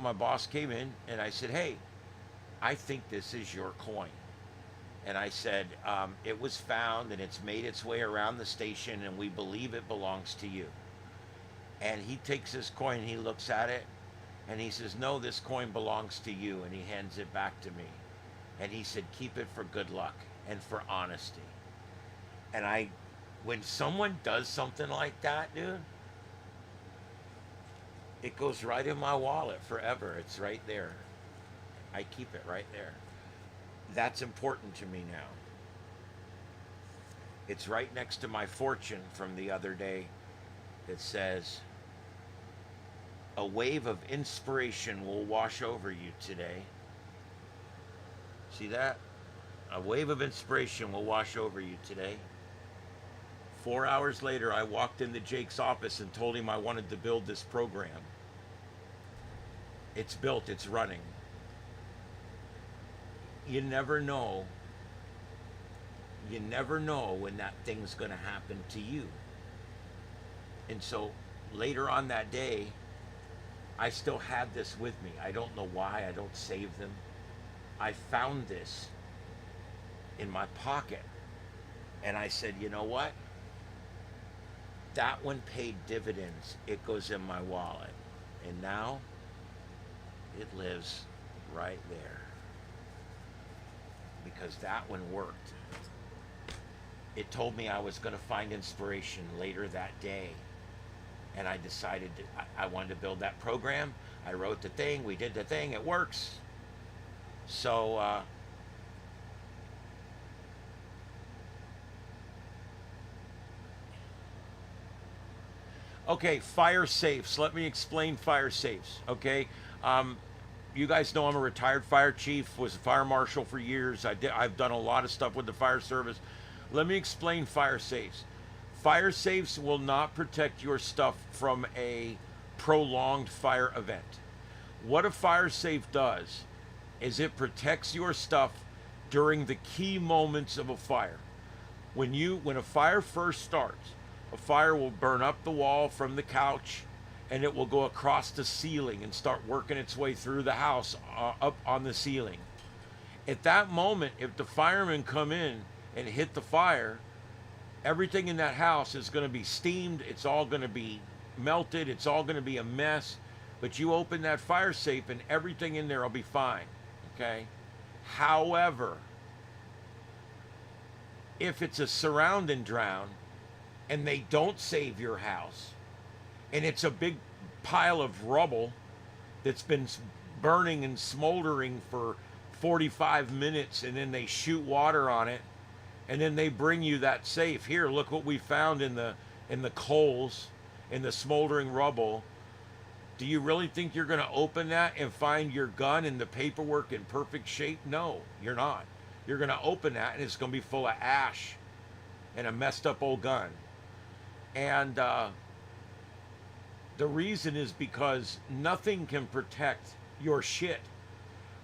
my boss came in and I said, hey, I think this is your coin. And I said, it was found and it's made its way around the station and we believe it belongs to you. And he takes this coin and he looks at it and he says, no, this coin belongs to you. And he hands it back to me. And he said, keep it for good luck and for honesty. And when someone does something like that, dude, it goes right in my wallet forever. It's right there. I keep it right there. That's important to me now. It's right next to my fortune from the other day that says, a wave of inspiration will wash over you today. See that? A wave of inspiration will wash over you today. 4 hours later, I walked into Jake's office and told him I wanted to build this program. It's built, it's running. You never know. You never know when that thing's going to happen to you. And so later on that day, I still had this with me. I don't know why. I don't save them. I found this in my pocket. And I said, you know what? That one paid dividends. It goes in my wallet. And now it lives right there. Because that one worked. It told me I was going to find inspiration later that day. And I decided I wanted to build that program. I wrote the thing. We did the thing. It works. So, Okay, fire safes. Let me explain fire safes. Okay, you guys know I'm a retired fire chief. Was a fire marshal for years. I've done a lot of stuff with the fire service. Let me explain fire safes. Fire safes will not protect your stuff from a prolonged fire event. What a fire safe does is it protects your stuff during the key moments of a fire. When a fire first starts, a fire will burn up the wall from the couch, and it will go across the ceiling and start working its way through the house up on the ceiling. At that moment, if the firemen come in and hit the fire, everything in that house is going to be steamed. It's all going to be melted. It's all going to be a mess. But you open that fire safe and everything in there will be fine. Okay? However, if it's a surrounding drown and they don't save your house, and it's a big pile of rubble that's been burning and smoldering for 45 minutes, and then they shoot water on it, and then they bring you that safe. Here, look what we found in the coals, in the smoldering rubble. Do you really think you're going to open that and find your gun and the paperwork in perfect shape? No, you're not. You're going to open that and it's going to be full of ash and a messed up old gun. And the reason is because nothing can protect your shit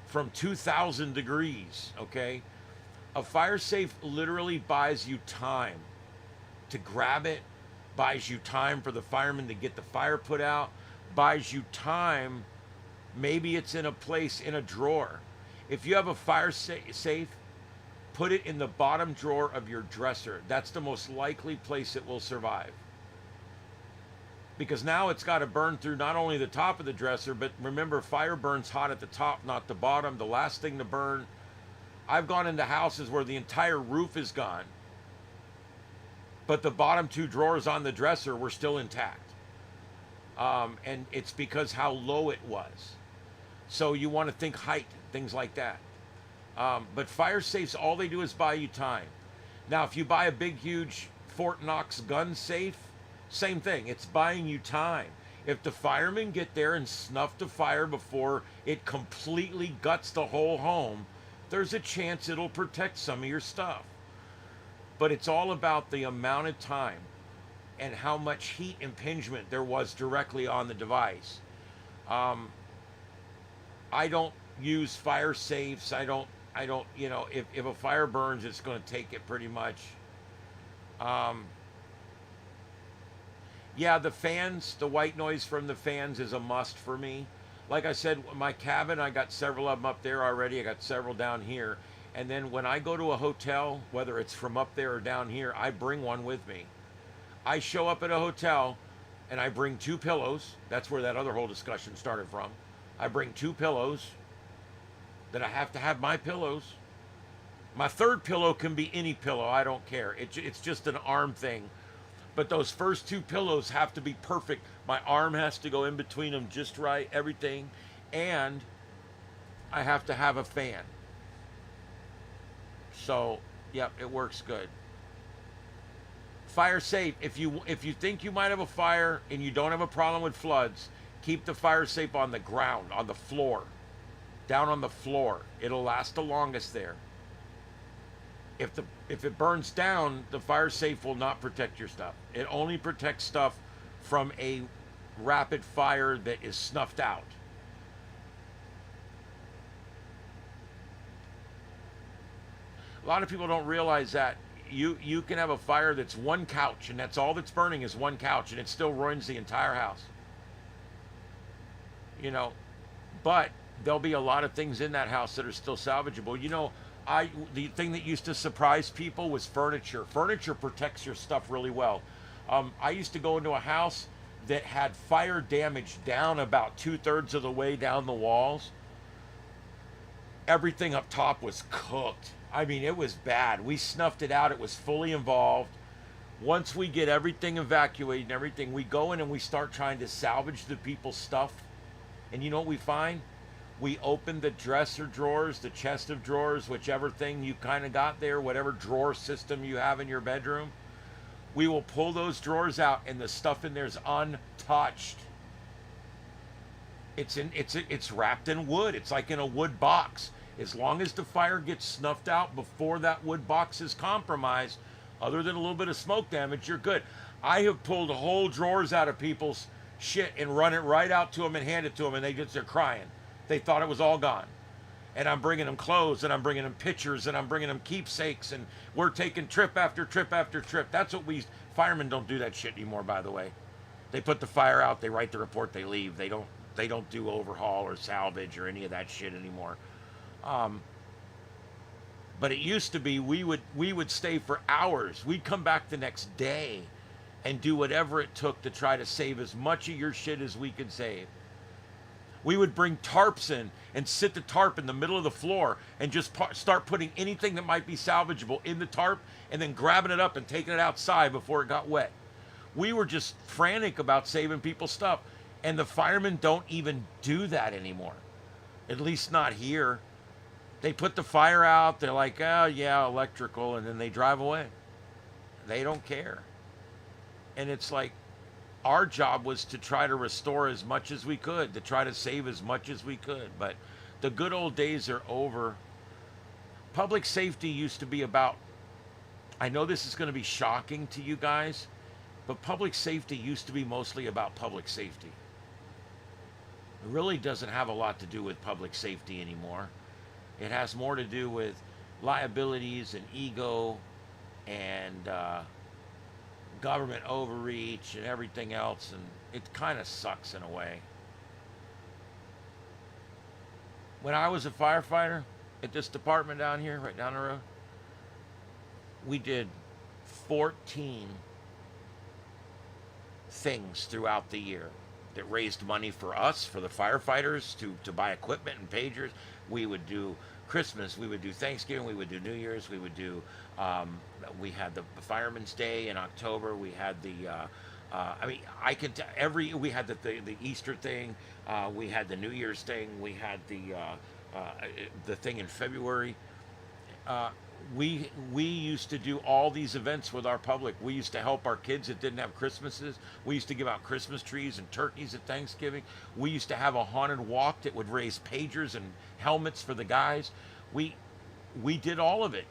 from 2,000 degrees, okay? A fire safe literally buys you time to grab it, buys you time for the firemen to get the fire put out, buys you time. Maybe it's in a place in a drawer. If you have a fire safe, put it in the bottom drawer of your dresser. That's the most likely place it will survive. Because now it's got to burn through not only the top of the dresser, but remember, fire burns hot at the top, not the bottom. The last thing to burn. I've gone into houses where the entire roof is gone, but the bottom two drawers on the dresser were still intact. And it's because how low it was. So you want to think height, things like that. But fire safes, all they do is buy you time. Now, if you buy a big, huge Fort Knox gun safe, same thing. It's buying you time. If the firemen get there and snuff the fire before it completely guts the whole home, there's a chance it'll protect some of your stuff. But it's all about the amount of time and how much heat impingement there was directly on the device. I don't use fire safes. I don't, you know, if a fire burns, it's going to take it pretty much. Yeah, the fans, the white noise from the fans is a must for me. Like I said, my cabin, I got several of them up there already. I got several down here. And then when I go to a hotel, whether it's from up there or down here, I bring one with me. I show up at a hotel and I bring 2 pillows. That's where that other whole discussion started from. I bring 2 pillows that I have to have my pillows. My third pillow can be any pillow. I don't care. It's just an arm thing. But those first 2 pillows have to be perfect. My arm has to go in between them just right, everything. And I have to have a fan. So, yep, it works good. Fire safe. If you think you might have a fire and you don't have a problem with floods, keep the fire safe on the ground, on the floor. Down on the floor. It'll last the longest there. If it burns down, the fire safe will not protect your stuff. It only protects stuff from a rapid fire that is snuffed out. A lot of people don't realize that you can have a fire that's 1 couch, and that's all that's burning is 1 couch, and it still ruins the entire house. You know, but there'll be a lot of things in that house that are still salvageable. You know, the thing that used to surprise people was furniture. Furniture protects your stuff really well. I used to go into a house that had fire damage down about 2/3 of the way down the walls. Everything up top was cooked. I mean, it was bad. We snuffed it out. It was fully involved. Once we get everything evacuated and everything, we go in and we start trying to salvage the people's stuff. And you know what we find? We open the dresser drawers, the chest of drawers, whichever thing you kind of got there, whatever drawer system you have in your bedroom. We will pull those drawers out, and the stuff in there's untouched. It's wrapped in wood. It's like in a wood box. As long as the fire gets snuffed out before that wood box is compromised, other than a little bit of smoke damage, you're good. I have pulled whole drawers out of people's shit and run it right out to them and hand it to them, and they're crying. They thought it was all gone. And I'm bringing them clothes, and I'm bringing them pictures, and I'm bringing them keepsakes, and we're taking trip after trip after trip. That's what firemen don't do that shit anymore, by the way. They put the fire out, they write the report, they leave. They don't do overhaul or salvage or any of that shit anymore. But it used to be we would stay for hours. We'd come back the next day and do whatever it took to try to save as much of your shit as we could save. We would bring tarps in and sit the tarp in the middle of the floor and just start putting anything that might be salvageable in the tarp and then grabbing it up and taking it outside before it got wet. We were just frantic about saving people's stuff. And the firemen don't even do that anymore. At least not here. They put the fire out. They're like, oh, yeah, electrical. And then they drive away. They don't care. And it's like, our job was to try to restore as much as we could, to try to save as much as we could. But the good old days are over. Public safety used to be about, I know this is going to be shocking to you guys, but public safety used to be mostly about public safety. It really doesn't have a lot to do with public safety anymore. It has more to do with liabilities and ego and government overreach and everything else, and it kind of sucks in a way. When I was a firefighter at this department down here, right down the road, we did 14 things throughout the year that raised money for us, for the firefighters, to buy equipment and pagers. We would do Christmas, we would do Thanksgiving, we would do New Year's, we would do, we had the Fireman's Day in October, we had the, we had the Easter thing, we had the New Year's thing, we had the thing in February. We used to do all these events with our public. We used to help our kids that didn't have Christmases. We used to give out Christmas trees and turkeys at Thanksgiving. We used to have a haunted walk that would raise pagers and helmets for the guys. We did all of it.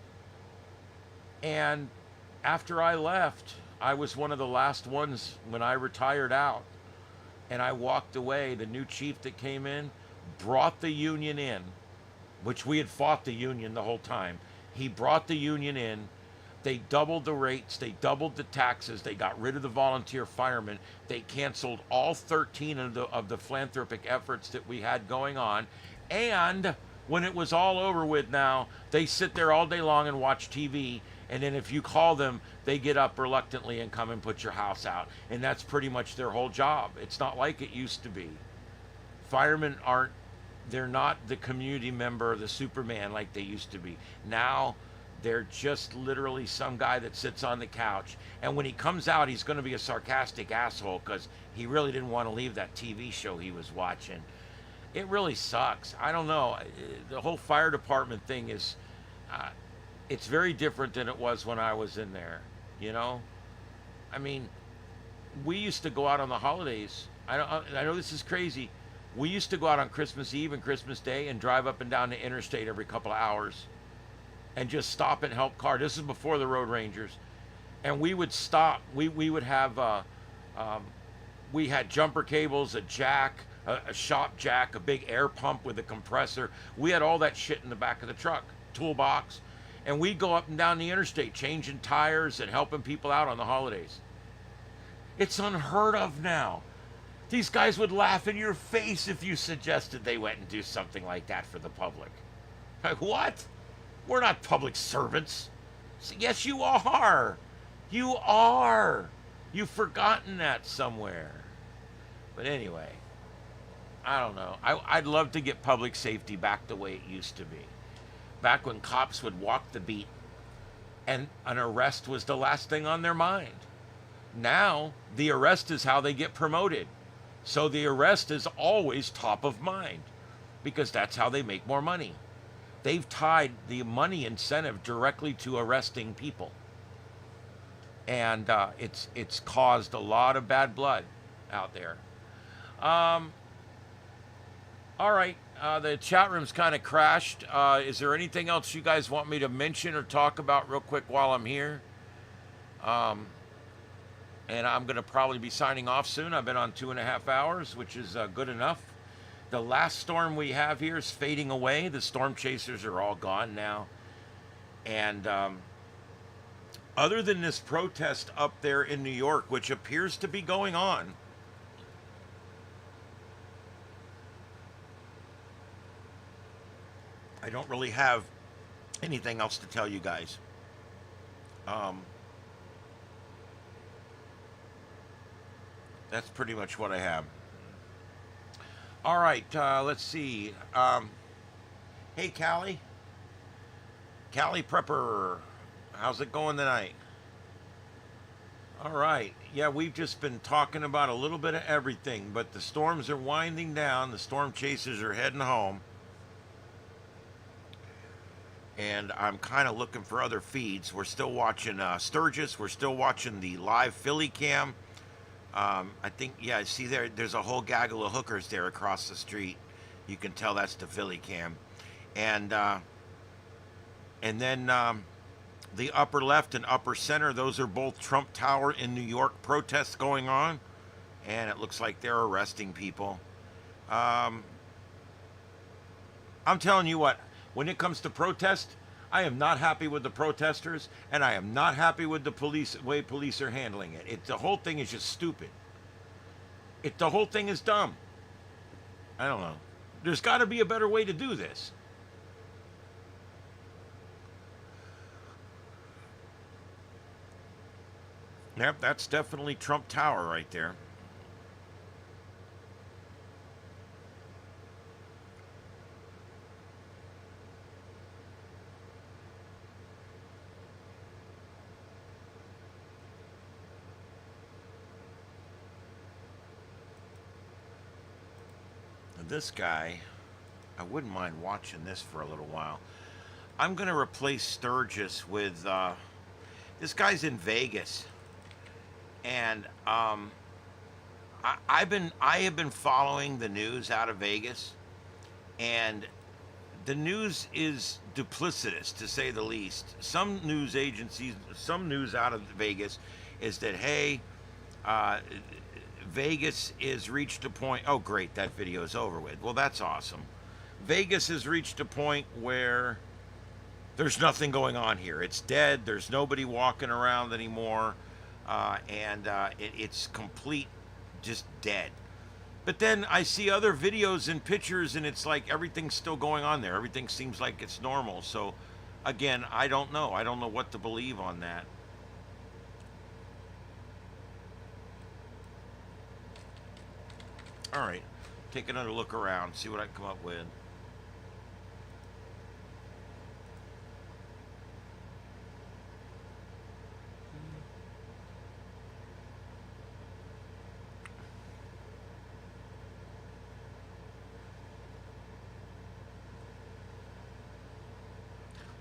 And after I left, I was one of the last ones when I retired out. And I walked away. The new chief that came in brought the union in, which we had fought the union the whole time. He brought the union in. They doubled the rates. They doubled the taxes. They got rid of the volunteer firemen. They canceled all 13 of the philanthropic efforts that we had going on. And when it was all over with now, they sit there all day long and watch TV. And then if you call them, they get up reluctantly and come and put your house out. And that's pretty much their whole job. It's not like it used to be. Firemen they're not the community member, the Superman like they used to be. Now, they're just literally some guy that sits on the couch. And when he comes out, he's going to be a sarcastic asshole because he really didn't want to leave that TV show he was watching. It really sucks. I don't know. The whole fire department thing is, it's very different than it was when I was in there, you know? I mean, we used to go out on the holidays. I know this is crazy. We used to go out on Christmas Eve and Christmas Day and drive up and down the interstate every couple of hours and just stop and help cars. This is before the road rangers. And we would stop. We would have, we had jumper cables, a jack, a shop jack, a big air pump with a compressor. We had all that shit in the back of the truck, toolbox. And we'd go up and down the interstate changing tires and helping people out on the holidays. It's unheard of now. These guys would laugh in your face if you suggested they went and do something like that for the public. Like, what? We're not public servants. Yes, you are. You are. You've forgotten that somewhere. But anyway, I don't know. I'd love to get public safety back the way it used to be. Back when cops would walk the beat and an arrest was the last thing on their mind. Now, the arrest is how they get promoted. So the arrest is always top of mind because that's how they make more money. They've tied the money incentive directly to arresting people. and it's caused a lot of bad blood out there. All right, the chat room's kind of crashed. Is there anything else you guys want me to mention or talk about real quick while I'm here? And I'm going to probably be signing off soon. I've been on 2.5 hours, which is good enough. The last storm we have here is fading away. The storm chasers are all gone now. And other than this protest up there in New York, which appears to be going on, I don't really have anything else to tell you guys. That's pretty much what I have. All right, let's see. Hey, Callie. Callie Prepper. How's it going tonight? All right. Yeah, we've just been talking about a little bit of everything, but the storms are winding down. The storm chasers are heading home. And I'm kind of looking for other feeds. We're still watching Sturgis. We're still watching the live Philly cam. I think, yeah, see there's a whole gaggle of hookers there across the street. You can tell that's the Philly cam. And then the upper left and upper center, those are both Trump Tower in New York protests going on. And it looks like they're arresting people. I'm telling you what, when it comes to protest, I am not happy with the protesters, and I am not happy with the way police are handling it. The whole thing is just stupid. The whole thing is dumb. I don't know. There's got to be a better way to do this. Yep, that's definitely Trump Tower right there. This guy, I wouldn't mind watching this for a little while. I'm going to replace Sturgis with, this guy's in Vegas. And I have been following the news out of Vegas. And the news is duplicitous, to say the least. Some news agencies, some news out of Vegas is that, hey, Vegas has reached a point. Oh, great, that video is over with. Well, that's awesome. Vegas has reached a point where there's nothing going on here. It's dead. There's nobody walking around anymore. It's complete, just dead. But then I see other videos and pictures, and it's like everything's still going on there. Everything seems like it's normal. So, again, I don't know. I don't know what to believe on that. All right, take another look around, see what I can come up with.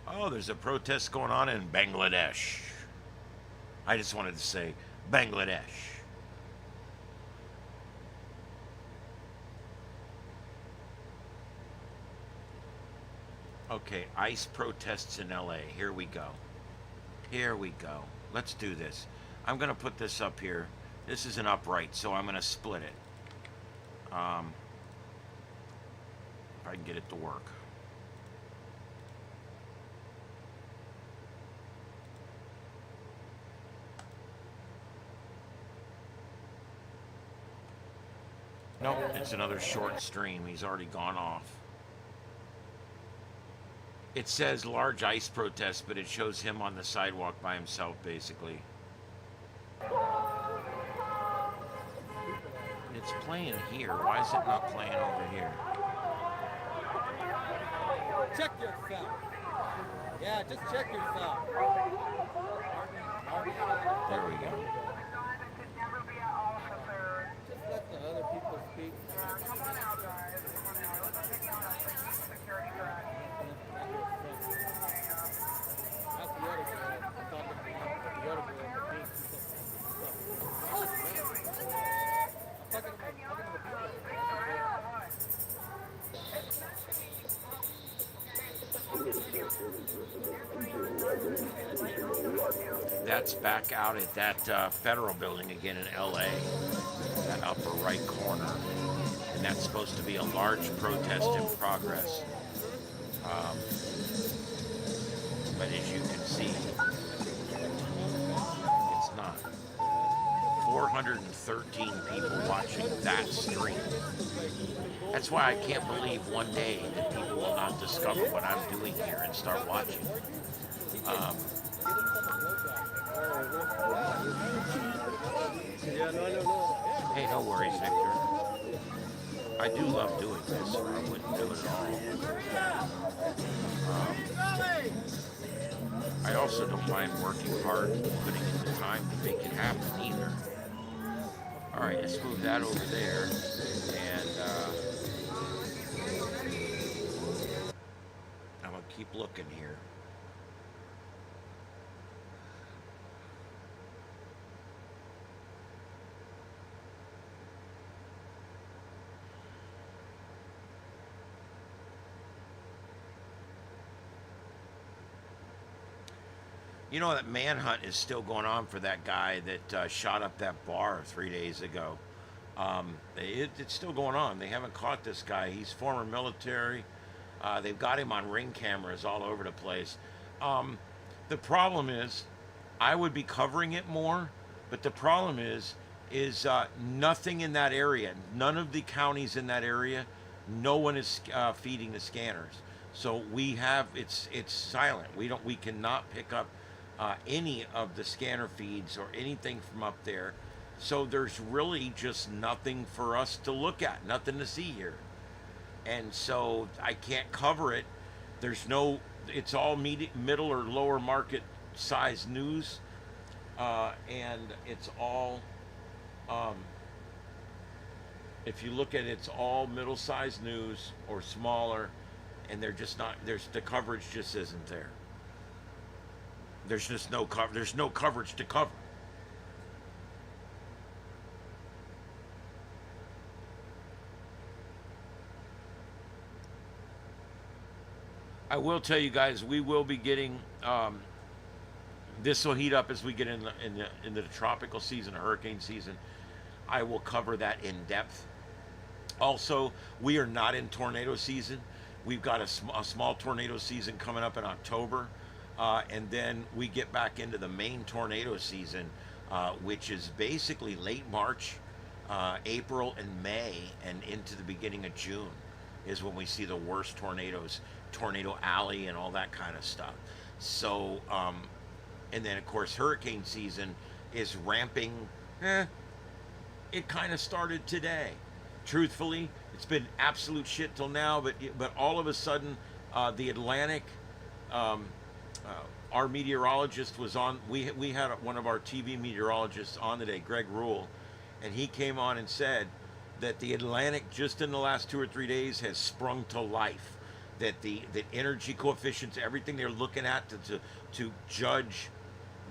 Oh, there's a protest going on in Bangladesh. I just wanted to say Bangladesh. Okay, ICE protests in LA. Here we go. Here we go. Let's do this. I'm going to put this up here. This is an upright, so I'm going to split it. If I can get it to work. Nope, it's another short stream. He's already gone off. It says large ice protest, but it shows him on the sidewalk by himself, basically. It's playing here. Why is it not playing over here? Check yourself. Yeah, just check yourself. There we go. Just let the other people speak. That's the other guy. I'm talking to the other girl. that's back out at that federal building again in LA, that upper right corner. And that's supposed to be a large protest in progress. But as you can see, it's not. 413 people watching that stream. That's why I can't believe one day that people will not discover what I'm doing here and start watching. Hey, no worries, Victor. I do love doing this, or I wouldn't do it at all. I also don't mind working hard and putting in the time to make it happen either. All right, let's move that over there. And I'm going to keep looking here. You know, that manhunt is still going on for that guy that shot up that bar 3 days ago. It's still going on. They haven't caught this guy. He's former military. They've got him on ring cameras all over the place. The problem is, I would be covering it more, but the problem is nothing in that area. None of the counties in that area, no one is feeding the scanners. So we have it's silent. We cannot pick up any of the scanner feeds or anything from up there. So there's really just nothing for us to look at, nothing to see here. And so I can't cover it. It's all middle or lower market size news. And it's all, if you look at it, it's all middle sized news or smaller, and they're just not, the coverage just isn't there. There's just no cover. There's no coverage to cover. I will tell you guys, we will be getting. This will heat up as we get into the tropical season, hurricane season. I will cover that in depth. Also, we are not in tornado season. We've got a small tornado season coming up in October. And then we get back into the main tornado season, which is basically late March, April, and May, and into the beginning of June is when we see the worst tornadoes, Tornado Alley and all that kind of stuff. So, and then of course hurricane season is ramping. It kind of started today. Truthfully, it's been absolute shit till now, but all of a sudden, the Atlantic. Our meteorologist was on. We had one of our TV meteorologists on today, Greg Rule, and he came on and said that the Atlantic just in the last 2 or 3 days has sprung to life. That the energy coefficients, everything they're looking at to judge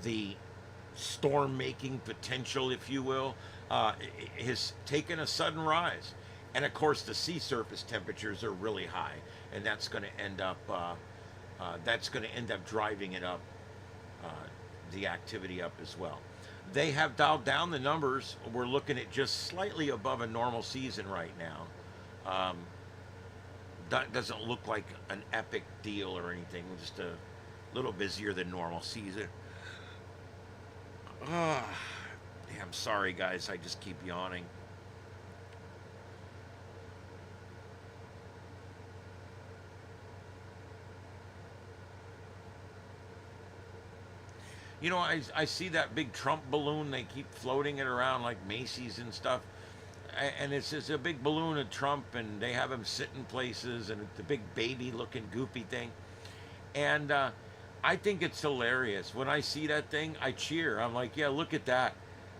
the storm making potential, if you will, has taken a sudden rise. And of course, the sea surface temperatures are really high, and that's going to end up. That's going to end up driving it up, the activity up as well. They have dialed down the numbers. We're looking at just slightly above a normal season right now. That doesn't look like an epic deal or anything. Just a little busier than normal season. I'm sorry, guys. I just keep yawning. You know, I see that big Trump balloon. They keep floating it around like Macy's and stuff. And it's just a big balloon of Trump, and they have him sitting places, and it's a big baby-looking goopy thing. And I think it's hilarious. When I see that thing, I cheer. I'm like, yeah, look at that.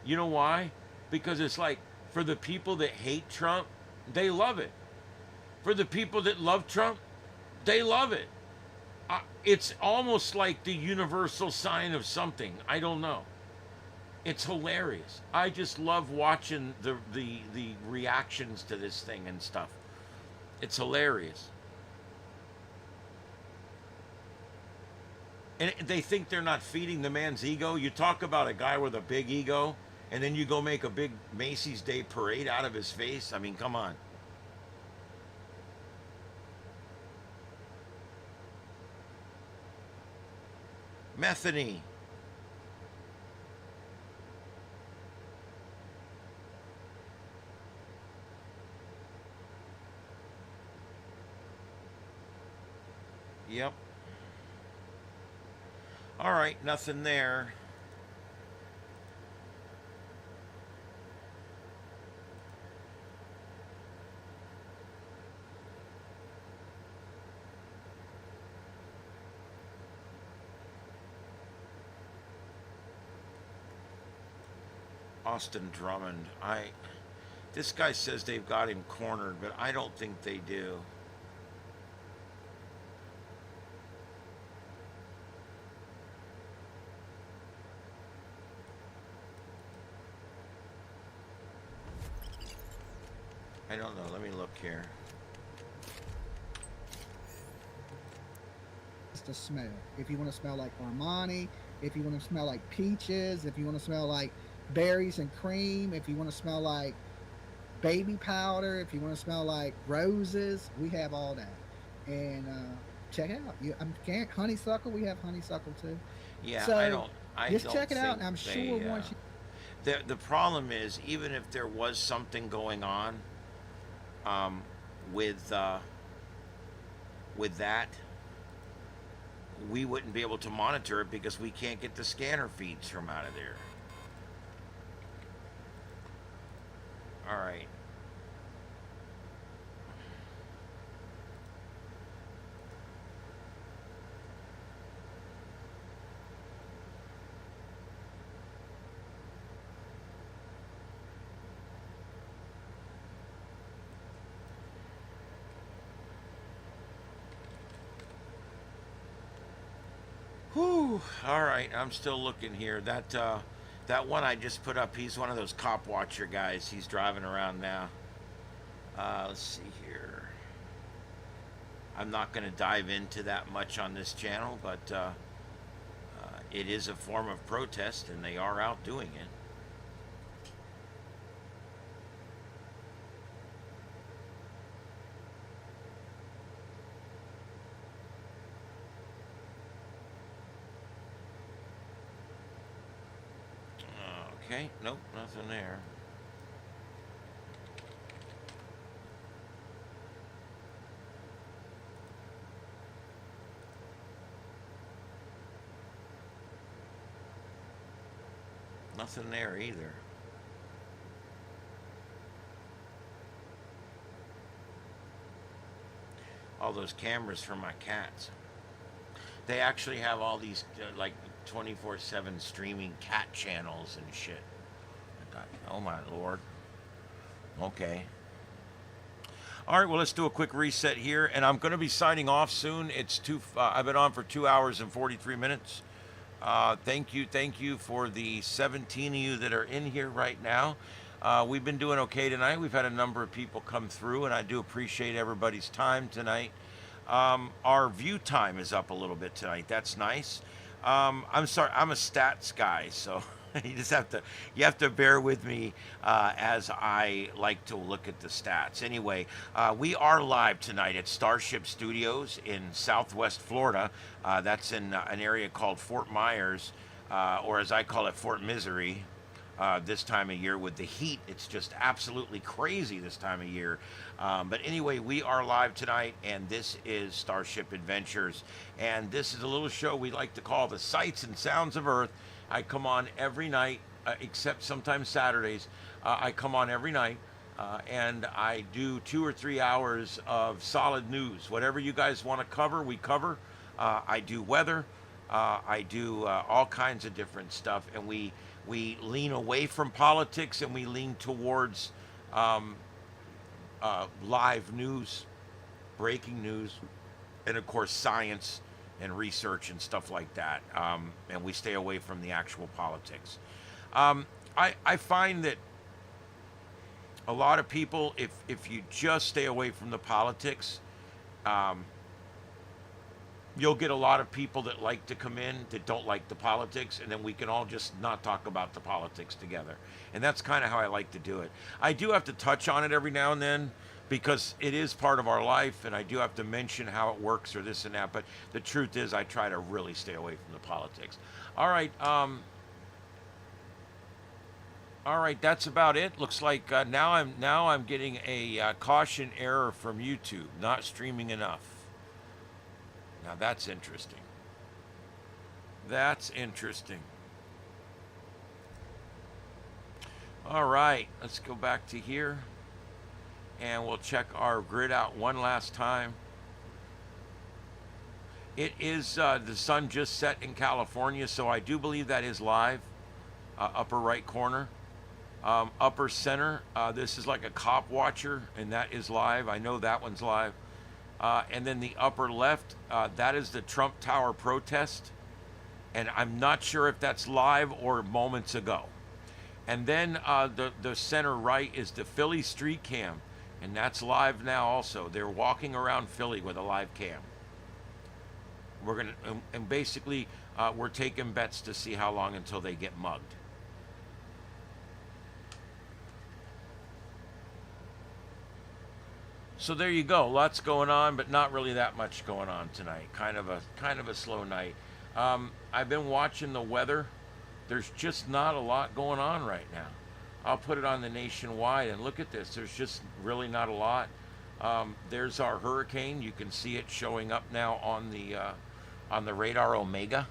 You know why? Because it's like, for the people that hate Trump, they love it. For the people that love Trump, they love it. It's almost like the universal sign of something. I don't know. It's hilarious. I just love watching the reactions to this thing and stuff. It's hilarious. And they think they're not feeding the man's ego. You talk about a guy with a big ego, and then you go make a big Macy's Day Parade out of his face. I mean, come on. Methany. Yep. All right, nothing there. Austin Drummond. This guy says they've got him cornered, but I don't think they do. I don't know. Let me look here. It's the smell. If you want to smell like Armani, if you want to smell like peaches, if you want to smell like berries and cream, if you want to smell like baby powder, if you want to smell like roses, we have all that. And check it out. Honeysuckle, we have honeysuckle too. Yeah, so I just don't check it out, think and I'm sure once you. The problem is, even if there was something going on with that, we wouldn't be able to monitor it because we can't get the scanner feeds from out of there. All right. Whew. All right, I'm still looking here. That one I just put up, he's one of those cop watcher guys. He's driving around now. Let's see here. I'm not going to dive into that much on this channel, but it is a form of protest, and they are out doing it. Okay, nope, nothing there. Nothing there either. All those cameras for my cats. They actually have all these like 24/7 streaming cat channels and shit. Oh my lord. Okay. All right, well, let's do a quick reset here, and I'm going to be signing off soon. It's I've been on for 2 hours and 43 minutes. Thank you for the 17 of you that are in here right now. We've been doing okay tonight. We've had a number of people come through, and I do appreciate everybody's time tonight. Our view time is up a little bit tonight. That's nice. I'm sorry, I'm a stats guy, so you have to bear with me as I like to look at the stats. Anyway, we are live tonight at Starship Studios in Southwest Florida. That's in an area called Fort Myers, or as I call it, Fort Misery. This time of year with the heat, it's just absolutely crazy this time of year. But anyway, we are live tonight, and this is Starship Adventures, and this is a little show we like to call the Sights and Sounds of Earth. I come on every night, except sometimes Saturdays. I come on every night, and I do 2 or 3 hours of solid news. Whatever you guys want to cover, we cover. I do weather. I do all kinds of different stuff, and we lean away from politics, and we lean towards live news, breaking news, and of course science and research and stuff like that. And we stay away from the actual politics. I find that a lot of people, if you just stay away from the politics, you'll get a lot of people that like to come in that don't like the politics, and then we can all just not talk about the politics together. And that's kind of how I like to do it. I do have to touch on it every now and then because it is part of our life, and I do have to mention how it works or this and that. But the truth is, I try to really stay away from the politics. All right. All right, that's about it. Looks like now I'm getting a caution error from YouTube, not streaming enough. Now that's interesting. That's interesting. All right, let's go back to here, and we'll check our grid out one last time. It is the sun just set in California, so I do believe that is live. Upper right corner. Upper center, this is like a cop watcher, and that is live. I know that one's live. And then the upper left, that is the Trump Tower protest. And I'm not sure if that's live or moments ago. And then the center right is the Philly street cam. And that's live now also. They're walking around Philly with a live cam. We're going to, and basically, we're taking bets to see how long until they get mugged. So there you go. Lots going on, but not really that much going on tonight. Kind of a slow night. I've been watching the weather. There's just not a lot going on right now. I'll put it on the nationwide, and look at this. There's just really not a lot. There's our hurricane. You can see it showing up now on the radar Omega,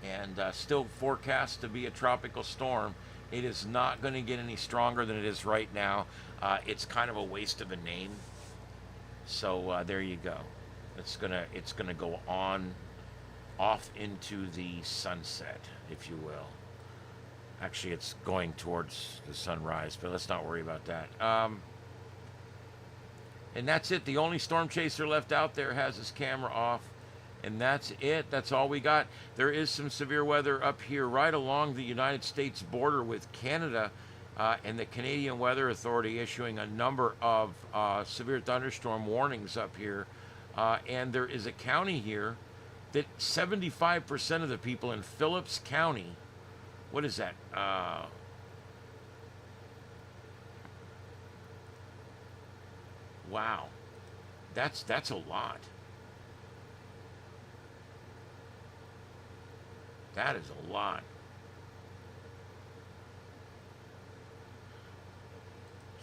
and still forecast to be a tropical storm. It is not going to get any stronger than it is right now. It's kind of a waste of a name. So there you go. It's gonna go on off into the sunset, if you will. Actually, it's going towards the sunrise, but let's not worry about that. And that's it. The only storm chaser left out there has his camera off. And that's it. That's all we got. There is some severe weather up here right along the United States border with Canada, and the Canadian Weather Authority issuing a number of severe thunderstorm warnings up here. And there is a county here that 75% of the people in Phillips County, what is that? Wow. That's a lot. That is a lot.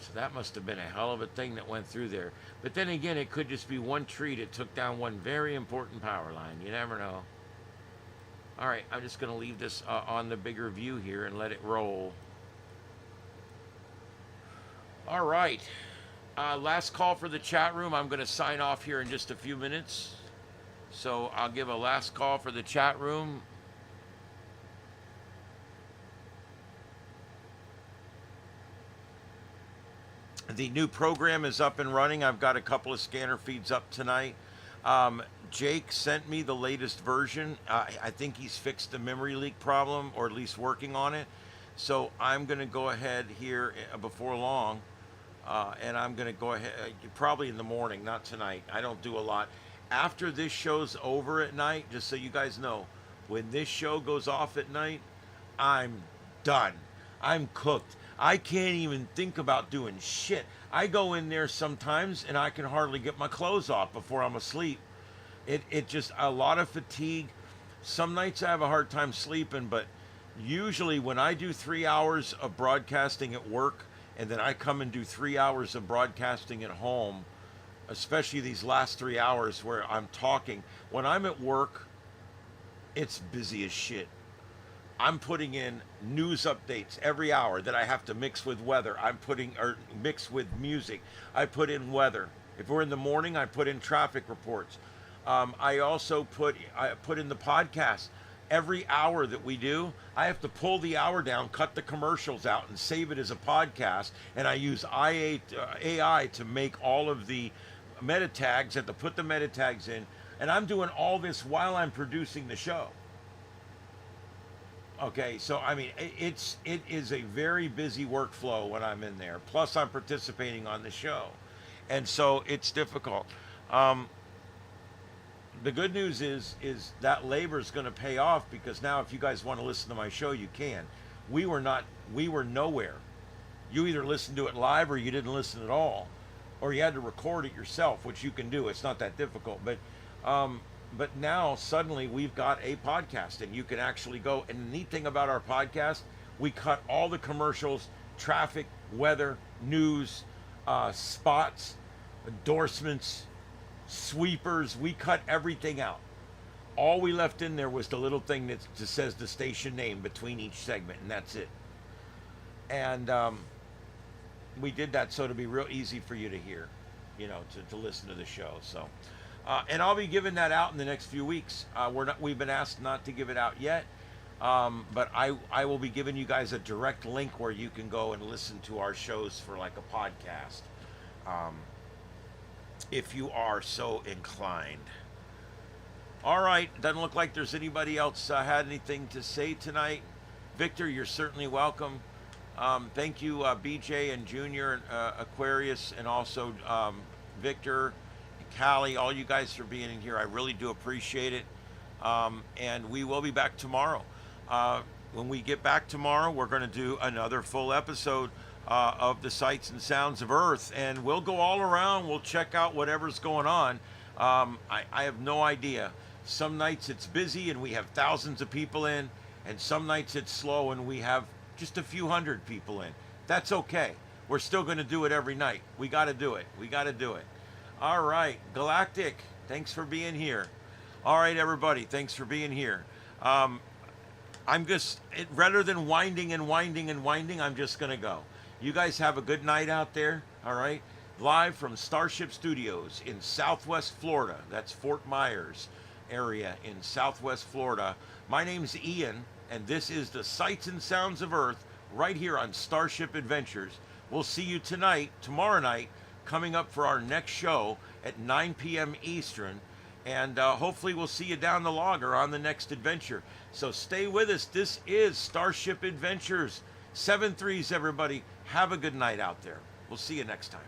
So that must have been a hell of a thing that went through there. But then again, it could just be one tree that took down one very important power line. You never know. All right, I'm just going to leave this on the bigger view here and let it roll. All right. Last call for the chat room. I'm going to sign off here in just a few minutes. So I'll give a last call for the chat room. The new program is up and running. I've got a couple of scanner feeds up tonight. Jake sent me the latest version. I think he's fixed the memory leak problem, or at least working on it. So I'm going to go ahead here before long, and I'm going to go ahead, probably in the morning, not tonight. I don't do a lot. After this show's over at night, just so you guys know, when this show goes off at night, I'm done. I'm cooked. I can't even think about doing shit. I go in there sometimes and I can hardly get my clothes off before I'm asleep. It just, a lot of fatigue. Some nights I have a hard time sleeping, but usually when I do 3 hours of broadcasting at work and then I come and do 3 hours of broadcasting at home, especially these last 3 hours where I'm talking, when I'm at work, it's busy as shit. I'm putting in news updates every hour that I have to mix with weather. Mix with music. I put in weather. If we're in the morning, I put in traffic reports. I also put in the podcast. Every hour that we do, I have to pull the hour down, cut the commercials out, and save it as a podcast. And I use AI to make all of the meta tags and to put the meta tags in. And I'm doing all this while I'm producing the show. Okay, so I mean, it is a very busy workflow when I'm in there. Plus, I'm participating on the show, and so it's difficult. the good news is that labor is going to pay off, because now if you guys want to listen to my show, you can. We were nowhere. You either listened to it live or you didn't listen at all, or you had to record it yourself, which you can do. It's not that difficult. But now suddenly we've got a podcast, and you can actually go. And the neat thing about our podcast, we cut all the commercials, traffic, weather, news, spots, endorsements, sweepers. We cut everything out. All we left in there was the little thing that just says the station name between each segment, and that's it. And we did that so it'll be real easy for you to hear, to listen to the show. So, and I'll be giving that out in the next few weeks. We've been asked not to give it out yet, but I will be giving you guys a direct link where you can go and listen to our shows for like a podcast, if you are so inclined. All right, doesn't look like there's anybody else had anything to say tonight. Victor, you're certainly welcome. Thank you, BJ and Junior, Aquarius, and also Victor and Callie, all you guys for being in here. I really do appreciate it. And we will be back tomorrow. When we get back tomorrow, we're going to do another full episode of the Sights and Sounds of Earth, and we'll go all around. We'll check out whatever's going on. I have no idea. Some nights it's busy and we have thousands of people in, and some nights it's slow and we have just a few hundred people in. That's okay. We're still going to do it every night. We got to do it. We got to do it. All right, Galactic, thanks for being here. All right, everybody, thanks for being here. Rather than winding and winding and winding, I'm just going to go. You guys have a good night out there, all right? Live from Starship Studios in Southwest Florida. That's Fort Myers area in Southwest Florida. My name's Ian, and this is the Sights and Sounds of Earth right here on Starship Adventures. We'll see you tomorrow night, coming up for our next show at 9 p.m. Eastern. And hopefully we'll see you down the log or on the next adventure. So stay with us. This is Starship Adventures. 7-3s, everybody. Have a good night out there. We'll see you next time.